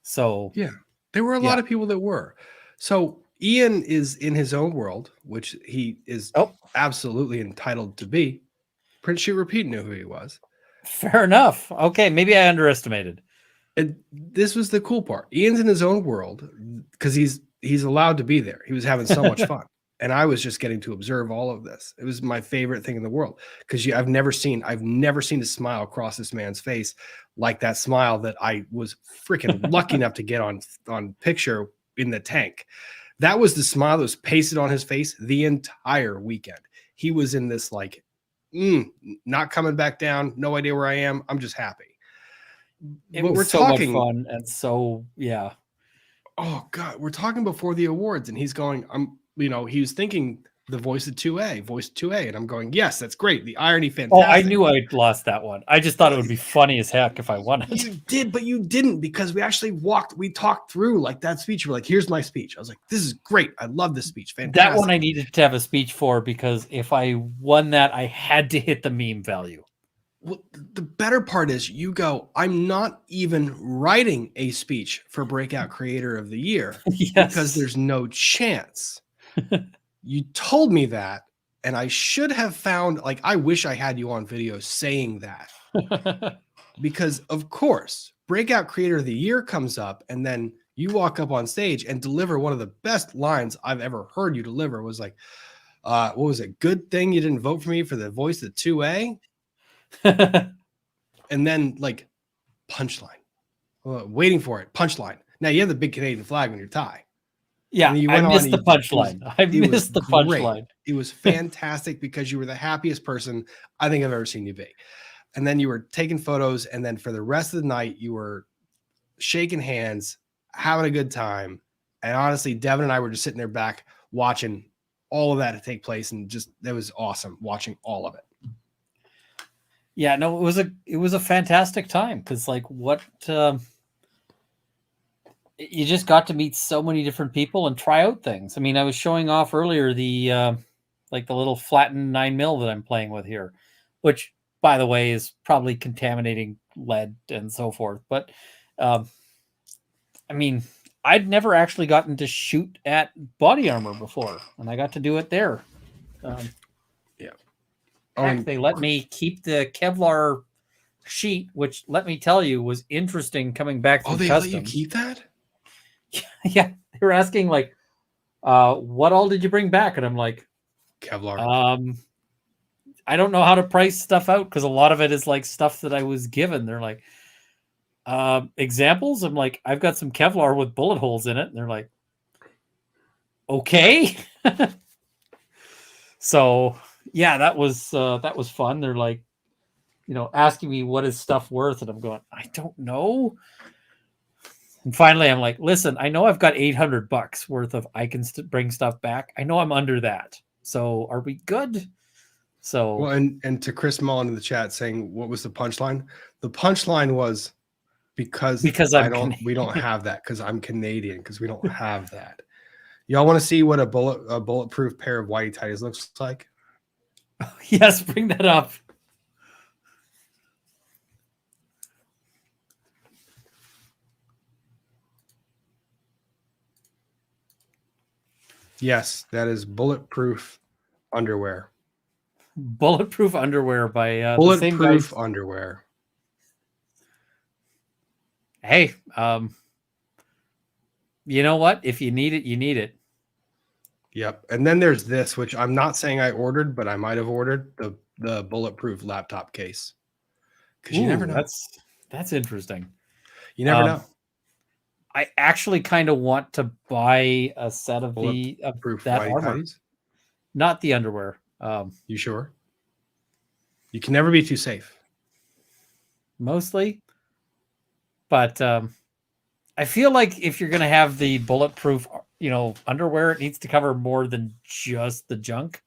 So yeah, there were a lot of people that were. So Ian is in his own world, which he is absolutely entitled to be. Prince Shoot Repeat knew who he was. Fair enough. Okay, maybe I underestimated. And this was the cool part. Ian's in his own world because he's allowed to be there. He was having so much fun. And I was just getting to observe all of this. It was my favorite thing in the world because I've never seen a smile across this man's face like that smile that I was freaking lucky enough to get on picture in the tank. That was the smile that was pasted on his face the entire weekend. He was in this like, not coming back down. No idea where I am. I'm just happy. But we're so much fun and so yeah. Oh God, we're talking before the awards, and he's going. He was thinking the voice of 2A, and I'm going, yes, that's great. The irony, fantastic. Oh, I knew I'd lost that one. I just thought it would be funny as heck if I won it. You did, but you didn't because we talked through like that speech. We're like, here's my speech. I was like, this is great. I love this speech. Fantastic. That one I needed to have a speech for because if I won that, I had to hit the meme value. Well, the better part is you go, I'm not even writing a speech for Breakout Creator of the Year because there's no chance. You told me that, and I should have found, like, I wish I had you on video saying that. Because, of course, Breakout Creator of the Year comes up, and then you walk up on stage and deliver one of the best lines I've ever heard you deliver. Was like, what was it? Good thing you didn't vote for me for the voice of 2A. And then, like, punchline. Waiting for it. Punchline. Now, you have the big Canadian flag on your tie. Yeah, I missed the punchline. I missed the punchline. It was fantastic because you were the happiest person I think I've ever seen you be. And then you were taking photos, and then for the rest of the night, you were shaking hands, having a good time. And honestly, Devin and I were just sitting there back watching all of that take place, and just that was awesome watching all of it. Yeah, no, it was a fantastic time because like you just got to meet so many different people and try out things. I mean, I was showing off earlier the little flattened 9mm that I'm playing with here, which by the way is probably contaminating lead and so forth. But I mean, I'd never actually gotten to shoot at body armor before, and I got to do it there. Heck, they let me keep the Kevlar sheet, which let me tell you was interesting coming back from they customs. let you keep that? Yeah, they were asking like, what all did you bring back? And I'm like, Kevlar. I don't know how to price stuff out because a lot of it is like stuff that I was given. They're like, examples. I'm like, I've got some Kevlar with bullet holes in it. And they're like, okay. So yeah, that was fun. They're like, asking me what is stuff worth, and I'm going, I don't know. And finally, I'm like, listen, I know I've got $800 worth of I can bring stuff back. I know I'm under that. So are we good? So well, and to Chris Mullen in the chat saying, what was the punchline? The punchline was because we don't have that because I'm Canadian, because we don't have that. Y'all want to see what a bulletproof pair of whitey tighties looks like? Yes, bring that up. Yes, that is bulletproof underwear. Bulletproof underwear by bulletproof the same guys. Underwear. Hey, you know what? If you need it, you need it. Yep. And then there's this, which I'm not saying I ordered, but I might have ordered the bulletproof laptop case. Because you never know. That's interesting. You never know. I actually kind of want to buy a set of that armor, not the underwear. You sure? You can never be too safe. Mostly, but I feel like if you're going to have the bulletproof, underwear, it needs to cover more than just the junk.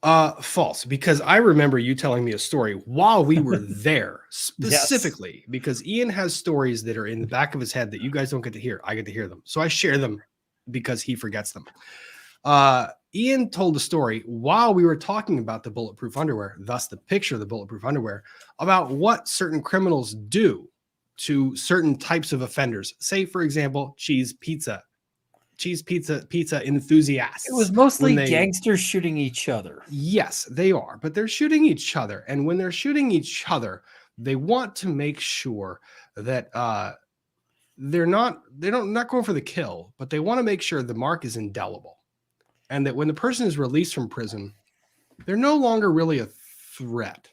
False, because I remember you telling me a story while we were there, specifically because Ian has stories that are in the back of his head that you guys don't get to hear. I get to hear them. So I share them because he forgets them. Ian told a story while we were talking about the bulletproof underwear, thus the picture of the bulletproof underwear, about what certain criminals do to certain types of offenders. Say, for example, pizza enthusiasts. It was mostly when gangsters shooting each other. Yes, they are, but they're shooting each other. And when they're shooting each other, they want to make sure that they're not going for the kill, but they want to make sure the mark is indelible. And that when the person is released from prison, they're no longer really a threat.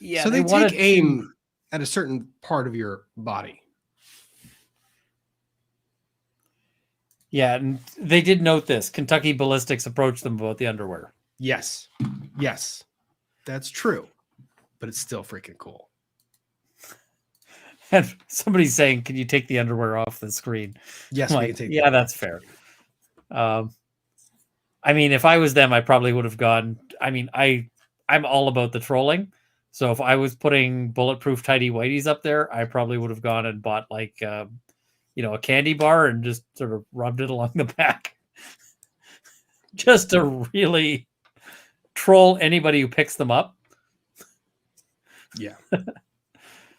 Yeah, so they take aim at a certain part of your body. Yeah, and they did note this. Kentucky Ballistics approached them about the underwear. Yes, that's true, but it's still freaking cool. And somebody's saying, "Can you take the underwear off the screen?" Yes, we can take. Yeah, that's fair. I mean, if I was them, I probably would have gone. I mean, I'm all about the trolling. So if I was putting bulletproof tidy whities up there, I probably would have gone and bought like a candy bar and just sort of rubbed it along the back, just to really troll anybody who picks them up. Yeah.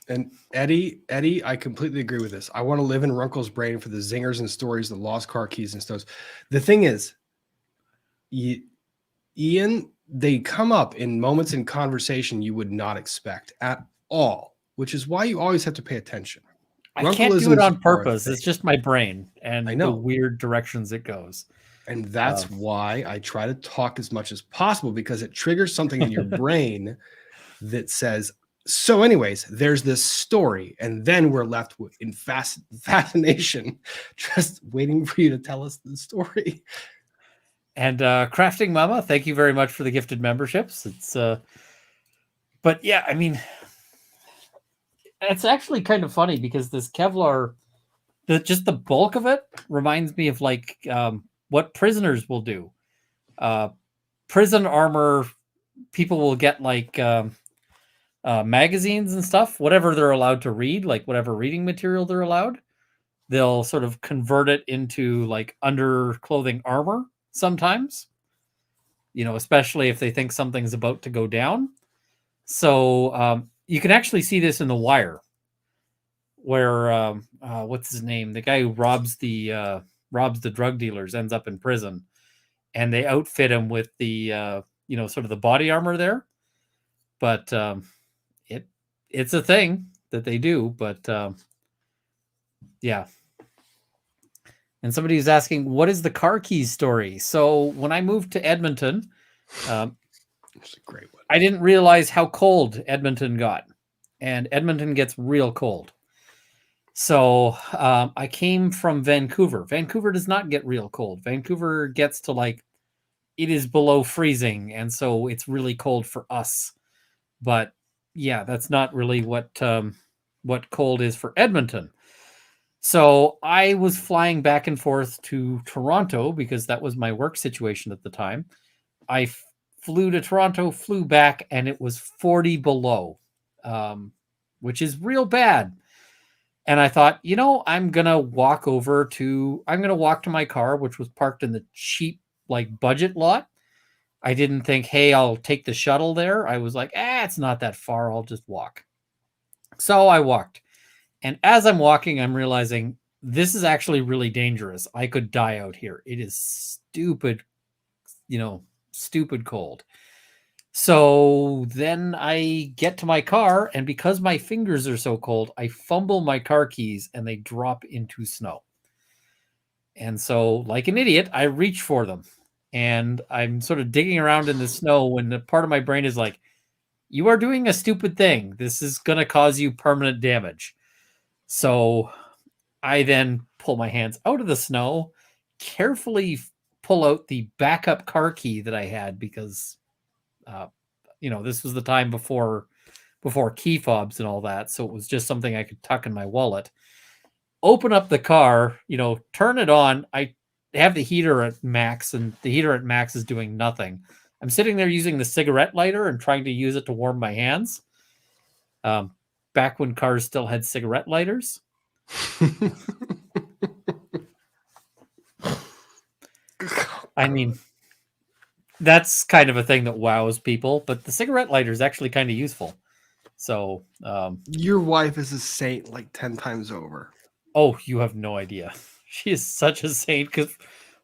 And Eddie, I completely agree with this. I want to live in Runkle's brain for the zingers and stories, the lost car keys and stuff. The thing is, Ian, they come up in moments in conversation you would not expect at all, which is why you always have to pay attention. I can't do it on purpose. It's just my brain and the weird directions it goes. And that's why I try to talk as much as possible, because it triggers something in your brain that says, so anyways, there's this story. And then we're left in fascination, just waiting for you to tell us the story. And Crafting Mama, thank you very much for the gifted memberships. It's but yeah, I mean, it's actually kind of funny because this Kevlar, just the bulk of it reminds me of like what prisoners will do. Prison armor, people will get like magazines and stuff, whatever they're allowed to read, like whatever reading material they're allowed. They'll sort of convert it into like underclothing armor sometimes, especially if they think something's about to go down. So you can actually see this in The Wire, where what's his name? The guy who robs the drug dealers ends up in prison, and they outfit him with the sort of the body armor there. But it's a thing that they do. But yeah. And somebody was asking, what is the car keys story? So when I moved to Edmonton, it's a great one. I didn't realize how cold Edmonton got. And Edmonton gets real cold. So I came from Vancouver. Vancouver does not get real cold. Vancouver gets to like, it is below freezing. And so it's really cold for us. But yeah, that's not really what cold is for Edmonton. So I was flying back and forth to Toronto because that was my work situation at the time. I flew to Toronto, flew back, and it was 40 below, which is real bad. And I thought, I'm going to walk to my car, which was parked in the cheap, like budget lot. I didn't think, hey, I'll take the shuttle there. I was like, it's not that far. I'll just walk. So I walked. And as I'm walking, I'm realizing this is actually really dangerous. I could die out here. It is stupid, stupid cold. So then I get to my car, and because my fingers are so cold, I fumble my car keys and they drop into snow. And so, like an idiot, I reach for them. And I'm sort of digging around in the snow when the part of my brain is like, you are doing a stupid thing. This is going to cause you permanent damage. So I then pull my hands out of the snow, carefully pull out the backup car key that I had because, this was the time before key fobs and all that. So it was just something I could tuck in my wallet. Open up the car, turn it on. I have the heater at max, and the heater at max is doing nothing. I'm sitting there using the cigarette lighter and trying to use it to warm my hands. Back when cars still had cigarette lighters. I mean, that's kind of a thing that wows people, but the cigarette lighter is actually kind of useful. So, Your wife is a saint like 10 times over. oh, you have no idea. She is such a saint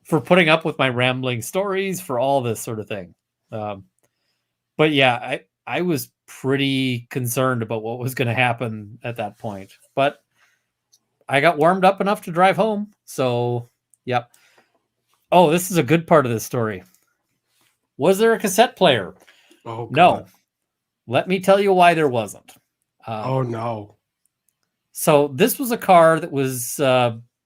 for putting up with my rambling stories, for all this sort of thing. But yeah, I was pretty concerned about what was going to happen at that point. But I got warmed up enough to drive home. So, yep. Oh, this is a good part of this story. Was there a cassette player? Oh, No. God. Let me tell you why there wasn't. Oh, no. So this was a car that was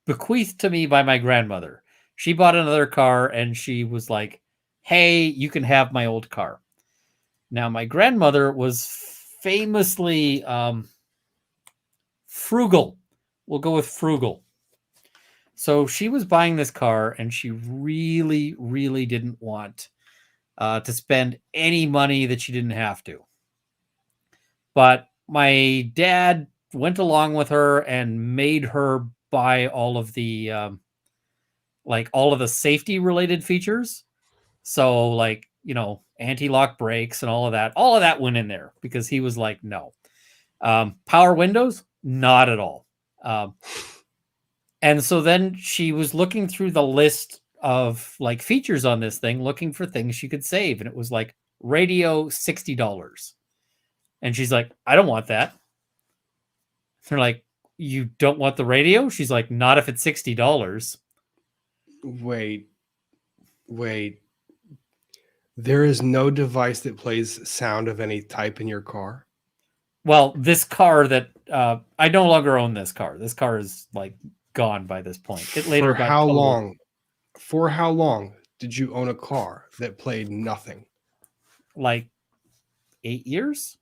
bequeathed to me by my grandmother. She bought another car and she was like, hey, you can have my old car. Now, my grandmother was famously frugal. We'll go with frugal. So she was buying this car and she really, really didn't want to spend any money that she didn't have to. But my dad went along with her and made her buy all of the all of the safety related features. So like, you know, anti-lock brakes and all of that went in there because he was like, no. Power windows, not at all. And so then she was looking through the list of like features on this thing, looking for things she could save. And it was like radio, $60. And she's like, I don't want that. They're like, you don't want the radio? She's like, not if it's $60. Wait. There is no device that plays sound of any type in your car? Well, this car that I no longer own this car. This car is like gone by this point. It later got how totaled. long? For how long did you own a car that played nothing? Like 8 years?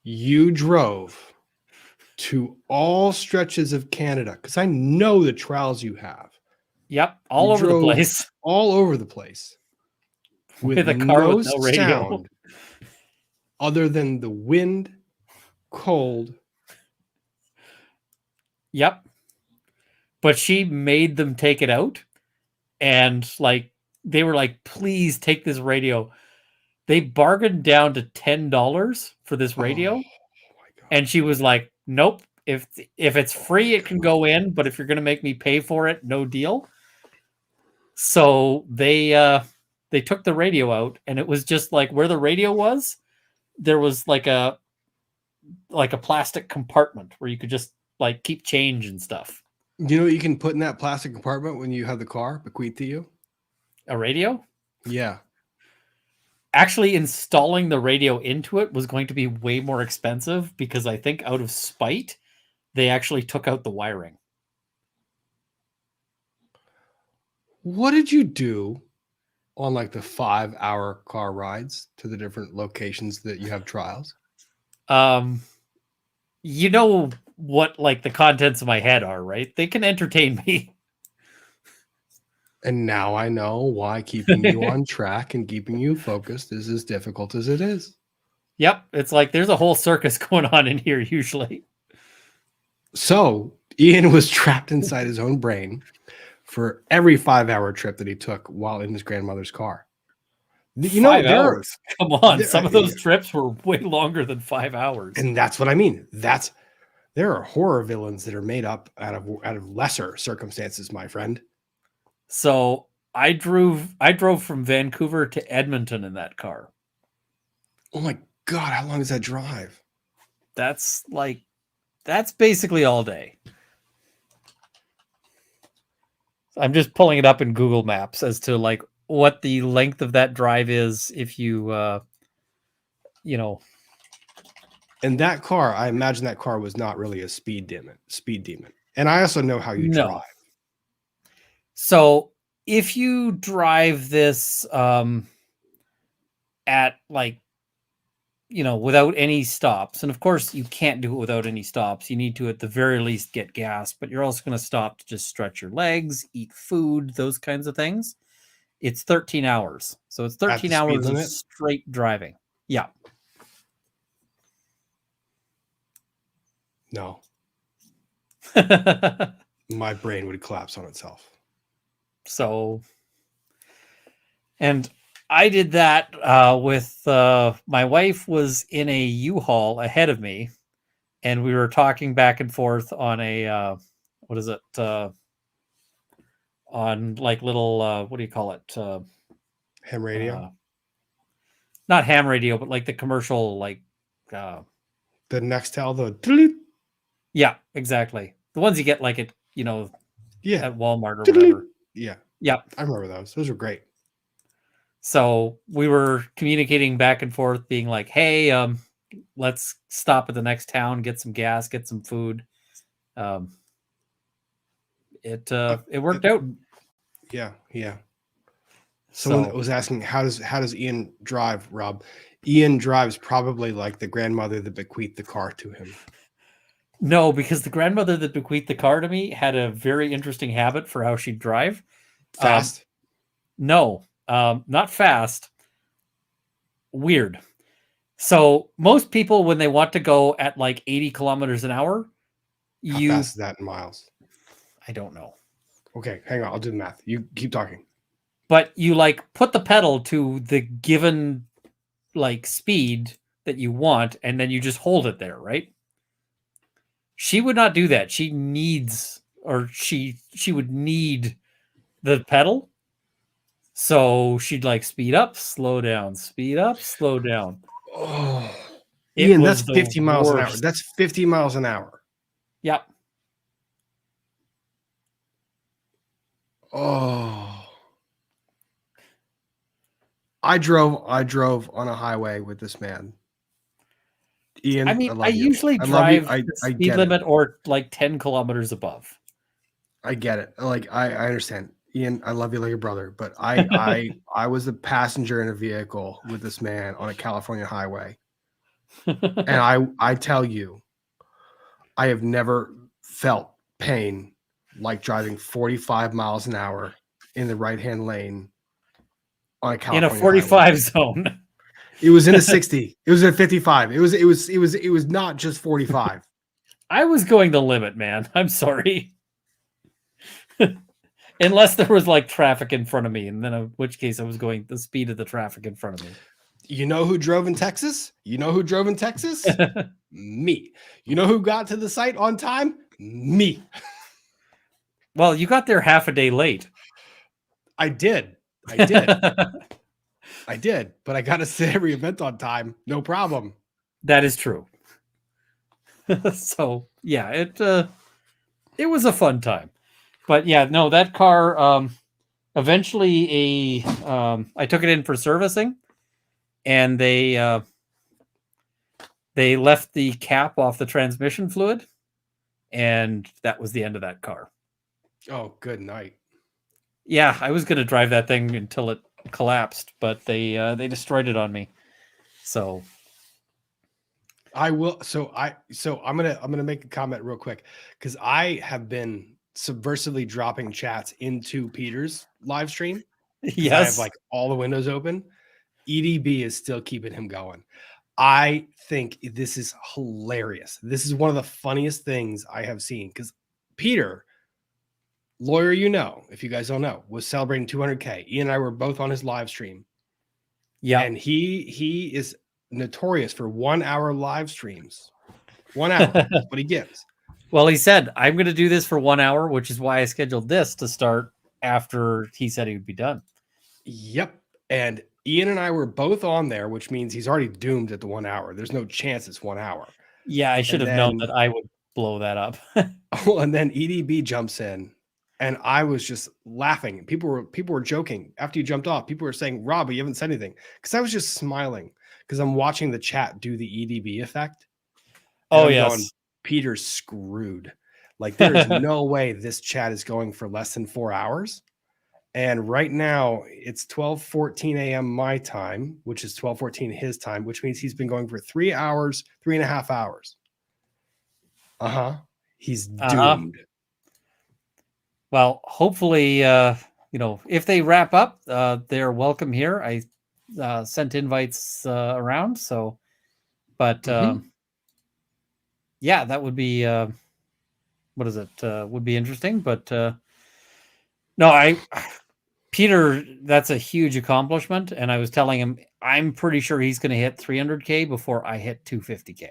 You drove to all stretches of Canada because I know the trials you have. Yep, all You over the drove place. all over the place With a car with no radio. sound other than the wind, cold. Yep. But she made them take it out. And like they were like, please take this radio. They bargained down to $10 for this radio. Oh, my God. And she was like, nope. If it's free, it can go in, but if you're gonna make me pay for it, no deal. So they took the radio out, and it was just like where the radio was, there was like a plastic compartment where you could just like keep change and stuff. You know what you can put in that plastic compartment when you have the car bequeathed to you? A radio? Yeah. Actually, installing the radio into it was going to be way more expensive because I think out of spite, they actually took out the wiring. What did you do on like the 5-hour car rides to the different locations that you have trials? You know what like the contents of my head are, right? They can entertain me. And now I know why keeping you on track and keeping you focused is as difficult as it is. Yep, it's like there's a whole circus going on in here usually. So Ian was trapped inside his own brain for every 5-hour trip that he took while in his grandmother's car. You know, 5 hours. Come on, some of those trips were way longer than 5 hours. And that's what I mean. There are horror villains that are made up out of lesser circumstances, my friend. So I drove from Vancouver to Edmonton in that car. Oh my God, how long is that drive? That's basically all day. I'm just pulling it up in Google Maps as to like what the length of that drive is if you And that car, I imagine that car was not really a speed demon. And I also know how you drive. So if you drive this at like, without any stops, and of course you can't do it without any stops. You need to at the very least get gas, but you're also going to stop to just stretch your legs, eat food, those kinds of things. It's 13 hours. So it's At 13 the speed hours of limit? straight driving. Yeah. No, my brain would collapse on itself. So, and I did that with my wife was in a U-Haul ahead of me, and we were talking back and forth on a what is it? On like little what do you call it? Ham radio. Not ham radio, but like the commercial, like The Nextel, the yeah, exactly. The ones you get like at yeah, at Walmart or whatever. yeah, Yeah. I remember those. Those were great. So we were communicating back and forth, being like, "Hey, let's stop at the next town, get some gas, get some food." It worked out. Yeah, yeah. Someone was asking, how does Ian drive, Rob? Ian drives probably like the grandmother that bequeathed the car to him. No, because the grandmother that bequeathed the car to me had a very interesting habit for how she'd drive. Fast? No, not fast. Weird. So most people, when they want to go at like 80 kilometers an hour, How fast is that in miles? I don't know. Okay, hang on. I'll do the math. You keep talking. But you like put the pedal to the given like speed that you want, and then you just hold it there, right? She would not do that. She would need the pedal. So she'd like speed up, slow down, speed up, slow down. Oh, Ian, that's 50 miles an hour. Worst. That's 50 miles an hour. Yep. Oh. I drove on a highway with this man. Ian, I mean, I love you. usually I love you. drive I the speed get limit it. or like 10 kilometers above. I get it. Like I understand. Ian, I love you like a brother, but I was a passenger in a vehicle with this man on a California highway. And I tell you, I have never felt pain like driving 45 miles an hour in the right-hand lane on a California in a 45 highway. zone. It was in a 60. It was a 55. It was not just 45. I was going the limit, man. I'm sorry. Unless there was like traffic in front of me, and then in which case I was going the speed of the traffic in front of me. You know who drove in Texas? You know who drove in Texas? Me. You know who got to the site on time? Me. Well, you got there half a day late. I did. I did, but I got to every event on time. No problem. That is true. So yeah, it was a fun time. But yeah, no, that car eventually I took it in for servicing, and they left the cap off the transmission fluid, and that was the end of that car. Oh, good night. Yeah, I was going to drive that thing until it collapsed, but they destroyed it on me. So I will. So I'm gonna make a comment real quick, because I have been subversively dropping chats into Peter's live stream. yes, I have like all the windows open. EDB is still keeping him going. I think this is hilarious. This is one of the funniest things I have seen, because Peter, lawyer, if you guys don't know, was celebrating 200K. Ian and I were both on his live stream. Yeah, and he is notorious for 1 hour live streams. 1 hour. That's what he gets. Well, he said, I'm going to do this for 1 hour, which is why I scheduled this to start after he said he would be done. Yep. And Ian and I were both on there, which means he's already doomed at the 1 hour. There's no chance it's 1 hour. Yeah, I should have known that I would blow that up. And then EDB jumps in, and I was just laughing. People were joking. After you jumped off, people were saying, Rob, you haven't said anything. Because I was just smiling, because I'm watching the chat do the EDB effect. Oh, yes. Going, Peter's screwed. Like, there's no way this chat is going for less than 4 hours. And right now it's 12:14 a.m. my time, which is 12:14 his time, which means he's been going for 3 hours, 3.5 hours. He's doomed. Well, hopefully if they wrap up, they're welcome here. I sent invites around, so, but yeah, that would be what is it? Would be interesting, but no, Peter, that's a huge accomplishment, and I was telling him I'm pretty sure he's going to hit 300K before I hit 250K.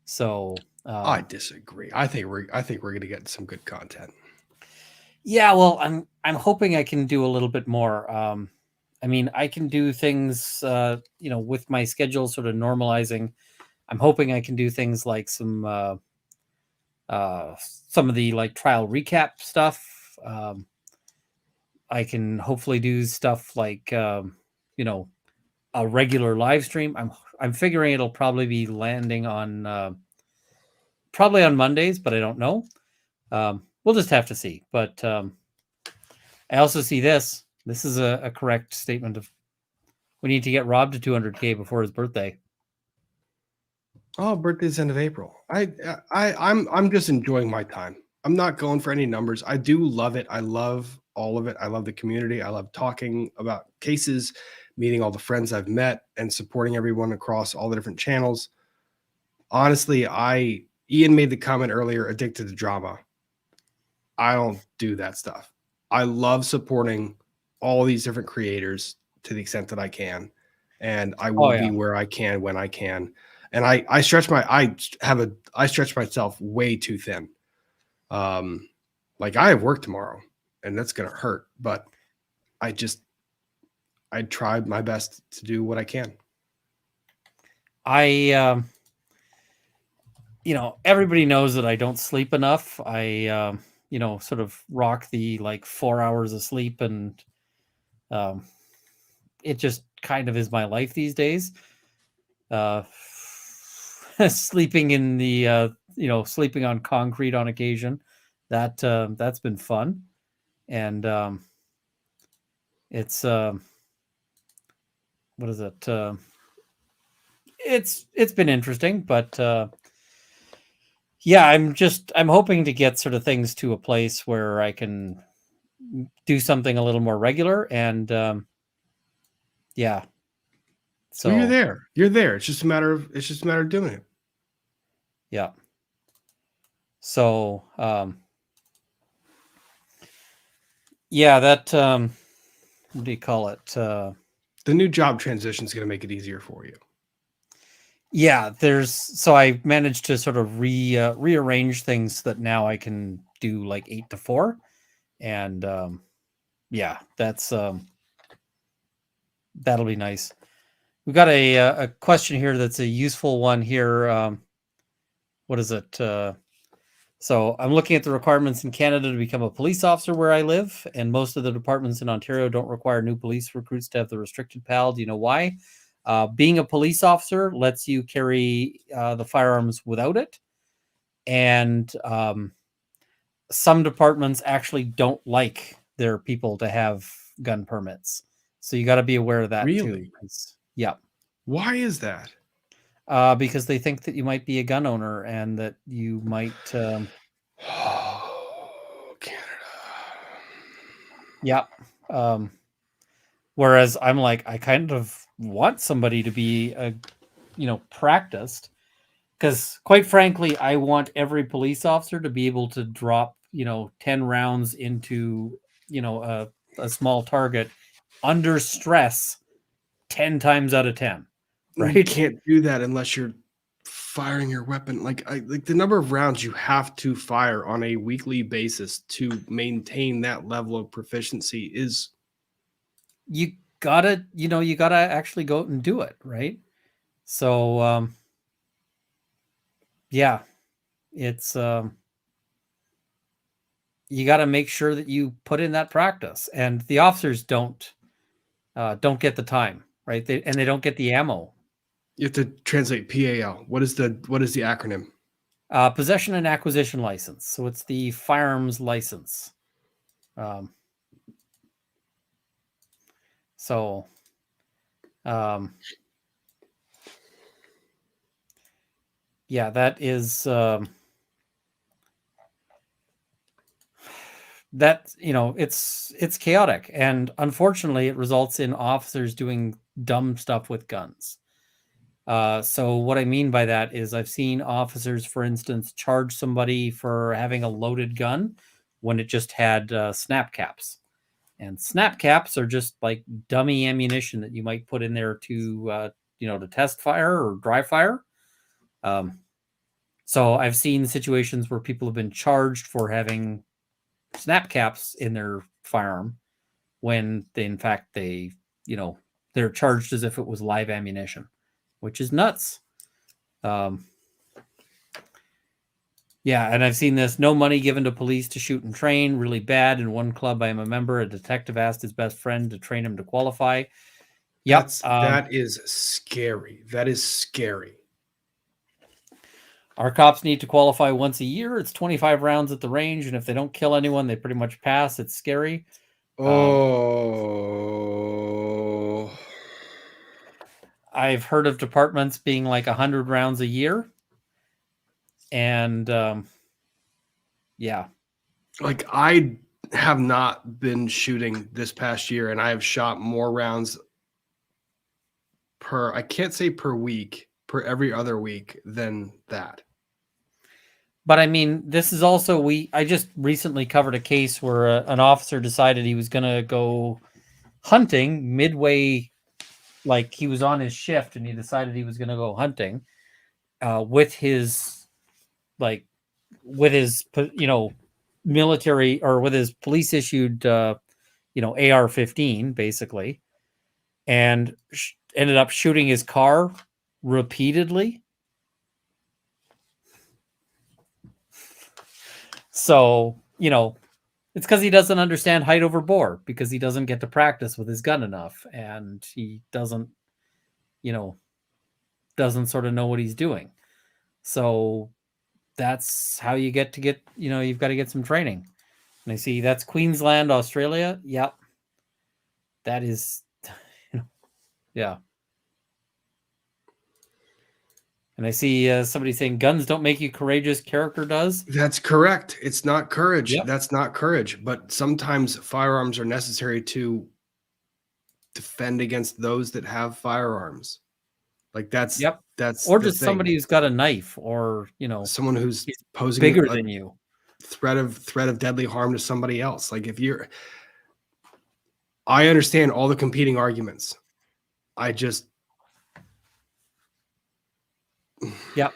So I disagree. I think we're going to get some good content. Yeah, well, I'm hoping I can do a little bit more. I mean, I can do things, with my schedule sort of normalizing. I'm hoping I can do things like some of the like trial recap stuff. I can hopefully do stuff like a regular live stream. I'm figuring it'll probably be landing on probably on Mondays, but I don't know. We'll just have to see. But I also see this. This is a correct statement of we need to get Rob to 200K before his birthday. Oh, birthday's end of April. I'm just enjoying my time. I'm not going for any numbers. I do love it. I love all of it. I love the community. I love talking about cases, meeting all the friends I've met, and supporting everyone across all the different channels. Honestly, Ian made the comment earlier, addicted to drama. I don't do that stuff. I love supporting all these different creators to the extent that I can, and I will be where I can when I can. And I stretch myself way too thin. Like I have work tomorrow, and that's gonna hurt, but I tried my best to do what I can. Everybody knows that I don't sleep enough. I sort of rock the like 4 hours of sleep, and it just kind of is my life these days. Sleeping in the sleeping on concrete on occasion, that's been fun. And it's what is it? It's been interesting, but yeah, I'm hoping to get sort of things to a place where I can do something a little more regular, and yeah. So well, you're there. You're there. It's just a matter of doing it. Yeah. So yeah, that what do you call it? The new job transition is going to make it easier for you. Yeah, so I managed to sort of rearrange things so that now I can do like 8 to 4, and yeah, that's that'll be nice. We've got a question here that's a useful one here. What is it? So I'm looking at the requirements in Canada to become a police officer where I live, and most of the departments in Ontario don't require new police recruits to have the restricted PAL. Do you know why? Being a police officer lets you carry the firearms without it, and some departments actually don't like their people to have gun permits. So you got to be aware of that too. Yeah. Why is that? Because they think that you might be a gun owner and that you might. Canada. Yeah. Whereas I'm like, I kind of want somebody to be practiced, because quite frankly, I want every police officer to be able to drop 10 rounds into a small target under stress 10 times out of 10. Right? You can't do that unless you're firing your weapon. Like the number of rounds you have to fire on a weekly basis to maintain that level of proficiency is. You gotta actually go out and do it, right? So yeah, it's you got to make sure that you put in that practice, and the officers don't get the time, right? They don't get the ammo. You have to translate PAL. What is the acronym? Possession and acquisition license. So it's the firearms license. So yeah, that is that, it's chaotic, and unfortunately it results in officers doing dumb stuff with guns. So what I mean by that is I've seen officers, for instance, charge somebody for having a loaded gun when it just had snap caps. And snap caps are just like dummy ammunition that you might put in there to to test fire or dry fire. So I've seen situations where people have been charged for having snap caps in their firearm when in fact they're charged as if it was live ammunition, which is nuts. Yeah, and I've seen this. No money given to police to shoot and train. Really bad. In one club I am a member, a detective asked his best friend to train him to qualify. Yep. That is scary. That is scary. Our cops need to qualify once a year. It's 25 rounds at the range, and if they don't kill anyone, they pretty much pass. It's scary. Oh. I've heard of departments being like 100 rounds a year. And yeah. Like, I have not been shooting this past year, and I have shot more rounds I can't say per week, per every other week than that. But I mean, this is also, I just recently covered a case where an officer decided he was going to go hunting midway, like he was on his shift and he decided he was going to go hunting with his military, or with his police issued, AR-15 basically, and ended up shooting his car repeatedly. So, it's because he doesn't understand height over bore, because he doesn't get to practice with his gun enough, and he doesn't sort of know what he's doing. So that's how you get, you've got to get some training. And I see that's Queensland, Australia. Yep. That is, yeah. And I see somebody saying guns don't make you courageous, character does. That's correct. It's not courage. Yep. That's not courage. But sometimes firearms are necessary to defend against those that have firearms. Like that's or just somebody who's got a knife, or someone who's posing bigger than you, threat of deadly harm to somebody else. Like, I understand all the competing arguments. Yep.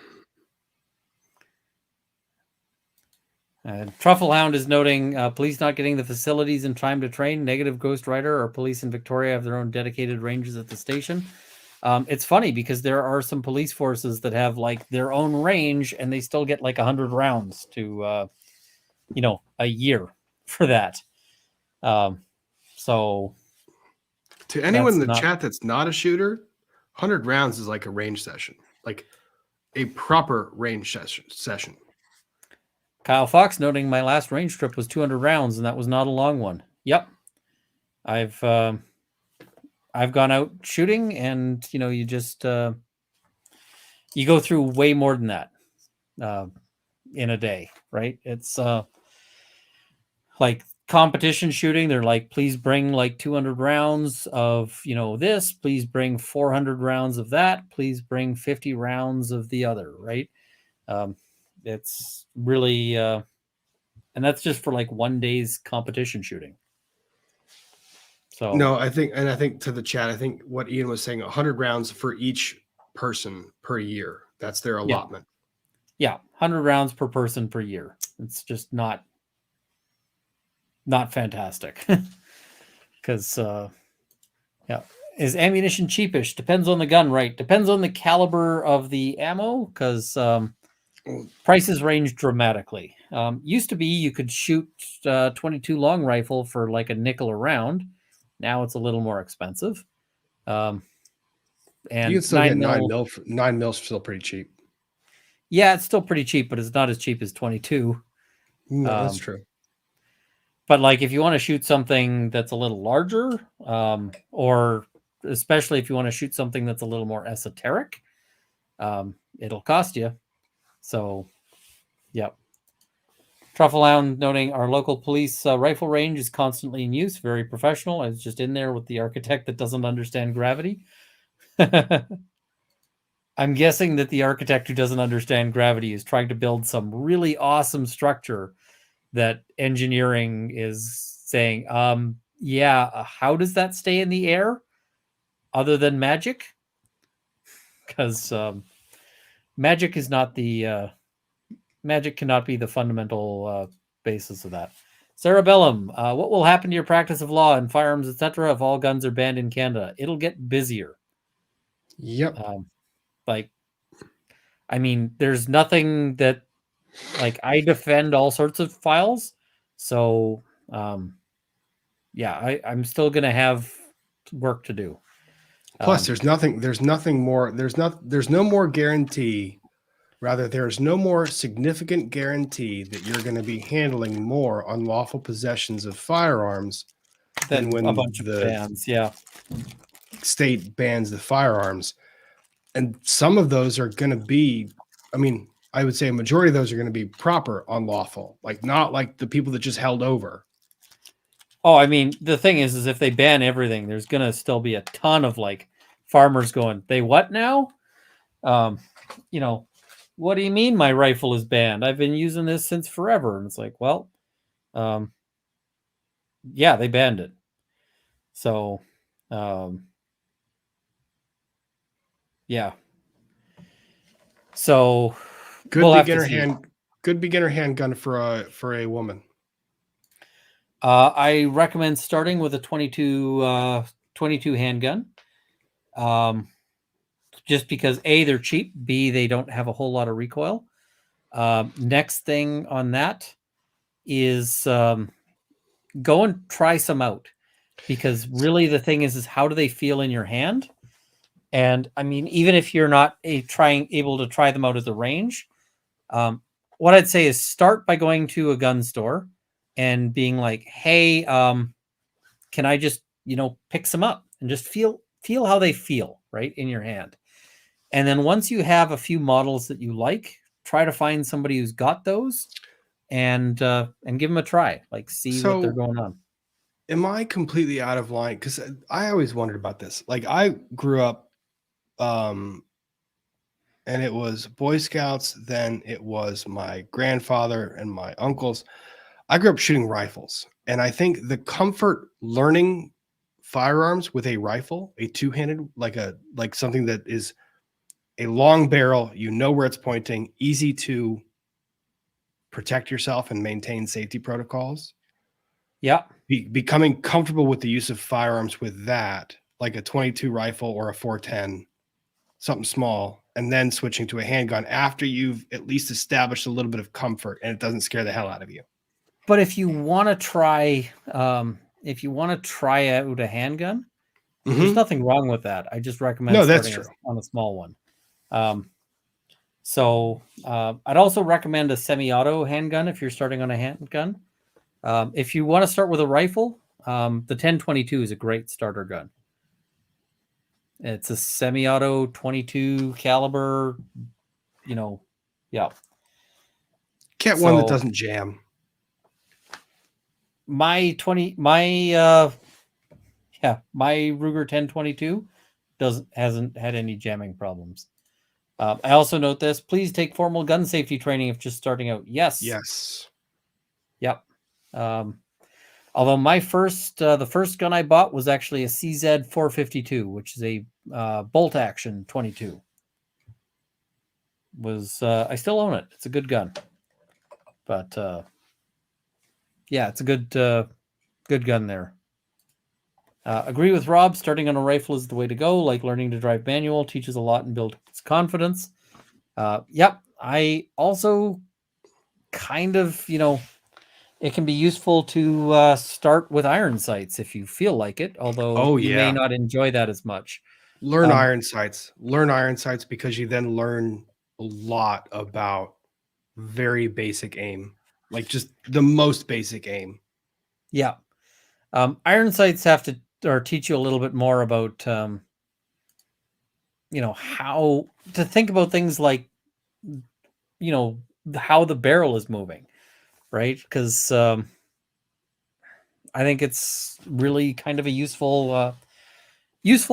Trufflehound is noting police not getting the facilities in time to train. Negative Ghost Rider or police in Victoria have their own dedicated ranges at the station. It's funny because there are some police forces that have like their own range and they still get like 100 rounds to, a year for that. So to anyone in the chat that's not a shooter, 100 rounds is like a range session, like a proper range session. Kyle Fox noting my last range trip was 200 rounds and that was not a long one. Yep. I've gone out shooting and, you just, you go through way more than that in a day, right? It's like competition shooting. They're like, please bring like 200 rounds of, this, please bring 400 rounds of that, please bring 50 rounds of the other, right? It's really, and that's just for like 1 day's competition shooting. So no, I think to the chat, I think what Ian was saying, 100 rounds for each person per year. That's their allotment. Yeah, 100 rounds per person per year. It's just not fantastic. Because, is ammunition cheapish? Depends on the gun, right? Depends on the caliber of the ammo, because prices range dramatically. Used to be you could shoot 22 long rifle for like a nickel a round. Now it's a little more expensive. And you can still get 9 mil still pretty cheap. Yeah, it's still pretty cheap, but it's not as cheap as 22. No, that's true. But like if you want to shoot something that's a little larger, or especially if you want to shoot something that's a little more esoteric, it'll cost you. So, yep. Trufflehound noting our local police rifle range is constantly in use, very professional. I was just in there with the architect that doesn't understand gravity. I'm guessing that the architect who doesn't understand gravity is trying to build some really awesome structure that engineering is saying, how does that stay in the air other than magic? Because magic is not the magic cannot be the fundamental basis of that. Cerebellum, what will happen to your practice of law and firearms, etc., if all guns are banned in Canada? It'll get busier. Yep. There's nothing that, I defend all sorts of files, so I'm still gonna have work to do. Plus, there's no more guarantee. Rather, there's no more significant guarantee that you're going to be handling more unlawful possessions of firearms than when a bunch of bans. Yeah. State bans the firearms. And some of those are going to be, I would say a majority of those are going to be proper unlawful, not like the people that just held over. Oh, the thing is if they ban everything, there's going to still be a ton of farmers going, they what now? What do you mean my rifle is banned? I've been using this since forever. And it's like, well, they banned it. So, So good beginner handgun for a woman. I recommend starting with a 22 handgun. Just because A, they're cheap, B, they don't have a whole lot of recoil. Next thing on that is go and try some out, because really the thing is how do they feel in your hand? And even if you're not able to try them out at the range, what I'd say is start by going to a gun store and being like, hey, can I just, pick some up and just feel how they feel right in your hand. And then once you have a few models that you like, try to find somebody who's got those and give them a try, see what they're going on. Am I completely out of line? Because I always wondered about this. I grew up, and it was Boy Scouts, then it was my grandfather and my uncles. I grew up shooting rifles, and I think the comfort learning firearms with a rifle, a two-handed, like something that is a long barrel, where it's pointing, easy to protect yourself and maintain safety protocols. Yeah. Becoming comfortable with the use of firearms with that, like a 22 rifle or a 410, something small, and then switching to a handgun after you've at least established a little bit of comfort and it doesn't scare the hell out of you. But if you want to try, out a handgun, there's nothing wrong with that. I just recommend starting on a small one. I'd also recommend a semi-auto handgun if you're starting on a handgun. If you want to start with a rifle, the 1022 is a great starter gun. It's a semi-auto 22 caliber, yeah. Get one that doesn't jam. My Ruger 1022 hasn't had any jamming problems. I also note this: please take formal gun safety training if just starting out. Yes. Yep. Although my the first gun I bought was actually a CZ 452, which is a bolt action 22. I still own it. It's a good gun, but it's a good gun there. Agree with Rob. Starting on a rifle is the way to go. Like learning to drive manual, teaches a lot and builds confidence. Yep. I also kind of, it can be useful to start with iron sights if you feel like it, although you may not enjoy that as much. Learn iron sights. Learn iron sights because you then learn a lot about very basic aim, like just the most basic aim. Yeah. Iron sights have to teach you a little bit more about, how to think about things like, how the barrel is moving. right? Because I think it's really kind of a useful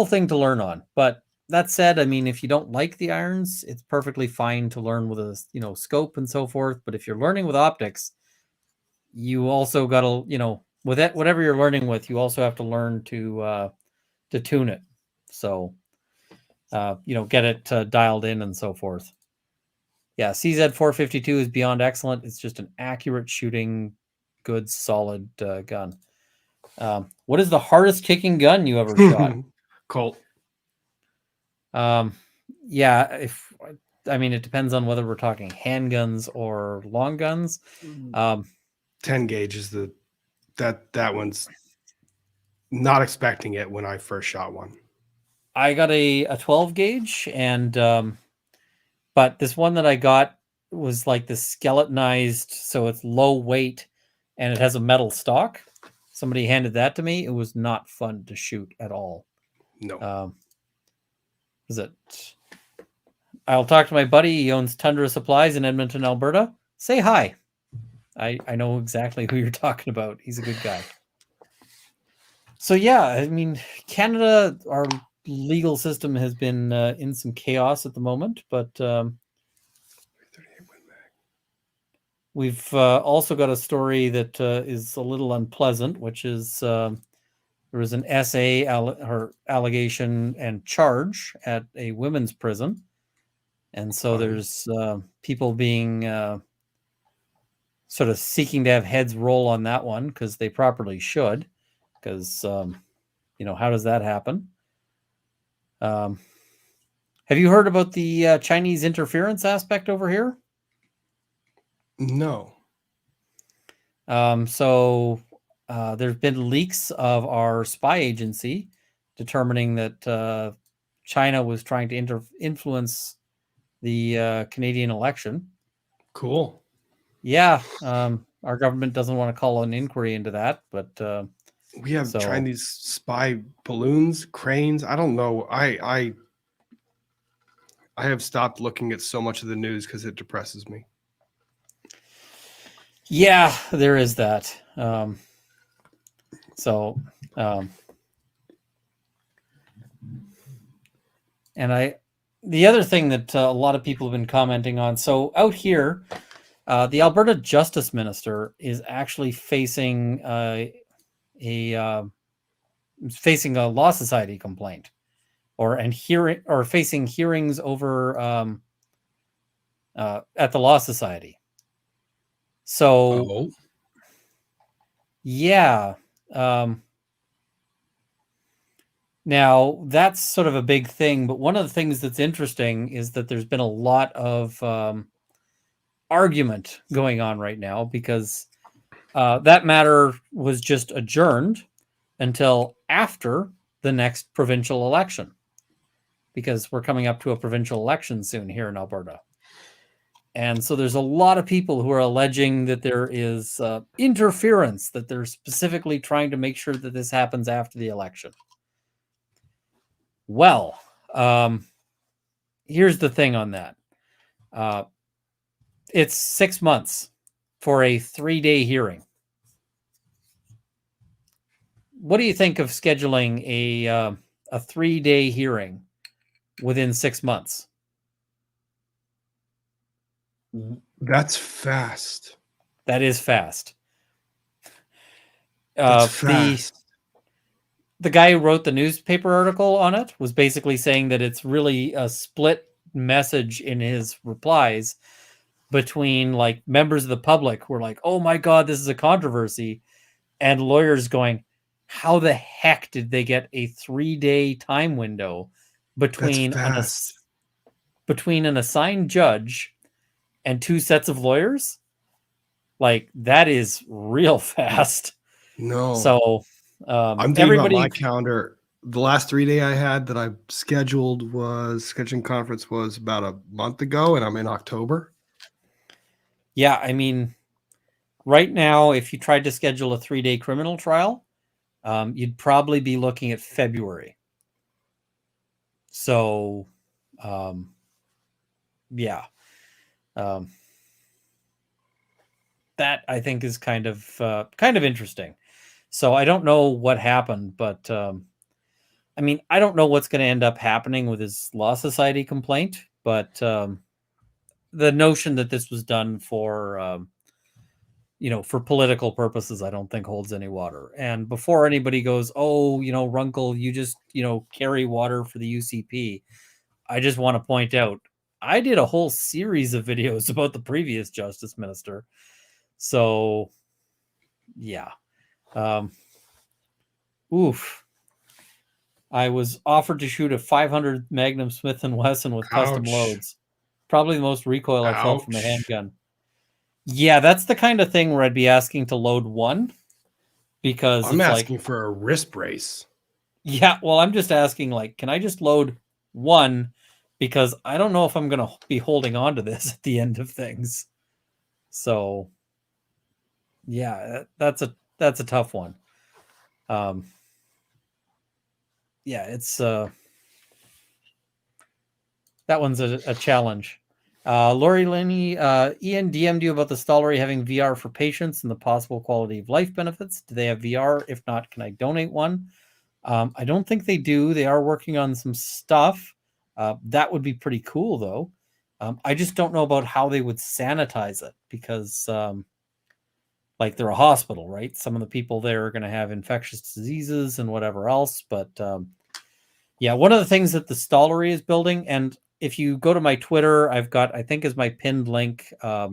thing to learn on. But that said, I mean, if you don't like the irons, it's perfectly fine to learn with a scope and so forth. But if you're learning with optics, you also got to with it, whatever you're learning with, you also have to learn to tune it. So get it dialed in and so forth. Yeah, CZ452 is beyond excellent. It's just an accurate shooting, good, solid gun. What is the hardest kicking gun you ever shot? Colt. Yeah, it depends on whether we're talking handguns or long guns. 10 gauge is that one's not expecting it when I first shot one. I got a 12 gauge, and but this one that I got was like the skeletonized, so it's low weight and it has a metal stock. Somebody handed that to me. It was not fun to shoot at all. No. Is it? I'll talk to my buddy. He owns Tundra Supplies in Edmonton, Alberta. Say hi. I know exactly who you're talking about. He's a good guy. So yeah, I mean, Canada, our legal system has been in some chaos at the moment, but we've also got a story that is a little unpleasant, which is there was an SA allegation and charge at a women's prison. And so there's people being sort of seeking to have heads roll on that one because they properly should. Because, how does that happen? Have you heard about the Chinese interference aspect over here? No. So there's been leaks of our spy agency determining that China was trying to influence the Canadian election. Cool. Yeah. Our government doesn't want to call an inquiry into that, but we have Chinese spy balloons, cranes. I don't know. I have stopped looking at so much of the news because it depresses me. Yeah, there is that. And the other thing that a lot of people have been commenting on. So out here, the Alberta Justice Minister is actually facing facing a Law Society complaint, facing hearings over at the Law Society. So, yeah. Now, that's sort of a big thing, but one of the things that's interesting is that there's been a lot of argument going on right now because that matter was just adjourned until after the next provincial election, because we're coming up to a provincial election soon here in Alberta. And so there's a lot of people who are alleging that there is interference, that they're specifically trying to make sure that this happens after the election. Well, here's the thing on that. It's 6 months for a 3-day hearing. What do you think of scheduling a 3-day hearing within 6 months? That's fast. That is fast. That's fast. The guy who wrote the newspaper article on it was basically saying that it's really a split message in his replies between like members of the public who are like, oh my God, this is a controversy, and lawyers going, how the heck did they get a 3-day time window between an assigned judge and 2 sets of lawyers? Like, that is real fast. No. So I'm thinking about my calendar. The last 3-day I had that I scheduled scheduling conference was about a month ago, and I'm in October. Yeah, I mean, right now, if you tried to schedule a 3-day criminal trial, you'd probably be looking at February. So, yeah. that I think is kind of interesting. So I don't know what happened, but I mean, I don't know what's going to end up happening with his Law Society complaint, but the notion that this was done for for political purposes, I don't think holds any water. And before anybody goes, oh, Runkle, you just carry water for the UCP, I just want to point out I did a whole series of videos about the previous justice minister. So yeah. Oof. I was offered to shoot a 500 Magnum Smith & Wesson with custom Ouch. loads. Probably the most recoil I've felt from a Ouch. handgun. Yeah, that's the kind of thing where I'd be asking to load one, because I'm it's asking like, for a wrist brace. yeah, well, I'm just asking, like, can I just load one? Because I don't know if I'm going to be holding on to this at the end of things. So, yeah, that's a tough one. Yeah, it's that one's a challenge. Lori Linney, Ian DM'd you about the Stollery having VR for patients and the possible quality of life benefits. Do they have VR? If not, can I donate one? I don't think they do. They are working on some stuff. That would be pretty cool, though. I just don't know about how they would sanitize it, because like, they're a hospital, right? Some of the people there are going to have infectious diseases and whatever else. But yeah, one of the things that the Stollery is building, and if you go to my Twitter, I've got, I think, as my pinned link, a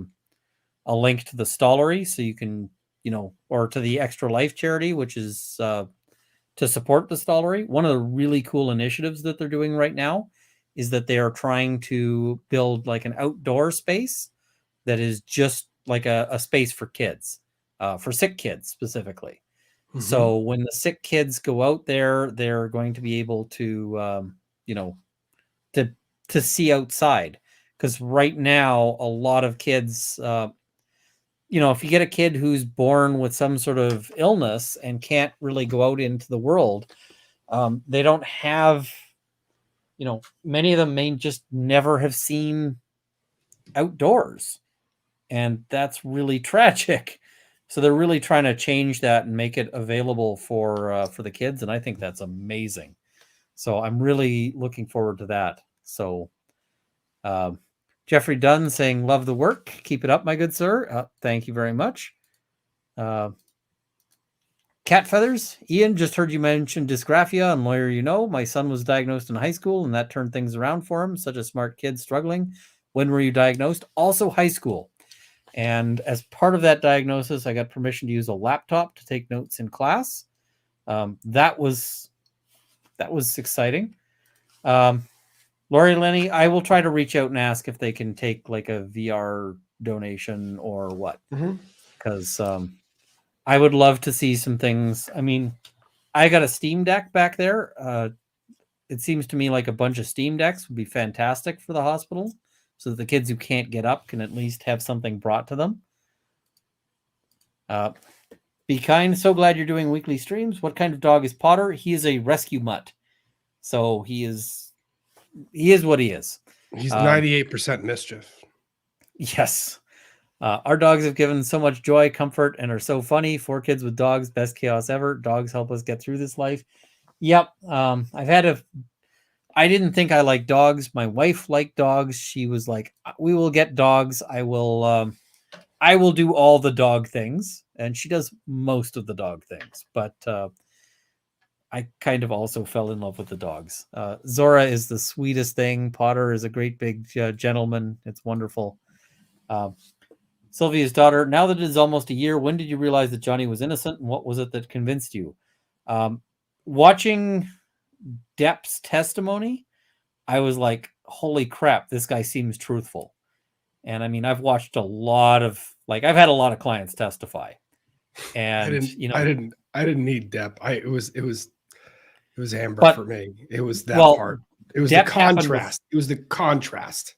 link to the Stollery, so you can, or to the Extra Life charity, which is to support the Stollery. One of the really cool initiatives that they're doing right now is that they are trying to build like an outdoor space that is just like a space for kids, for sick kids specifically. Mhm. So when the sick kids go out there, they're going to be able to, to see outside. Because right now, a lot of kids, if you get a kid who's born with some sort of illness and can't really go out into the world, they don't have, many of them may just never have seen outdoors. And that's really tragic. So they're really trying to change that and make it available for the kids, and I think that's amazing. So I'm really looking forward to that. So Jeffrey Dunn saying, love the work. Keep it up, my good sir. Thank you very much. Cat Feathers. Ian, just heard you mention dysgraphia on Lawyer. My son was diagnosed in high school, and that turned things around for him. Such a smart kid struggling. When were you diagnosed? Also high school. And as part of that diagnosis, I got permission to use a laptop to take notes in class. That was exciting. Lori Lenny, I will try to reach out and ask if they can take like a VR donation or what, because I would love to see some things. I mean, I got a Steam Deck back there. It seems to me like a bunch of Steam Decks would be fantastic for the hospital, so that the kids who can't get up can at least have something brought to them. Be kind. So glad you're doing weekly streams. What kind of dog is Potter? He is a rescue mutt. So he is what he is. He's 98% mischief. Yes. Our dogs have given so much joy, comfort, and are so funny. 4 kids with dogs, best chaos ever. Dogs help us get through this life. Yep. I didn't think I liked dogs. My wife liked dogs. She was like, we will get dogs. I will do all the dog things. And she does most of the dog things. But I kind of also fell in love with the dogs. Zora is the sweetest thing. Potter is a great big gentleman. It's wonderful. Sylvia's daughter, now that it is almost a year, when did you realize that Johnny was innocent, and what was it that convinced you? Watching Depp's testimony, I was like, holy crap, this guy seems truthful. And I mean, I've watched a lot of, I've had a lot of clients testify. And I didn't need Depp. It was Amber for me. It was that part. It was Depp the contrast. It was the contrast.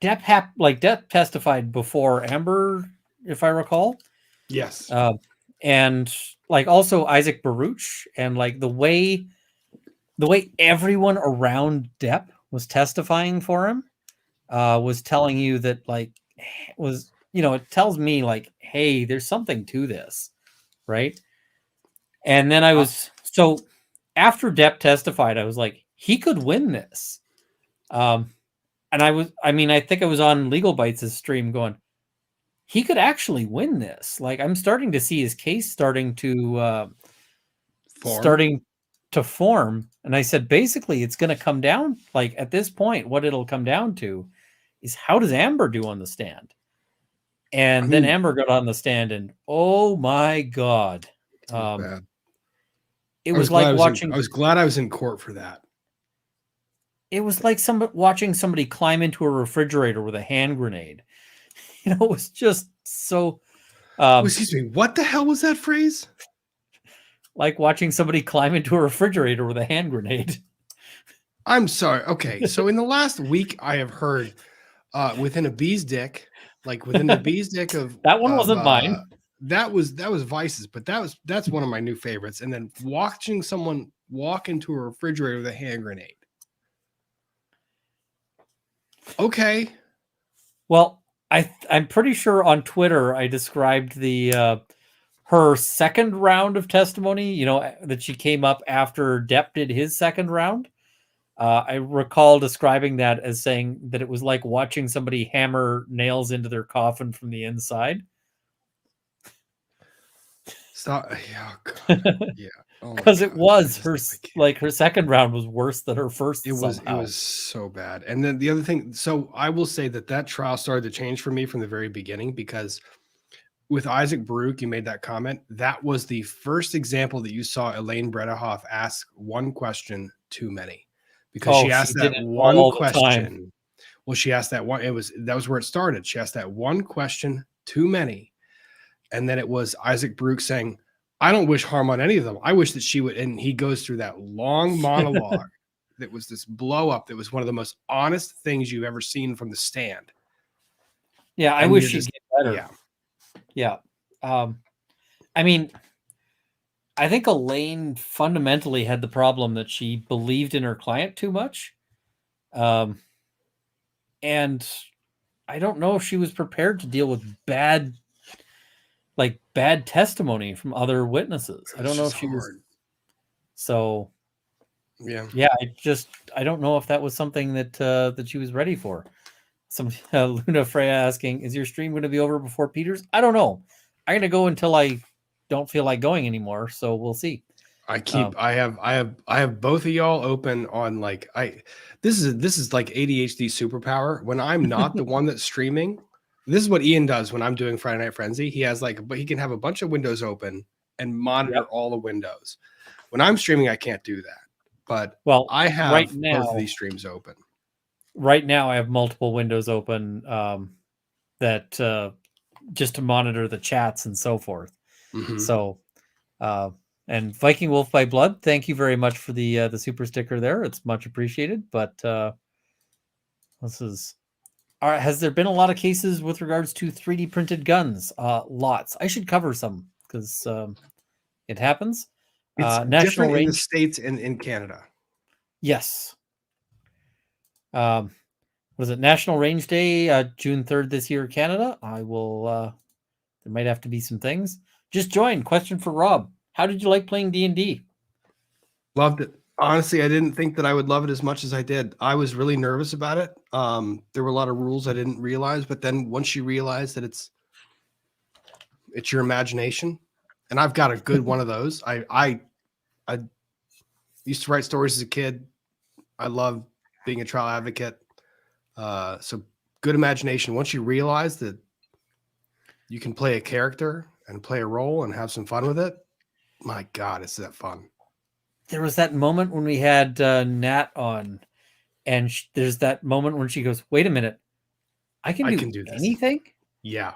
Depp testified before Amber, if I recall. Yes. And also Isaac Baruch, and the way everyone around Depp was testifying for him was telling you that it tells me like, hey, there's something to this, right? And then I was so after Depp testified, I was like, he could win this. And I think I was on Legal Bites' stream going, he could actually win this. Like, I'm starting to see his case starting to form. And I said, basically, it's going to come down, like, at this point, what it'll come down to is how does Amber do on the stand? And then Amber got on the stand, and oh my God. It was like watching. I was glad I was in court for that. It was like watching somebody climb into a refrigerator with a hand grenade. It was just so. Excuse me. What the hell was that phrase? Like watching somebody climb into a refrigerator with a hand grenade. I'm sorry. Okay, so in the last week, I have heard within a bee's dick, like within the bee's dick of that one wasn't mine. That was Vice's, but that's one of my new favorites. And then watching someone walk into a refrigerator with a hand grenade. Okay. Well, I'm pretty sure on Twitter I described her second round of testimony, that she came up after Depp did his second round. I recall describing that as saying that it was like watching somebody hammer nails into their coffin from the inside. Stop. Oh, God. Yeah. Because it was her second round was worse than her first. It was so bad. And then the other thing, so I will say that trial started to change for me from the very beginning, because with Isaac Baruch, you made that comment. That was the first example that you saw Elaine Bredehoff ask one question too many, because she asked that one question. Well, she asked that one. That was where it started. She asked that one question too many. And then it was Isaac Baruch saying, I don't wish harm on any of them. I wish that she would. And he goes through that long monologue that was this blow up. That was one of the most honest things you've ever seen from the stand. Yeah. I wish she'd get better. Yeah. I mean, I think Elaine fundamentally had the problem that she believed in her client too much. And I don't know if she was prepared to deal with bad testimony from other witnesses. I don't know if she was. So, yeah. I don't know if that was something that she was ready for. Some Luna Freya asking, is your stream going to be over before Peter's? I don't know. I'm going to go until I don't feel like going anymore. So we'll see. I have both of y'all open on this is like ADHD superpower. When I'm not the one that's streaming, this is what Ian does when I'm doing Friday Night Frenzy. He has but he can have a bunch of windows open and monitor all the windows. When I'm streaming, I can't do that. But I have right now, both of these streams open. Right now, I have multiple windows open that just to monitor the chats and so forth. Mm-hmm. So, and Viking Wolf by Blood, thank you very much for the super sticker there. It's much appreciated. But this is. Has there been a lot of cases with regards to 3D printed guns? Lots. I should cover some because it happens. It's National Range in the States and in Canada. Yes. Was it National Range Day, June 3rd this year, Canada? I will. There might have to be some things. Just join. Question for Rob: how did you like playing D&D? Loved it. Honestly, I didn't think that I would love it as much as I did. I was really nervous about it. There were a lot of rules I didn't realize, but then once you realize that it's your imagination, and I've got a good one of those. I used to write stories as a kid. I love being a trial advocate. So good imagination. Once you realize that you can play a character and play a role and have some fun with it, my God, it's that fun. There was that moment when we had Nat on, and there's that moment when she goes, "Wait a minute, I can do anything." Yeah,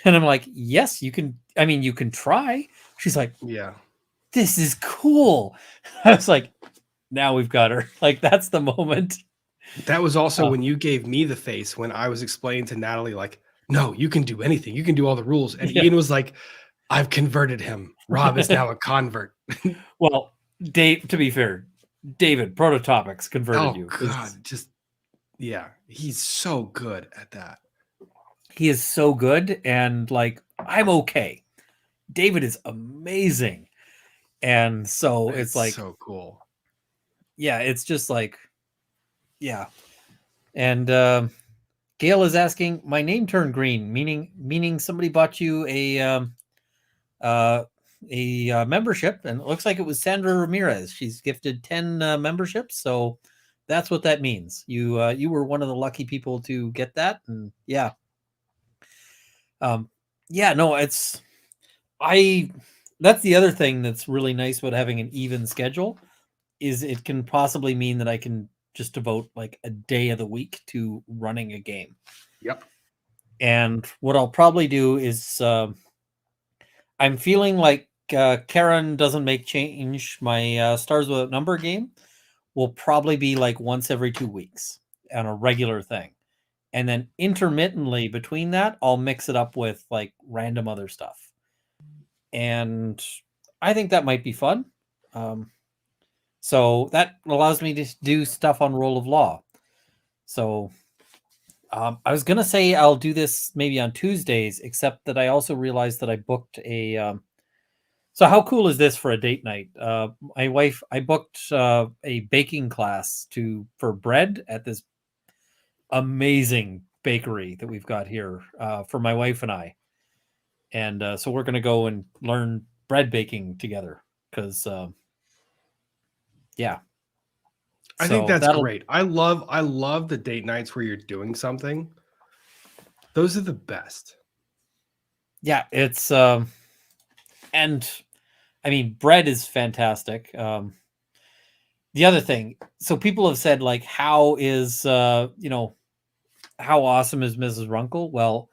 and I'm like, "Yes, you can. I mean, you can try." She's like, "Yeah, this is cool." I was like, "Now we've got her." Like that's the moment. That was also when you gave me the face when I was explaining to Natalie, like, "No, you can do anything. You can do all the rules." And Ian was like, "I've converted him. Rob is now a convert." Well. Dave, to be fair, David Prototopics converted you. God, he's so good at that. he is so good, and like I'm okay. David is amazing, and so it's like, so cool. yeah, it's just like, yeah. And Gail is asking, my name turned green, meaning somebody bought you uh, a membership, and it looks like it was Sandra Ramirez. She's gifted 10 memberships, so that's what that means. You were one of the lucky people to get that, and yeah, yeah, no, it's I. That's the other thing that's really nice about having an even schedule is it can possibly mean that I can just devote like a day of the week to running a game. Yep. And what I'll probably do is I'm feeling like Karen doesn't make change. My Stars Without Number game will probably be like once every 2 weeks on a regular thing. And then intermittently between that, I'll mix it up with like random other stuff. And I think that might be fun. So that allows me to do stuff on Roll of Law. So I was going to say I'll do this maybe on Tuesdays, except that I also realized that I booked a. So how cool is this for a date night? My wife, I booked a baking class for bread at this amazing bakery that we've got here for my wife and I. And so we're going to go and learn bread baking together because, yeah. I think that's great. I love the date nights where you're doing something. Those are the best. Yeah, it's and I mean bread is fantastic. The other thing, so people have said like, how is how awesome is Mrs. Runkle? Well,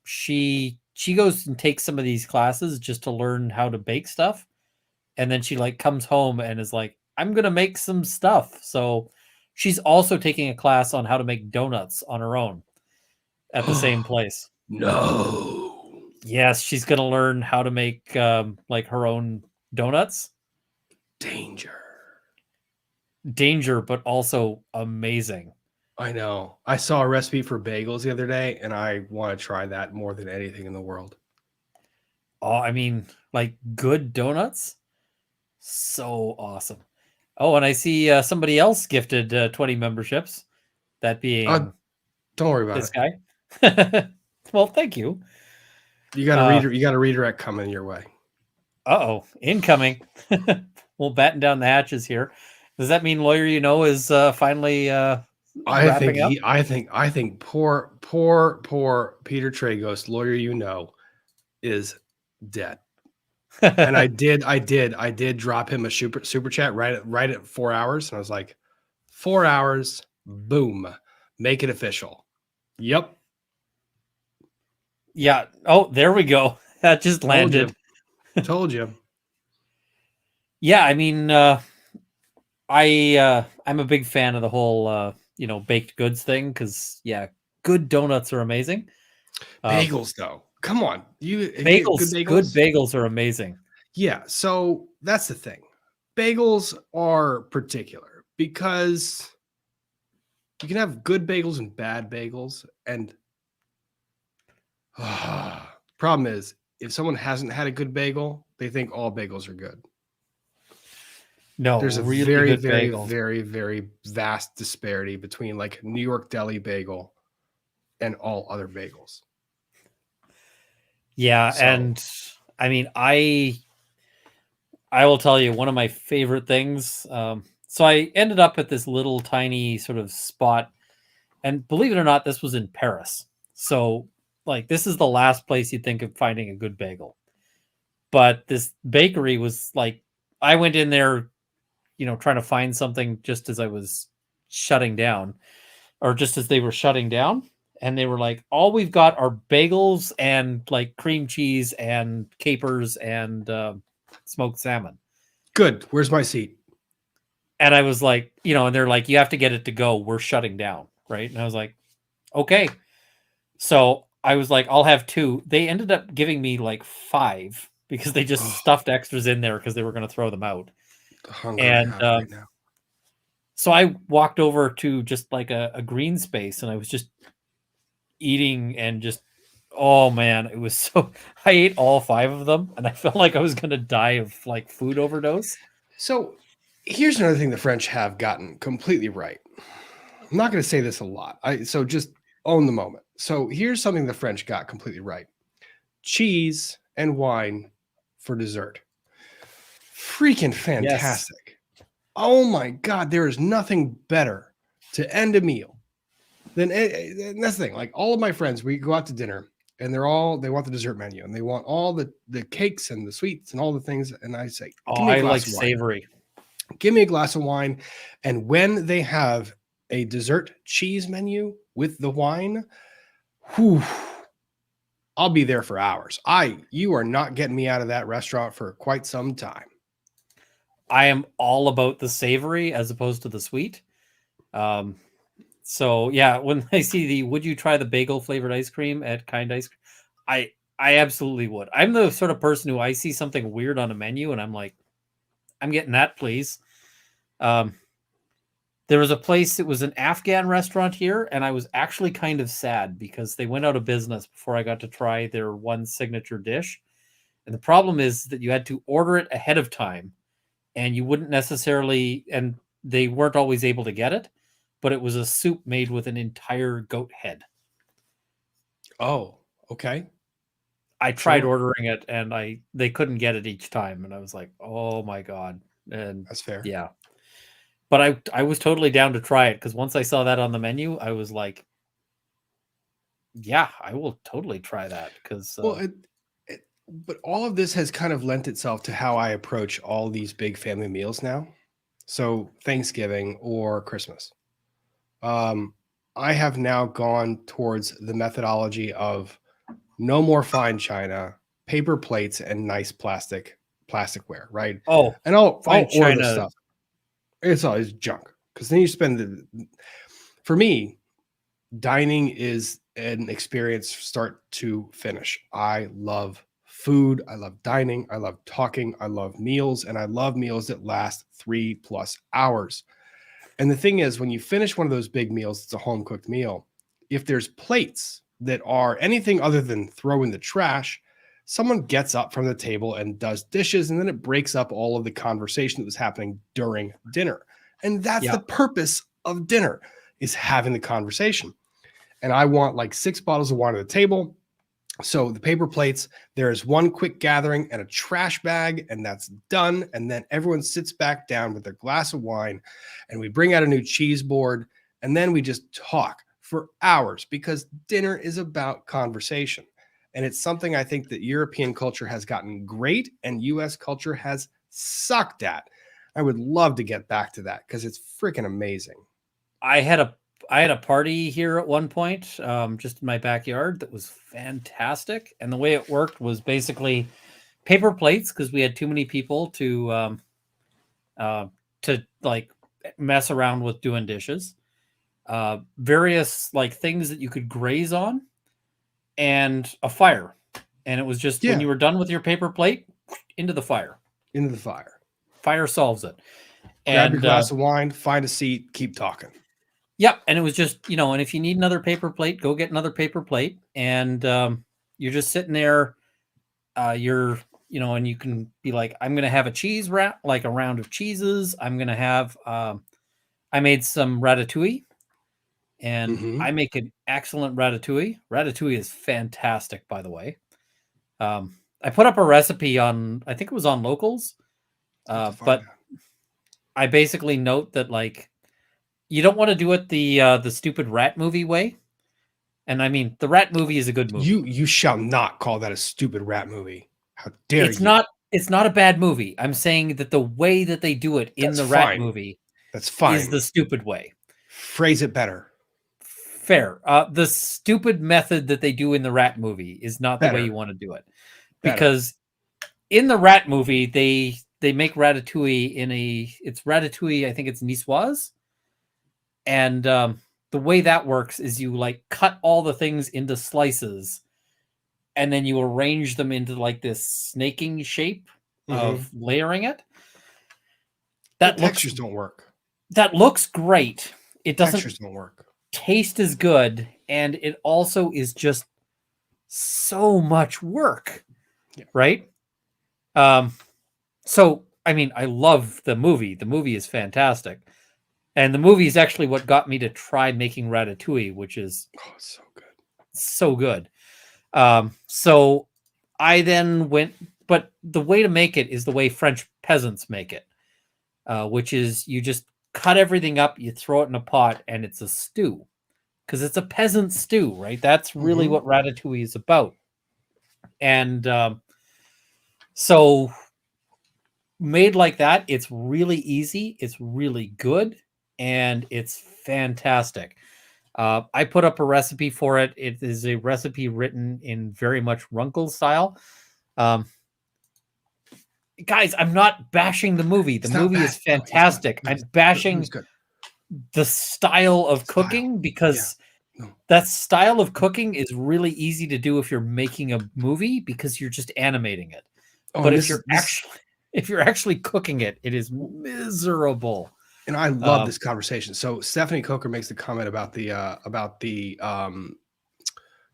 she goes and takes some of these classes just to learn how to bake stuff, and then she like comes home and is like, I'm gonna make some stuff. So she's also taking a class on how to make donuts on her own at the same place. No. Yes, she's gonna learn how to make like her own donuts. Danger, but also amazing. I know. I saw a recipe for bagels the other day, and I want to try that more than anything in the world. Oh, I mean, like good donuts, so awesome. Oh, and I see somebody else gifted 20 memberships. That being don't worry about this it. Guy. Well, thank you. You got a redirect coming your way. Uh-oh, incoming. We'll batten down the hatches here. Does that mean Lawyer You Know is finally wrapping up? I think poor Peter Tragos, Lawyer You Know, is dead. And I did drop him a super chat right at 4 hours, and I was like, 4 hours, boom, make it official. Yep. Yeah. Oh, there we go. That just landed. Told you. Yeah, I mean, I'm a big fan of the whole baked goods thing because good donuts are amazing. Bagels though, come on, good bagels are amazing. Yeah, so that's the thing. Bagels are particular because you can have good bagels and bad bagels, and problem is if someone hasn't had a good bagel, they think all bagels are good. No, there's a really very vast disparity between like New York deli bagel and all other bagels. Yeah, and I mean, I will tell you one of my favorite things. So I ended up at this little tiny sort of spot, and believe it or not, this was in Paris. So like this is the last place you'd think of finding a good bagel. But this bakery was like, I went in there, trying to find something just as I was shutting down, or just as they were shutting down. And they were like, all we've got are bagels and like cream cheese and capers and smoked salmon. Good. Where's my seat? And I was like, and they're like, you have to get it to go. We're shutting down. Right. And I was like, okay. So I was like, I'll have 2. They ended up giving me like 5 because they just stuffed extras in there because they were going to throw them out. The hunger I have right now. So I walked over to just like a green space, and I was just eating and just, oh man, it was so. I ate all 5 of them, and I felt like I was gonna die of like food overdose. So here's another thing the French have gotten completely right. I'm not going to say this a lot. So just own the moment. So here's something the French got completely right. Cheese and wine for dessert. Freaking Yes. fantastic. Oh my God, there is nothing better to end a meal than, and that's the thing. Like all of my friends, we go out to dinner and they want the dessert menu and they want all the cakes and the sweets and all the things. And I say, Oh, give me a I like glass of wine. savory. Give me a glass of wine. And when they have a dessert cheese menu with the wine, whew, I'll be there for hours. You are not getting me out of that restaurant for quite some time. I am all about the savory as opposed to the sweet. So yeah, when I see the would you try the bagel flavored ice cream at Kind Ice Cream, I absolutely would. I'm the sort of person who I see something weird on a menu and I'm like, I'm getting that, please. Um, there was a place, it was an Afghan restaurant here, and I was actually kind of sad because they went out of business before I got to try their one signature dish. And the problem is that you had to order it ahead of time and you wouldn't necessarily, and they weren't always able to get it, but it was a soup made with an entire goat head. Oh, okay. I tried Sure. ordering it and they couldn't get it each time. And I was like, oh my God. And That's fair. yeah, but I was totally down to try it because once I saw that on the menu, I was like, yeah, I will totally try that because Well, but all of this has kind of lent itself to how I approach all these big family meals now. So Thanksgiving or Christmas. I have now gone towards the methodology of no more fine china, paper plates, and nice plasticware, right? oh, And I'll fine order the china. stuff. It's always junk because then you spend for me, dining is an experience start to finish. I love food. I love dining. I love talking. I love meals. And I love meals that last 3+ hours. And the thing is, when you finish one of those big meals, it's a home cooked meal. If there's plates that are anything other than throw in the trash, someone gets up from the table and does dishes, and then it breaks up all of the conversation that was happening during dinner. And that's Yeah. the purpose of dinner, is having the conversation. And I want like 6 bottles of wine at the table. So the paper plates, there's one quick gathering and a trash bag, and that's done. And then everyone sits back down with their glass of wine, and we bring out a new cheese board, and then we just talk for hours because dinner is about conversation. And it's something I think that European culture has gotten great and US culture has sucked at. I would love to get back to that because it's freaking amazing. I had a party here at one point, just in my backyard that was fantastic. And the way it worked was basically paper plates because we had too many people to like mess around with doing dishes. Various like things that you could graze on, and a fire. And it was just when Yeah, you were done with your paper plate, into the fire. into the fire. Fire solves it. Grab your And glass of wine, find a seat, keep talking. yep, and it was just, and if you need another paper plate, go get another paper plate, and you're just sitting there. And you can be like, I'm gonna have a cheese wrap, like a round of cheeses. I'm gonna have. I made some ratatouille, and Mm-hmm. I make an excellent ratatouille. Ratatouille is fantastic, by the way. I put up a recipe on, I think it was on Locals, but I basically note that like you don't want to do it the stupid rat movie way. And I mean, the rat movie is a good movie. You shall not call that a stupid rat movie. How dare It's you? not a bad movie. I'm saying that the way that they do it in That's the rat fine. movie That's is the fine. stupid way. Phrase it better. Fair. The stupid method that they do in the rat movie is not the way you Better. want to do it. Better. Because in the rat movie, they make ratatouille it's ratatouille, I think it's niçoise. And the way that works is you like cut all the things into slices and then you arrange them into like this snaking shape of layering it. But textures don't work. That looks great. It doesn't. Textures don't work. taste is good, and it also is just so much work, Yeah. right? Um, so I mean, I love the movie. The movie is fantastic, and the movie is actually what got me to try making ratatouille, which is Oh, it's so good. so good. So I then went, but the way to make it is the way French peasants make it, which is you just cut everything up, you throw it in a pot, and it's a stew because it's a peasant stew, right? That's really Mhm. what ratatouille is about. And so made like that, it's really easy, it's really good, and it's fantastic. I put up a recipe for it. It is a recipe written in very much Runkle style. Um, guys, I'm not bashing the movie. The It's not movie bad. is No, it's not. fantastic. No, I'm it was bashing good. the style of Style. cooking Yeah. because No. that style of cooking is really easy to do if you're making a movie because you're just animating it. Oh, But and if you're actually cooking it, it is miserable. and I love Um, this conversation. So Stephanie Coker makes the comment about the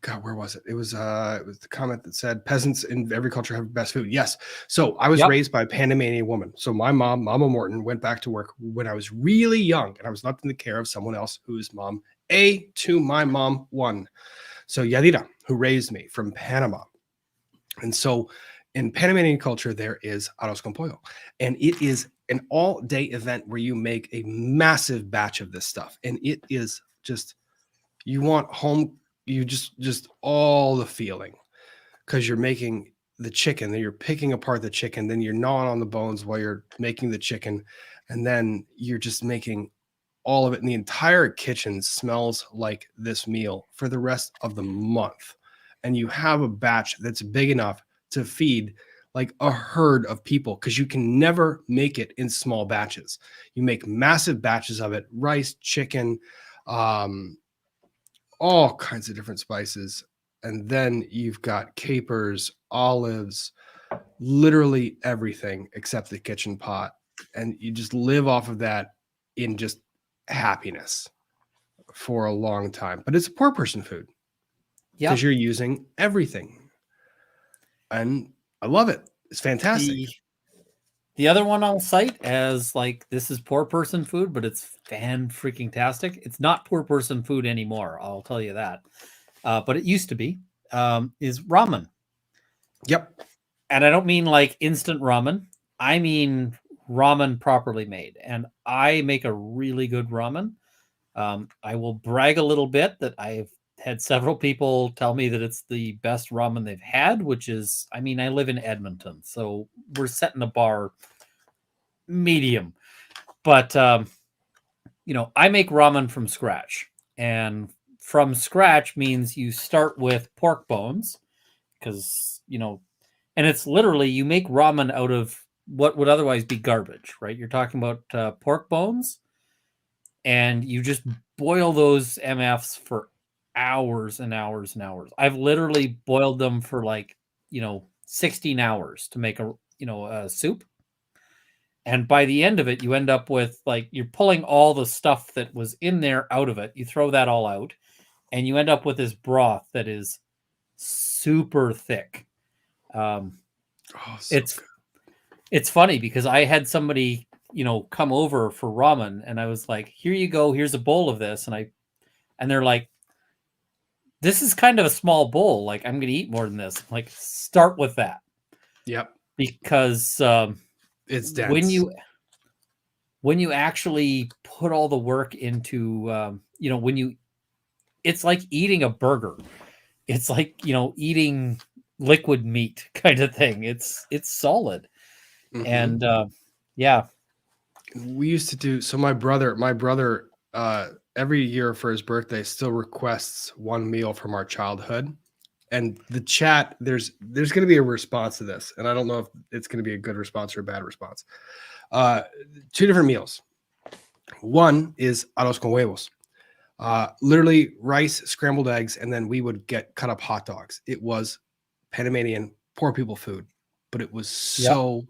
God, where was it? It was the comment that said peasants in every culture have best food. Yes. So I was yep. raised by a Panamanian woman. So my mom, Mama Morton, went back to work when I was really young, and I was left in the care of someone else whose mom A to my mom one. So Yadira, who raised me from Panama. And so in Panamanian culture, there is arroz con pollo, and it is an all-day event where you make a massive batch of this stuff, and it is just you want home, you just all the feeling because you're making the chicken, then you're picking apart the chicken, then you're gnawing on the bones while you're making the chicken, and then you're just making all of it, and the entire kitchen smells like this meal for the rest of the month. And you have a batch that's big enough to feed like a herd of people because you can never make it in small batches. You make massive batches of it, rice, chicken, um, all kinds of different spices. And then you've got capers, olives, literally everything except the kitchen pot. And you just live off of that in just happiness for a long time. But it's a poor person food because Yep. you're using everything. And I love it. It's fantastic. The other one I'll cite as like this is poor person food, but it's fan freaking tastic. It's not poor person food anymore. I'll tell you that. But it used to be. Is ramen, Yep. and I don't mean like instant ramen. I mean ramen properly made, and I make a really good ramen. I will brag a little bit that I've had several people tell me that it's the best ramen they've had, which is, I mean, I live in Edmonton, so we're setting a bar medium. But I make ramen from scratch, and from scratch means you start with pork bones because and it's literally you make ramen out of what would otherwise be garbage, right? You're talking about pork bones, and you just boil those MFs for hours and hours and hours. I've literally boiled them for like 16 hours to make a soup. And by the end of it, you end up with like you're pulling all the stuff that was in there out of it. You throw that all out, and you end up with this broth that is super thick. Um, Oh, so it's good. it's funny because I had somebody come over for ramen, and I was like, "Here you go. Here's a bowl of this," and they're like, "This is kind of a small bowl. Like I'm going to eat more than this." Like start with that Yep. because It's when dense. you actually put all the work into when you it's like eating a burger. It's like eating liquid meat kind of thing. It's solid. Mhm. And yeah. We used to do so my brother every year for his birthday still requests one meal from our childhood. And the chat, there's going to be a response to this, and I don't know if it's going to be a good response or a bad response. Uh, Two different meals. One is arroz con huevos, literally rice, scrambled eggs, and then we would get cut up hot dogs. It was Panamanian poor people food, but it was Yep. so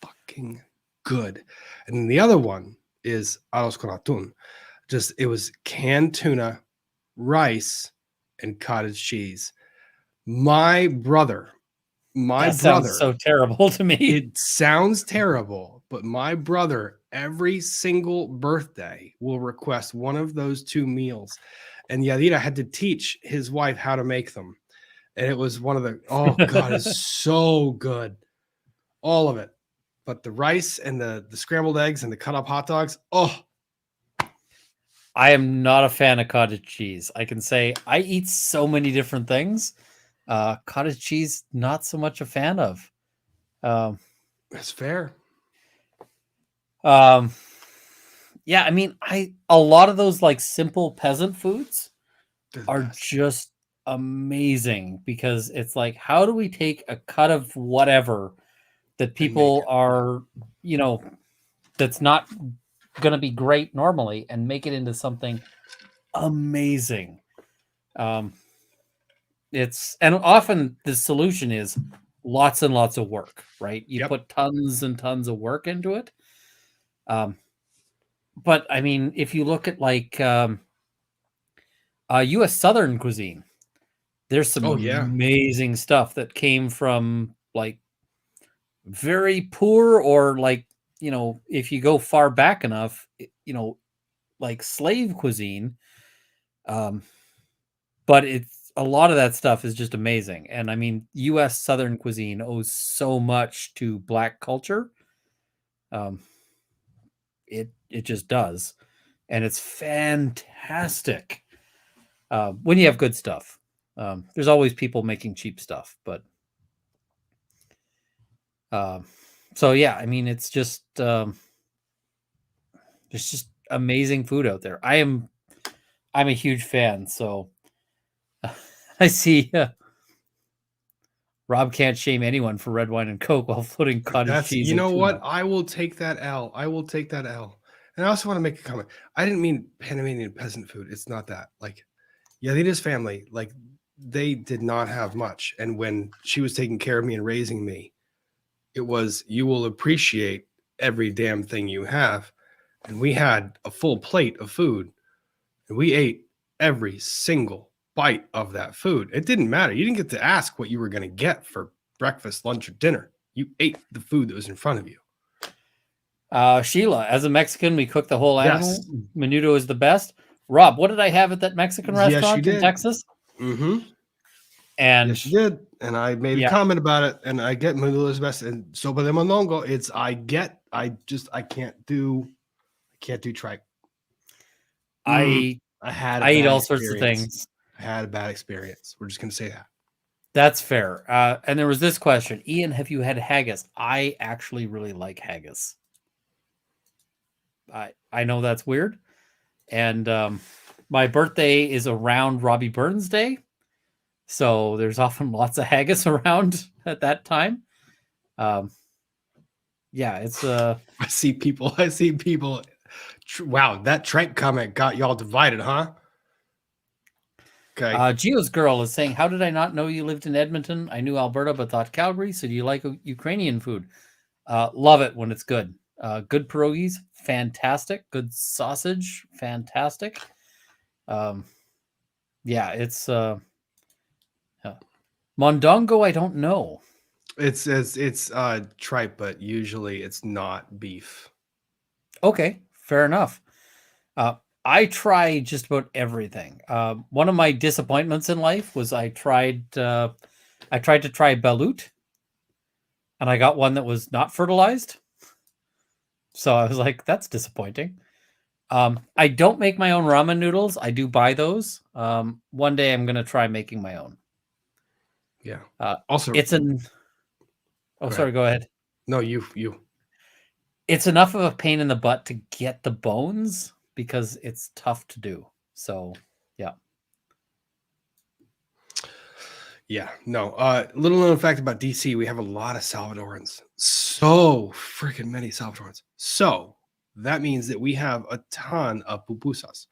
fucking good. And then the other one is arroz con atún. Just it was canned tuna, rice, and cottage cheese. My brother, That sounds so terrible to me. it sounds terrible, but my brother every single birthday will request one of those two meals. And Yadira had to teach his wife how to make them. And it was one of the, oh God, it's so good. All of it. But the rice and the scrambled eggs and the cut up hot dogs, oh, I am not a fan of cottage cheese. I can say I eat so many different things. Cottage cheese, not so much a fan of. that's fair. Yeah, I mean, a lot of those like simple peasant foods They're the are best. just amazing because it's like, how do we take a cut of whatever that people are, that's not going to be great normally and make it into something amazing. And often the solution is lots and lots of work, right? You put tons and tons of work into it. But I mean, if you look at like U.S. Southern cuisine, there's some amazing stuff that came from like very poor or like, if you go far back enough, like slave cuisine. But it's a lot of that stuff is just amazing. And I mean, U.S. Southern cuisine owes so much to Black culture. It just does. And it's fantastic when you have good stuff. There's always people making cheap stuff, but so yeah, I mean, it's just there's just amazing food out there. I'm a huge fan, so I see Rob can't shame anyone for red wine and Coke while floating cottage cheese. You know what? I will take that L. I will take that L. And I also want to make a comment. I didn't mean Panamanian peasant food. It's not that. Like, Yadira's family, like, they did not have much. And when she was taking care of me and raising me, it was, you will appreciate every damn thing you have. And we had a full plate of food, and we ate every single bite of that food. It didn't matter. You didn't get to ask what you were going to get for breakfast, lunch, or dinner. You ate the food that was in front of you. Sheila, as a Mexican, we cook the whole animal. Yes. Menudo is the best. Rob, what did I have at that Mexican restaurant in Texas? Mm-hmm. And yes, you did. And I made a comment about it. And I get menudo is best. And sopa de mondongo. I can't do tripe. I eat all sorts of things. I had a bad experience. We're just gonna say that. That's fair. And there was this question. Ian, have you had haggis? I actually really like haggis. I know that's weird. And my birthday is around Robbie Burns Day. So there's often lots of haggis around at that time. Yeah, it's I see people. Wow, that tripe comment got y'all divided, huh? Okay. Gio's girl is saying, how did I not know you lived in Edmonton? I knew Alberta, but thought Calgary. So do you like Ukrainian food? Love it when it's good. Good pierogies, fantastic. Good sausage, fantastic. Yeah, it's mondongo. I don't know. It's tripe, but usually it's not beef. Okay, fair enough. I try just about everything. One of my disappointments in life was I tried to try balut, and I got one that was not fertilized. So I was like, that's disappointing. I don't make my own ramen noodles. I do buy those. One day I'm going to try making my own. Yeah. Also, it's an. Oh, sorry. Go ahead. No, you. It's enough of a pain in the butt to get the bones because it's tough to do. So, yeah. Yeah, no. Little known fact about DC, we have a lot of Salvadorans. So freaking many Salvadorans. So that means that we have a ton of pupusas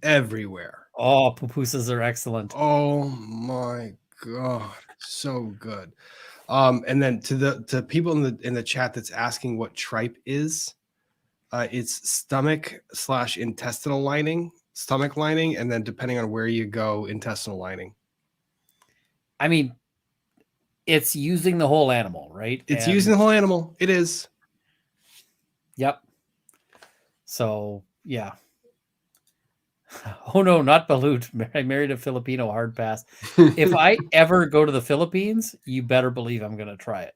everywhere. Oh, pupusas are excellent. Oh my God. So good. And then to people in the chat that's asking what tripe is, It's stomach/intestinal lining, stomach lining, and then depending on where you go, intestinal lining. I mean, it's using the whole animal, right? It's using the whole animal. It is. Yep. So yeah. Oh no, not balut. I married a Filipino, hard pass. If I ever go to the Philippines, you better believe I'm going to try it.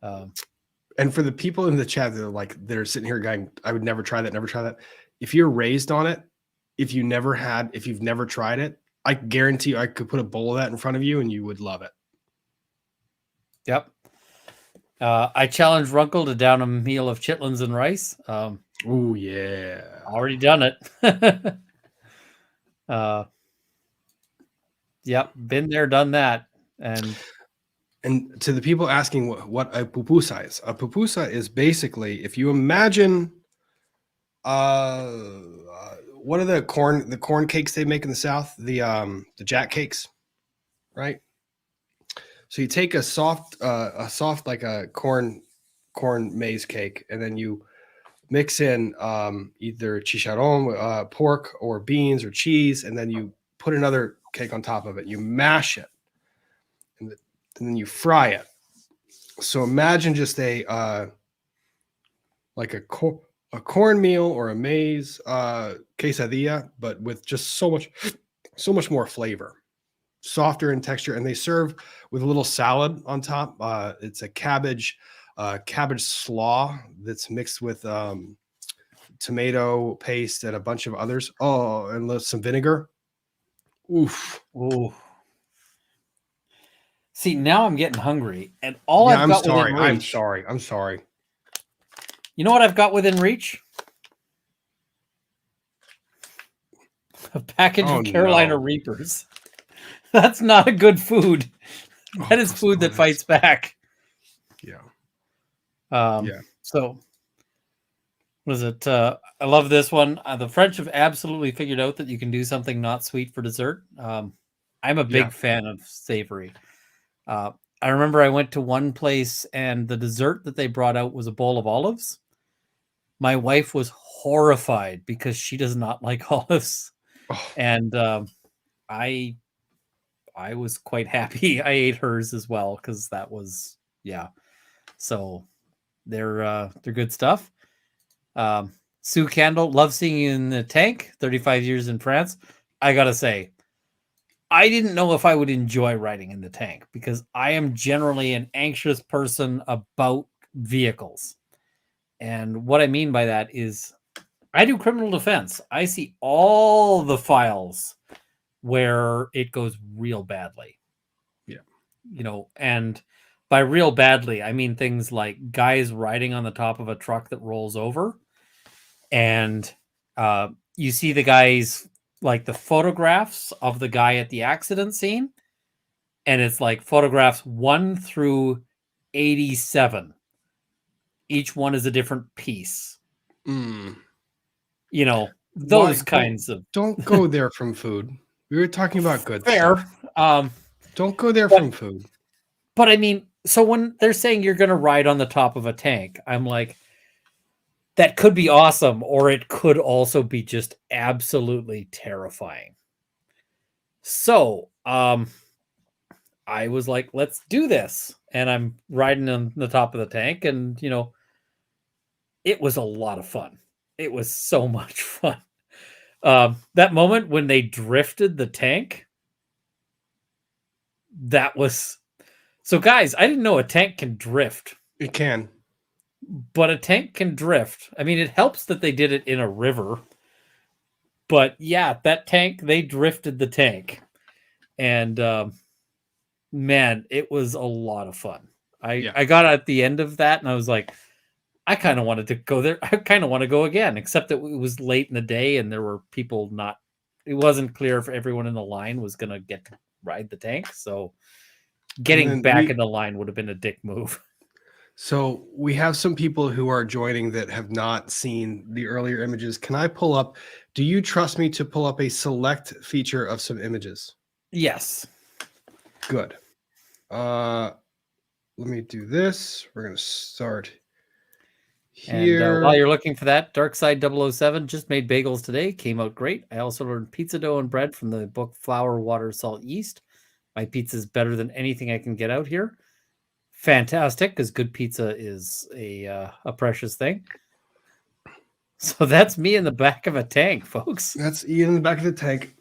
And for the people in the chat that are like, they're sitting here going, I would never try that, never try that. If you're raised on it, if you've never tried it, I guarantee you I could put a bowl of that in front of you and you would love it. Yep. I challenged Runkle to down a meal of chitlins and rice. Oh yeah. Already done it. Yep, been there, done that. And to the people asking what a pupusa is basically, if you imagine what are the corn cakes they make in the South? The jack cakes, right? So you take a soft like a corn maize cake, and then you mix in either chicharron, pork, or beans or cheese, and then you put another cake on top of it. You mash it, and then you fry it. So imagine just a like a cornmeal or a maize quesadilla, but with just so much more flavor, softer in texture, and they serve with a little salad on top. It's a cabbage slaw that's mixed with tomato paste and a bunch of others. Oh, and some vinegar. Oof. ooh. See, now I'm getting hungry, and all I've got within reach. I'm sorry. You know what I've got within reach? A package of Carolina Reapers. That's not a good food. That is food that fights back. Yeah. Yeah. So, was it? I love this one. The French have absolutely figured out that you can do something not sweet for dessert. I'm a big fan of savory. I remember I went to one place and the dessert that they brought out was a bowl of olives. My wife was horrified because she does not like olives. Oh. And I was quite happy. I ate hers as well because that was, yeah. So they're good stuff. Sue Candle, love seeing you in the tank. 35 years in France. I gotta say, I didn't know if I would enjoy riding in the tank because I am generally an anxious person about vehicles. And what I mean by that is I do criminal defense. I see all the files where it goes real badly. Yeah. You know, and by real badly, I mean things like guys riding on the top of a truck that rolls over. And you see the guys, like the photographs of the guy at the accident scene. And it's like photographs 1 through 87. Each one is a different piece. Mm. You know, those kinds of... Don't go there from food. We were talking about good stuff. Don't go there from food. But I mean, so when they're saying you're going to ride on the top of a tank, I'm like, that could be awesome, or it could also be just absolutely terrifying. So, I was like, let's do this. And I'm riding on the top of the tank, and, you know, it was a lot of fun. It was so much fun. That moment when they drifted the tank, that was... So, guys, I didn't know a tank can drift. It can. But a tank can drift. I mean, it helps that they did it in a river. But, yeah, that tank, they drifted the tank. And, man, it was a lot of fun. I got at the end of that, and I was like, I kind of wanted to go there. I kind of want to go again, except that it was late in the day, and there were people not... It wasn't clear if everyone in the line was going to get to ride the tank, so... Getting back in the line would have been a dick move. So we have some people who are joining that have not seen the earlier images. Can I pull up? Do you trust me to pull up a select feature of some images? Yes. Good. Let me do this. We're going to start And while Here, you're looking for that, Dark Side 007 just made bagels today. Came out great. I also learned pizza dough and bread from the book Flour, Water, Salt, Yeast. My pizza is better than anything I can get out here. Fantastic, because good pizza is a precious thing. So that's me in the back of a tank, folks. that's Ian in the back of the tank.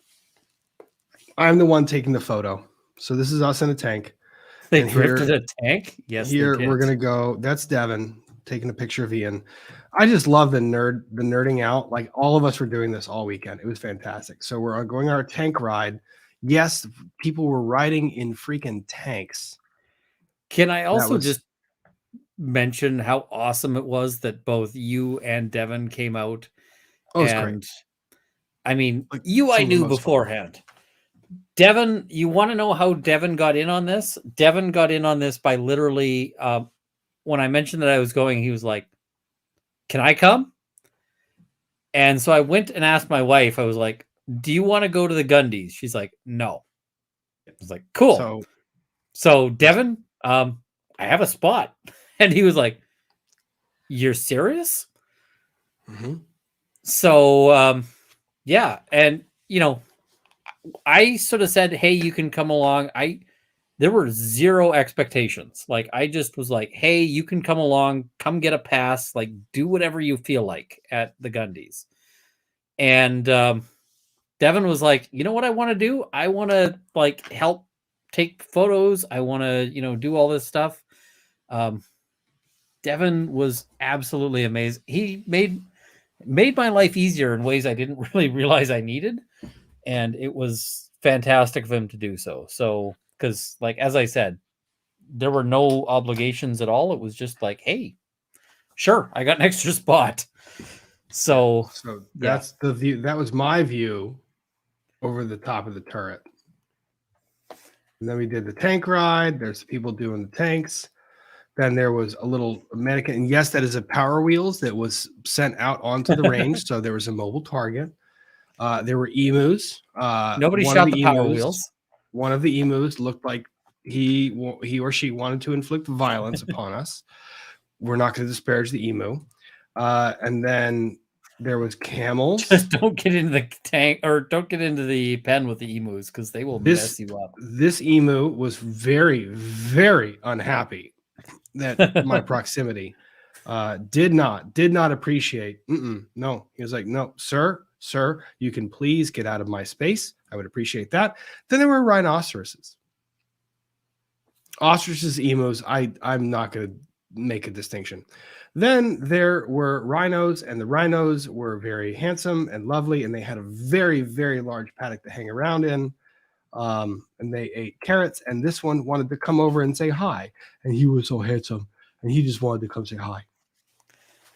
I'm the one taking the photo. So this is us in a tank. They And drifted here- a tank? Yes, Here they did. we're gonna go. That's Devin taking a picture of Ian. I just love the nerding out. Like all of us were doing this all weekend. It was fantastic. So we're going our tank ride. Yes, people were riding in freaking tanks. Can I That also was just mention how awesome it was that both you and Devin came out? oh, it was great. And I mean, Like you I some of the knew most fun. beforehand. Devin, you want to know how Devin got in on this? Devin got in on this by literally when I mentioned that I was going, he was like, "Can I come?" And so I went and asked my wife. I was like, "Do you want to go to the Gundies?" She's like, "No." I was like, "Cool." So Devin, I have a spot, and he was like, "You're serious?" Mhm. So yeah, and I sort of said, "Hey, you can come along." There were zero expectations. Like I just was like, "Hey, you can come along, come get a pass, like do whatever you feel like at the Gundies." And Devin was like, "You know what I want to do? I want to like help take photos. I want to, do all this stuff." Um, Devin was absolutely amazing. He made my life easier in ways I didn't really realize I needed, and it was fantastic of him to do so. So, because like as I said, there were no obligations at all. It was just like, hey, sure, I got an extra spot. So that's the view. That was my view over the top of the turret. And then we did the tank ride. There's people doing the tanks. Then there was a little mannequin. And yes, that is a Power Wheels that was sent out onto the range. So there was a mobile target. There were emus. Nobody shot the Power Wheels. One of the emus looked like he or she wanted to inflict violence upon us. We're not going to disparage the emu. And then there was camels. Just don't get into the tank or don't get into the pen with the emus because they will mess you up. This emu was very, very unhappy that my proximity did not appreciate. No, he was like, "No, sir, you can please get out of my space. I would appreciate that." Then there were rhinoceroses. Ostriches, emus, I'm not going to make a distinction. Then there were rhinos, and the rhinos were very handsome and lovely, and they had a very, very large paddock to hang around in. And they ate carrots, and this one wanted to come over and say hi, and he was so handsome, and he just wanted to come say hi.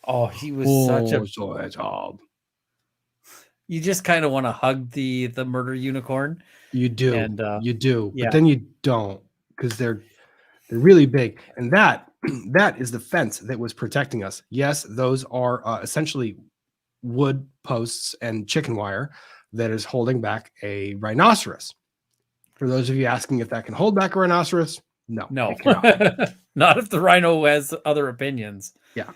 Oh, he was so handsome. You just kind of want to hug the murder unicorn. You do, and but then you don't because they're really big, and that is the fence that was protecting us. Yes, those are essentially wood posts and chicken wire that is holding back a rhinoceros. For those of you asking if that can hold back a rhinoceros, no, it cannot. Not if the rhino has other opinions. Yeah,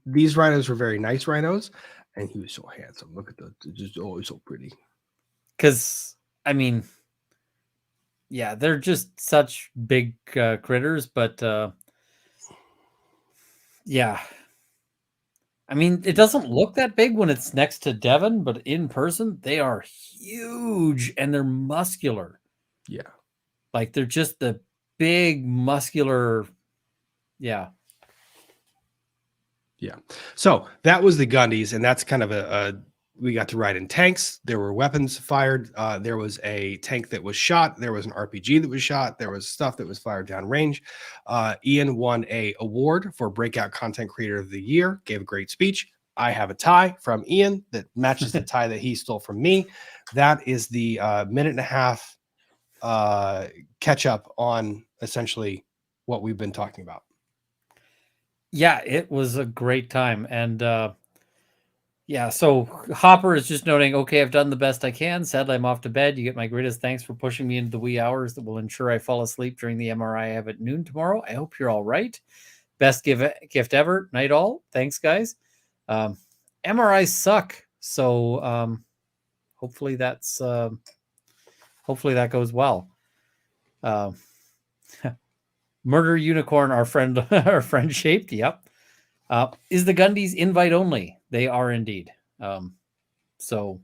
these rhinos were very nice rhinos, and he was so handsome. Look at just always so pretty. Because I mean, yeah, they're just such big critters, but yeah. I mean, it doesn't look that big when it's next to Devin, but in person, they are huge and they're muscular. Yeah. Like they're just the big muscular. Yeah. Yeah. So that was the Gundies, and that's kind of we got to ride in tanks. There were weapons fired. There was a tank that was shot. There was an RPG that was shot. There was stuff that was fired downrange. Ian won a award for Breakout Content Creator of the Year. Gave a great speech. I have a tie from Ian that matches the tie that he stole from me. That is the minute and a half catch up on essentially what we've been talking about. Yeah, it was a great time. And yeah, so Hopper is just noting, okay, I've done the best I can. Sadly, I'm off to bed. You get my greatest thanks for pushing me into the wee hours that will ensure I fall asleep during the MRI I have at noon tomorrow. I hope you're all right. Best gift ever. Night all. Thanks, guys. MRIs suck. So hopefully that goes well. Murder Unicorn, our friend shaped. Yep. Is the Gundies invite only? They are indeed. So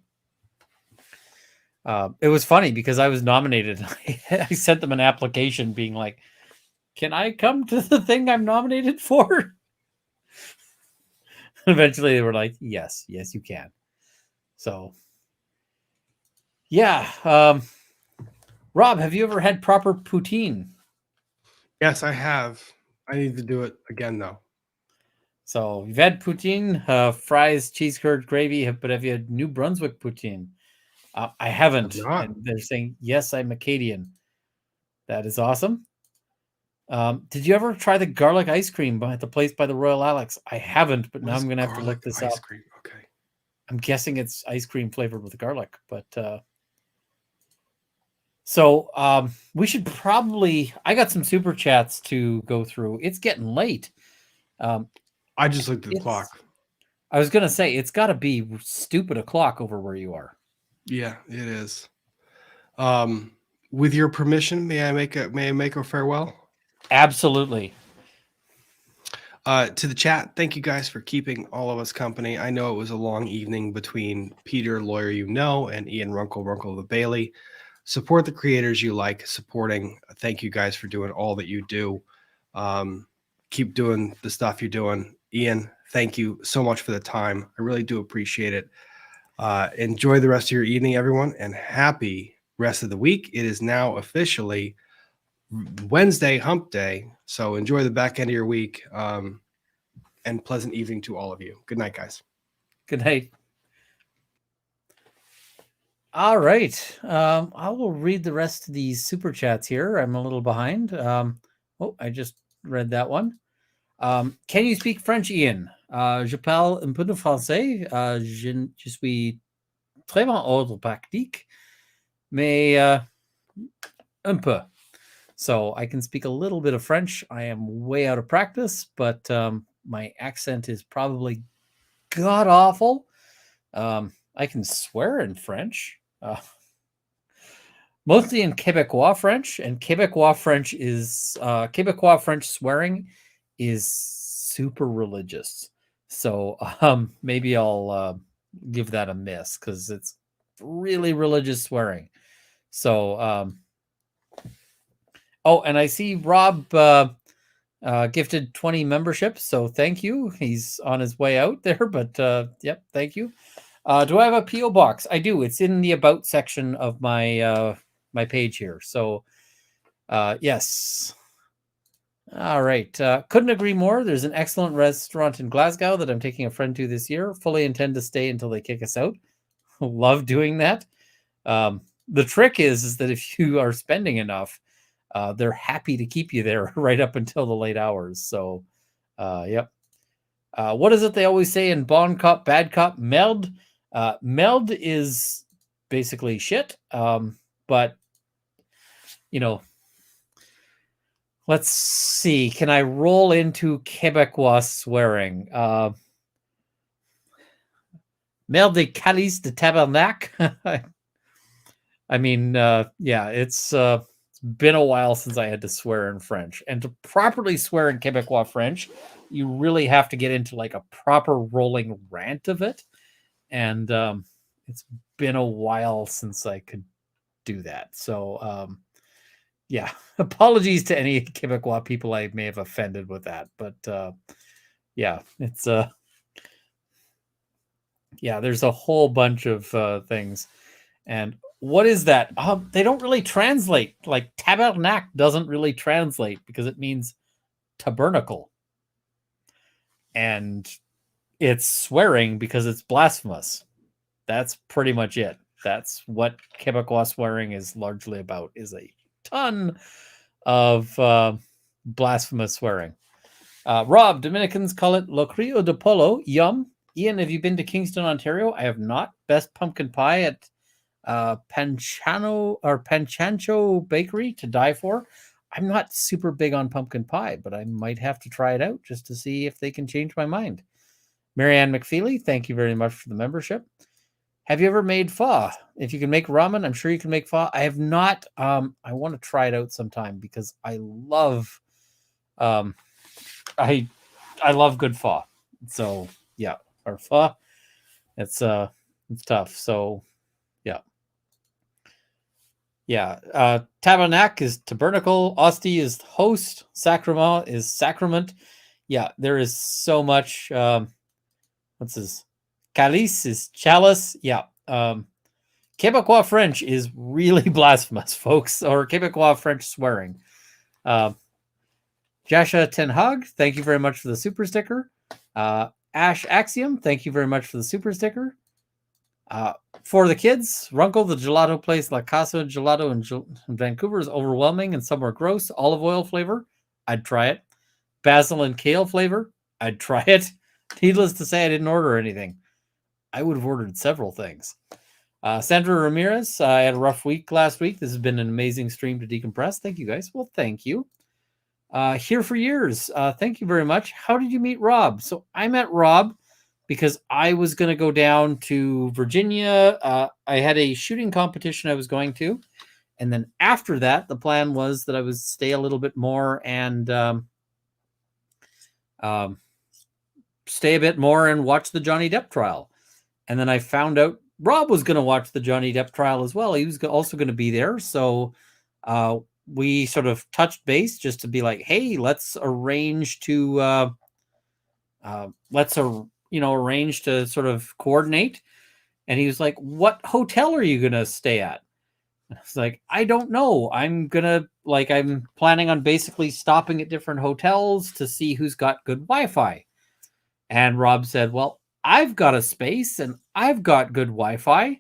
it was funny because I was nominated. I sent them an application being like, can I come to the thing I'm nominated for? Eventually they were like, yes, you can. So yeah. Rob, have you ever had proper poutine? Yes, I have. I need to do it again, though. So you've had poutine, fries, cheese curd, gravy, but have you had New Brunswick poutine? I haven't. And they're saying, yes, I'm Acadian. That is awesome. Did you ever try the garlic ice cream at the place by the Royal Alex? I haven't, but now I'm going to have to look this up. Cream? Okay. I'm guessing it's ice cream flavored with garlic, but so we should probably. I got some super chats to go through. It's getting late. I just looked at the clock. I was going to say it's got to be stupid o'clock over where you are. Yeah, it is. With your permission, may I make a farewell? Absolutely. To the chat, thank you guys for keeping all of us company. I know it was a long evening between Peter, lawyer and Ian Runkle the Bailey. Support the creators you like supporting. Thank you guys for doing all that you do. Keep doing the stuff you're doing. Ian, thank you so much for the time. I really do appreciate it. Enjoy the rest of your evening, everyone, and happy rest of the week. It is now officially Wednesday, hump day. So enjoy the back end of your week, and pleasant evening to all of you. Good night, guys. Good night. All right. I will read the rest of these super chats here. I'm a little behind. I just read that one. Can you speak French, Ian? Je parle un peu de français. Je suis très bon ordre pratique, mais un peu. So I can speak a little bit of French. I am way out of practice, but my accent is probably god awful. I can swear in French, mostly in Quebecois French, and Quebecois French is Quebecois French swearing is super religious. So maybe I'll give that a miss because it's really religious swearing. So and I see Rob gifted 20 memberships, so thank you. He's on his way out there, but yep, thank you. Do I have a P.O. box? I do. It's in the About section of my my page here. So yes. All right. Couldn't agree more. There's an excellent restaurant in Glasgow that I'm taking a friend to this year. Fully intend to stay until they kick us out. Love doing that. The trick is that if you are spending enough, they're happy to keep you there right up until the late hours. So, yep. What is it they always say in Bon Cop, Bad Cop? Meld. Meld is basically shit. But, you know, let's see. Can I roll into Quebecois swearing? Merde de calice de tabernac. I mean, yeah, it's been a while since I had to swear in French. And to properly swear in Quebecois French, you really have to get into like a proper rolling rant of it. And it's been a while since I could do that. So, yeah, apologies to any Quebecois people I may have offended with that. But yeah, it's yeah, there's a whole bunch of things. And what is that? They don't really translate. Like tabernac doesn't really translate because it means tabernacle. And it's swearing because it's blasphemous. That's pretty much it. That's what Quebecois swearing is largely about, is a ton of blasphemous swearing. Rob, Dominicans call it Lo Crio de Polo. Yum. Ian, have you been to Kingston, Ontario? I have not. Best pumpkin pie at Panchancho Bakery to die for. I'm not super big on pumpkin pie, but I might have to try it out just to see if they can change my mind. Marianne McFeely, thank you very much for the membership. Have you ever made pho? If you can make ramen, I'm sure you can make pho. I have not. I want to try it out sometime because I love, I love good pho. So yeah, or pho. It's tough. So yeah. Tabernac is tabernacle. Ostie is host. Sacrament is sacrament. Yeah, there is so much. What's this? Calice is chalice. Yeah. Quebecois French is really blasphemous, folks, or Quebecois French swearing. Jasha Ten Hag, thank you very much for the super sticker. Ash Axiom, thank you very much for the super sticker. For the kids, Runkle, the gelato place, La Casa Gelato in Vancouver is overwhelming and somewhere gross. Olive oil flavor, I'd try it. Basil and kale flavor, I'd try it. Needless to say, I didn't order anything. I would have ordered several things. Sandra Ramirez, I had a rough week last week. This has been an amazing stream to decompress. Thank you, guys. Well, thank you. Here for years. Thank you very much. How did you meet Rob? So I met Rob because I was going to go down to Virginia. I had a shooting competition I was going to. And then after that, the plan was that I would stay a little bit more and stay a bit more and watch the Johnny Depp trial. And then I found out Rob was going to watch the Johnny Depp trial as well. He was also going to be there. So we sort of touched base just to be like, hey, let's arrange to arrange to sort of coordinate. And he was like, what hotel are you going to stay at? And I was like, I don't know. I'm planning on basically stopping at different hotels to see who's got good Wi-Fi. And Rob said, well, I've got a space and I've got good Wi-Fi.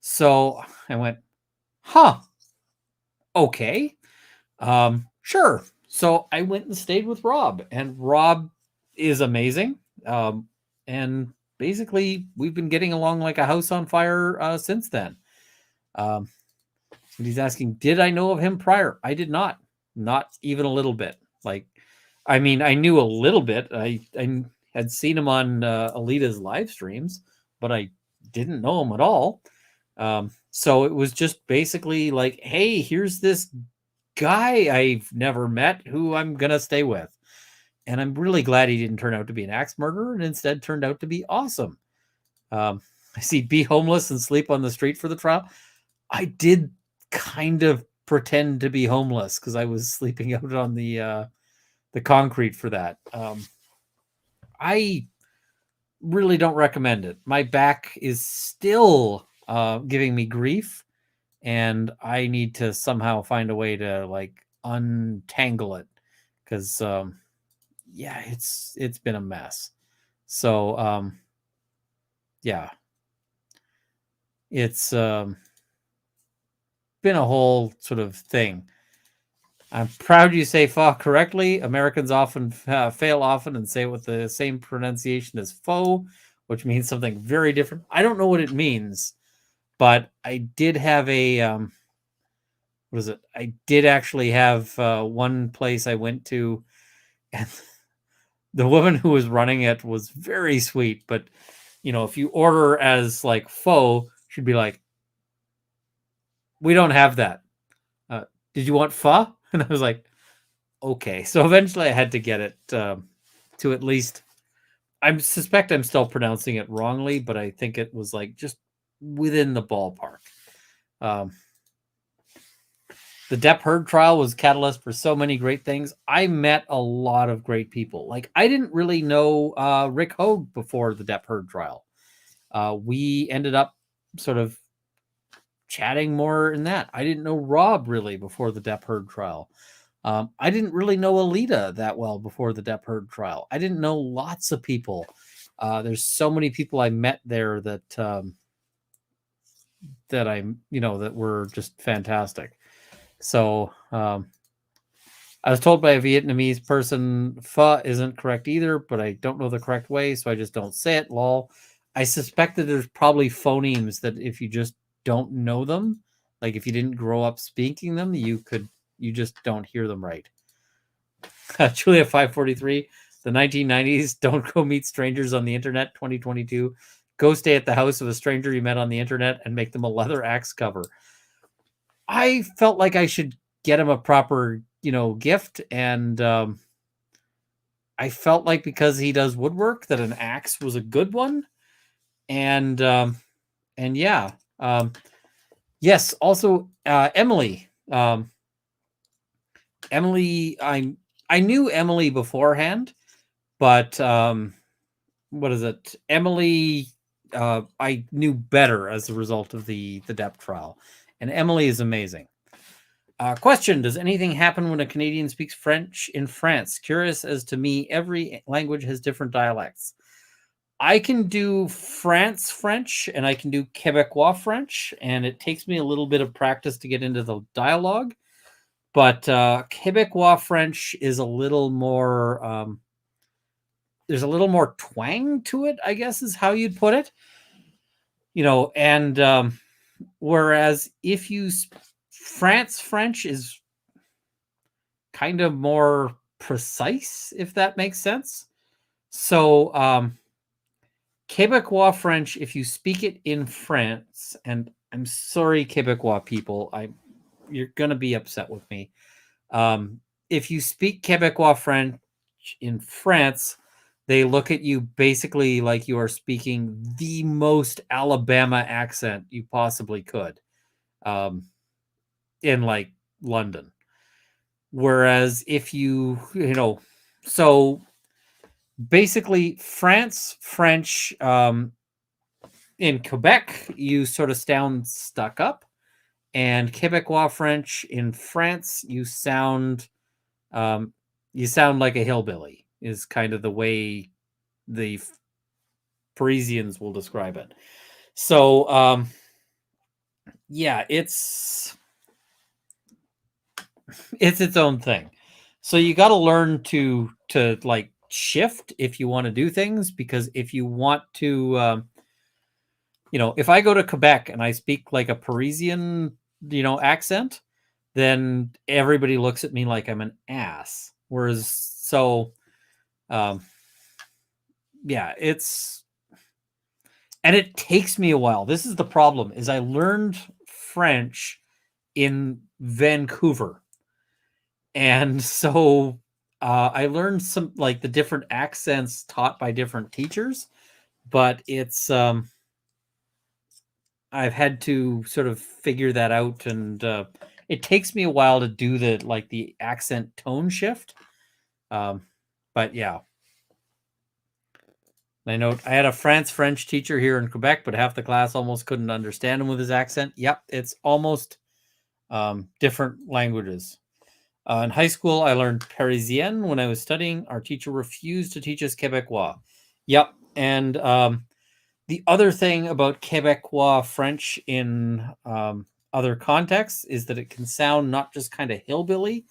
So I went, huh, okay, sure. So I went and stayed with Rob, and Rob is amazing. And basically we've been getting along like a house on fire since then. And he's asking, did I know of him prior? I did not even a little bit. I knew a little bit. I had seen him on Alita's live streams, but I didn't know him at all. So it was just basically like, hey, here's this guy I've never met who I'm going to stay with. And I'm really glad he didn't turn out to be an axe murderer and instead turned out to be awesome. I see be homeless and sleep on the street for the trial. I did kind of pretend to be homeless because I was sleeping out on the concrete for that. I really don't recommend it. My back is still giving me grief, and I need to somehow find a way to untangle it because it's been a mess. So yeah, it's been a whole sort of thing. I'm proud you say pho correctly. Americans often fail often and say it with the same pronunciation as faux, which means something very different. I don't know what it means, but I did have a I did actually have one place I went to, and the woman who was running it was very sweet. But if you order as like pho, she'd be like, "We don't have that. Did you want pho?" And I was like, okay. So eventually I had to get it to at least, I suspect I'm still pronouncing it wrongly, but I think it was just within the ballpark. The Depp Heard trial was catalyst for so many great things. I met a lot of great people. I didn't really know Rick Hogue before the Depp Heard trial. We ended up sort of chatting more in that. I didn't know Rob really before the Depp Heard trial. I didn't really know Alita that well before the Depp Heard trial. I didn't know lots of people. There's so many people I met there that that were just fantastic. So I was told by a Vietnamese person, pho isn't correct either, but I don't know the correct way, so I just don't say it. Lol. I suspect that there's probably phonemes that if you just don't know them, if you didn't grow up speaking them, you could You just don't hear them right. Julia 543, the 1990s, don't go meet strangers on the internet, 2022. Go stay at the house of a stranger you met on the internet and make them a leather axe cover. I felt like I should get him a proper, gift. And I felt like because he does woodwork that an axe was a good one. And yeah. Yes. Also, Emily. Emily, I knew Emily beforehand, but what is it? Emily, I knew better as a result of the depth trial, and Emily is amazing. Question: does anything happen when a Canadian speaks French in France? Curious as to me, every language has different dialects. I can do France French and I can do Quebecois French, and it takes me a little bit of practice to get into the dialogue. But Quebecois French is a little more, there's a little more twang to it, I guess is how you'd put it. And whereas if you France French is kind of more precise, if that makes sense. So Quebecois French, if you speak it in France, and I'm sorry, Quebecois people, you're gonna be upset with me. If you speak Quebecois French in France, they look at you basically like you are speaking the most Alabama accent you possibly could, in like London. Whereas if so basically France French, in Quebec, you sort of sound stuck up, and Quebecois French in France, you sound like a hillbilly. Is kind of the way the Parisians will describe it. So yeah, it's its own thing. So you got to learn to like shift if you want to do things, because if you want to if I go to Quebec and I speak like a Parisian accent, then everybody looks at me like I'm an ass. Whereas yeah, and it takes me a while. This is the problem, is I learned French in Vancouver. And so I learned some like the different accents taught by different teachers, but it's I've had to sort of figure that out, and it takes me a while to do the accent tone shift. But yeah. I know I had a French teacher here in Quebec, but half the class almost couldn't understand him with his accent. Yep, it's almost different languages. In high school, I learned Parisienne when I was studying. Our teacher refused to teach us Quebecois. Yep, and the other thing about Quebecois French in other contexts is that it can sound not just kind of hillbilly,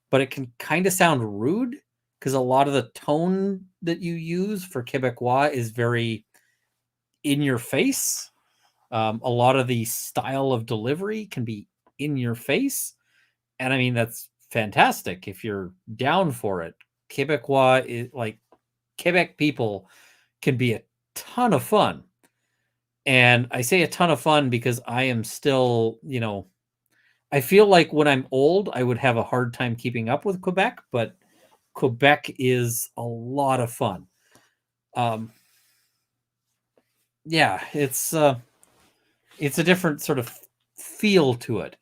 but it can kind of sound rude, because a lot of the tone that you use for Quebecois is very in your face. A lot of the style of delivery can be in your face. And I mean, that's fantastic if you're down for it. Quebecois is like Quebec people can be a ton of fun. And I say a ton of fun because I am still, I feel like when I'm old, I would have a hard time keeping up with Quebec, but Quebec is a lot of fun. Yeah, it's a different sort of feel to it.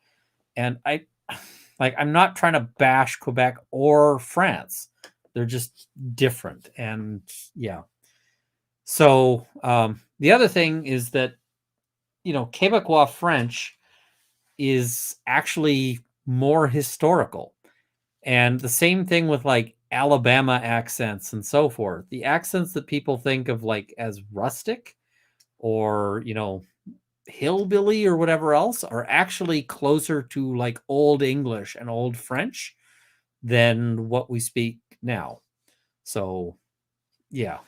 And I'm not trying to bash Quebec or France. They're just different. And yeah. So the other thing is that, Quebecois French is actually more historical. And the same thing with like Alabama accents and so forth. The accents that people think of like as rustic or, hillbilly or whatever else are actually closer to like Old English and Old French than what we speak now. So, yeah.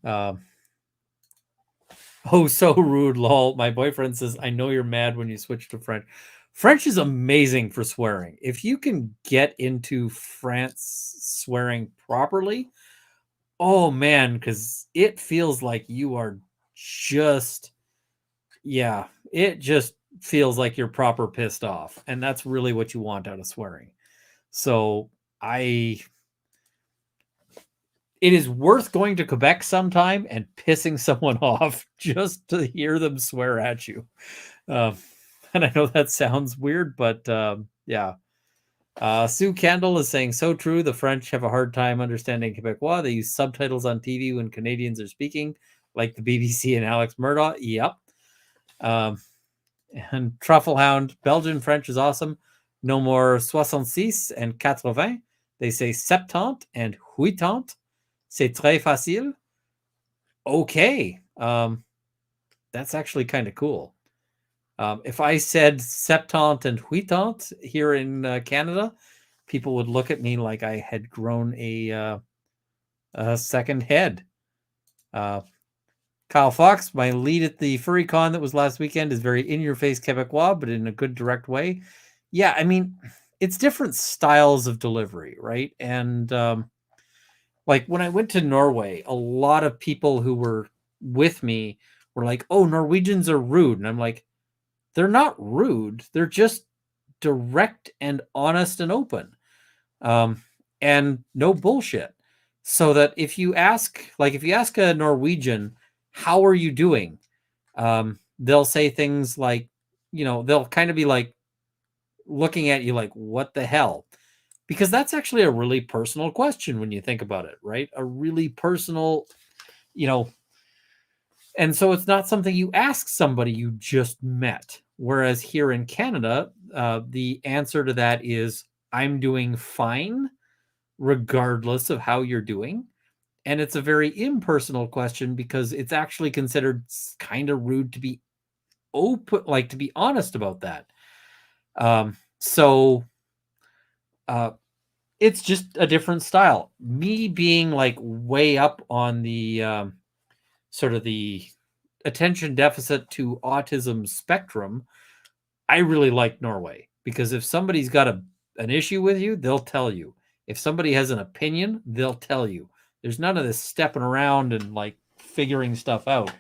Oh, so rude, lol. My boyfriend says, I know you're mad when you switch to French. French is amazing for swearing. If you can get into France swearing properly, oh man, because it feels like you are just, yeah, it just feels like you're proper pissed off. And that's really what you want out of swearing. So it is worth going to Quebec sometime and pissing someone off just to hear them swear at you. And I know that sounds weird, but yeah. Sue Kendall is saying, so true. The French have a hard time understanding Quebecois. They use subtitles on TV when Canadians are speaking, like the BBC and Alex Murdoch. Yep. And Trufflehound, Belgian French is awesome. No more 66 and 80. They say 70 and 80. C'est très facile. Okay. That's actually kind of cool. If I said 70 and 80 here in Canada, people would look at me like I had grown a second head. Kyle Fox, my lead at the Furry Con that was last weekend is very in-your-face Quebecois, but in a good, direct way. Yeah, I mean, it's different styles of delivery, right? And like when I went to Norway, a lot of people who were with me were like, oh, Norwegians are rude. And I'm like, they're not rude. They're just direct and honest and open. And no bullshit. So that if you ask a Norwegian, how are you doing? They'll say things like, they'll kind of be like looking at you like, what the hell? Because that's actually a really personal question when you think about it, right? A really personal, and so it's not something you ask somebody you just met. Whereas here in Canada, the answer to that is, I'm doing fine, regardless of how you're doing. And it's a very impersonal question because it's actually considered kind of rude to be open, like to be honest about that. So it's just a different style. Me being like way up on the sort of the attention deficit to autism spectrum, I really like Norway because if somebody's got an issue with you, they'll tell you. If somebody has an opinion, they'll tell you. There's none of this stepping around and like figuring stuff out.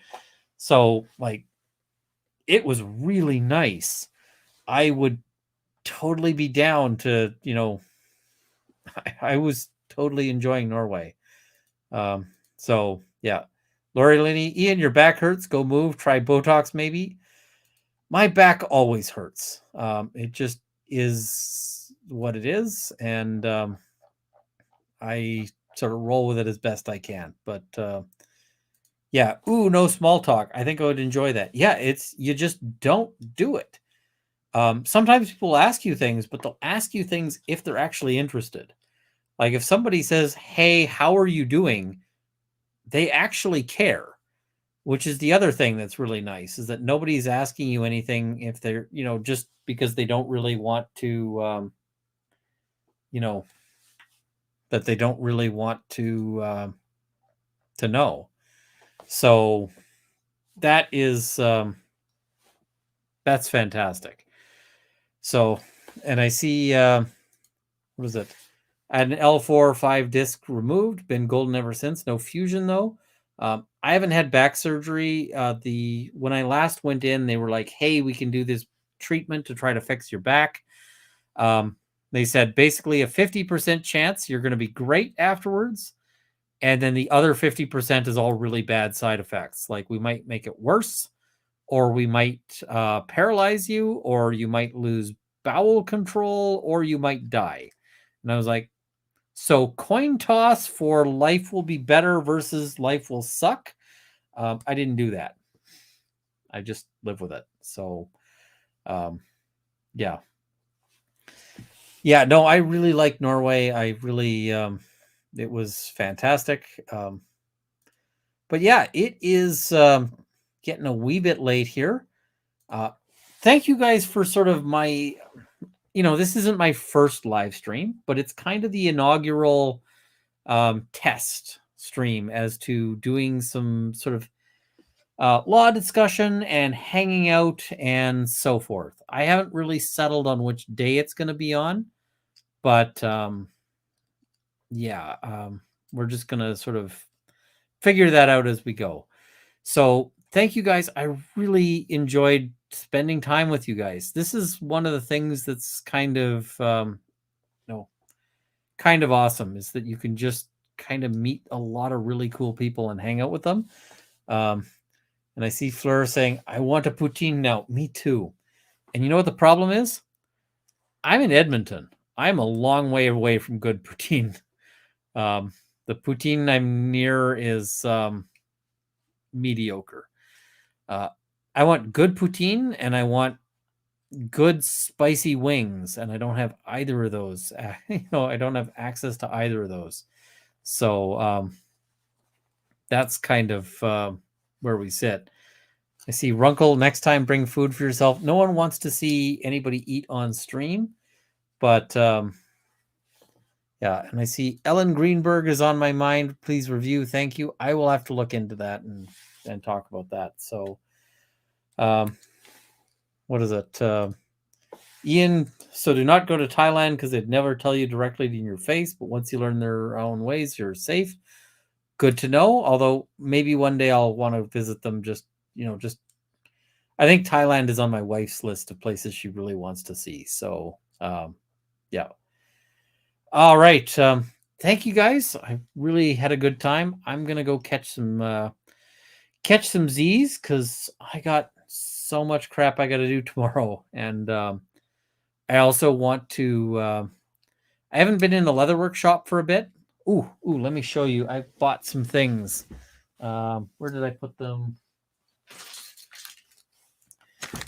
So like, it was really nice. I would totally be down to, I was totally enjoying Norway. So yeah. Lori Linney, Ian, your back hurts. Go move. Try Botox maybe. My back always hurts. It just is what it is. And I sort of roll with it as best I can. But yeah. Ooh, no small talk. I think I would enjoy that. Yeah, you just don't do it. Sometimes people ask you things, but they'll ask you things if they're actually interested. Like if somebody says, hey, how are you doing? They actually care, which is the other thing that's really nice, is that nobody's asking you anything if they're, just because they don't really want to, that they don't really want to know. So that is, that's fantastic. So, and I see, what is it? I had an L4 5 disc removed, been golden ever since. No fusion though. I haven't had back surgery. When I last went in, they were like, hey, we can do this treatment to try to fix your back. They said basically a 50% chance you're going to be great afterwards. And then the other 50% is all really bad side effects. Like we might make it worse, or we might paralyze you, or you might lose bowel control, or you might die. And I was like, so coin toss for life will be better versus life will suck. I didn't do that. I just live with it. So, yeah. Yeah, no, I really like Norway. I really, it was fantastic. But yeah, it is getting a wee bit late here. Thank you guys for sort of my... this isn't my first live stream, but it's kind of the inaugural test stream as to doing some sort of law discussion and hanging out and so forth. I haven't really settled on which day it's going to be on, but yeah, we're just going to sort of figure that out as we go. So thank you guys. I really enjoyed spending time with you guys. This is one of the things that's kind of kind of awesome, is that you can just kind of meet a lot of really cool people and hang out with them. And I see Fleur saying, I want a poutine now. Me too. And you know what the problem is? I'm in Edmonton. I'm a long way away from good poutine. The poutine I'm near is mediocre. I want good poutine and I want good spicy wings, and I don't have either of those. I don't have access to either of those. So that's kind of where we sit. I see Runkle, next time bring food for yourself. No one wants to see anybody eat on stream, but yeah, and I see Ellen Greenberg is on my mind. Please review. Thank you. I will have to look into that and talk about that. So what is it? Ian, so do not go to Thailand because they'd never tell you directly in your face, but once you learn their own ways, you're safe. Good to know. Although maybe one day I'll want to visit them. I think Thailand is on my wife's list of places she really wants to see. So yeah. All right. Thank you guys. I really had a good time. I'm gonna go catch some Z's because I got so much crap I got to do tomorrow, and I also want to. I haven't been in the leather workshop for a bit. Ooh, let me show you. I bought some things. Where did I put them?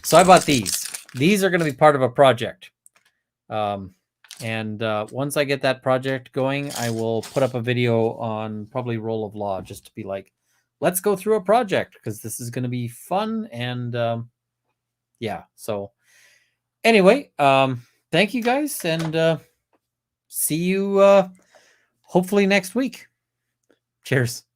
So I bought these. These are going to be part of a project. And once I get that project going, I will put up a video on probably Roll of Law just to be like, let's go through a project because this is going to be fun. And yeah, so anyway, thank you guys, and see you hopefully next week. Cheers.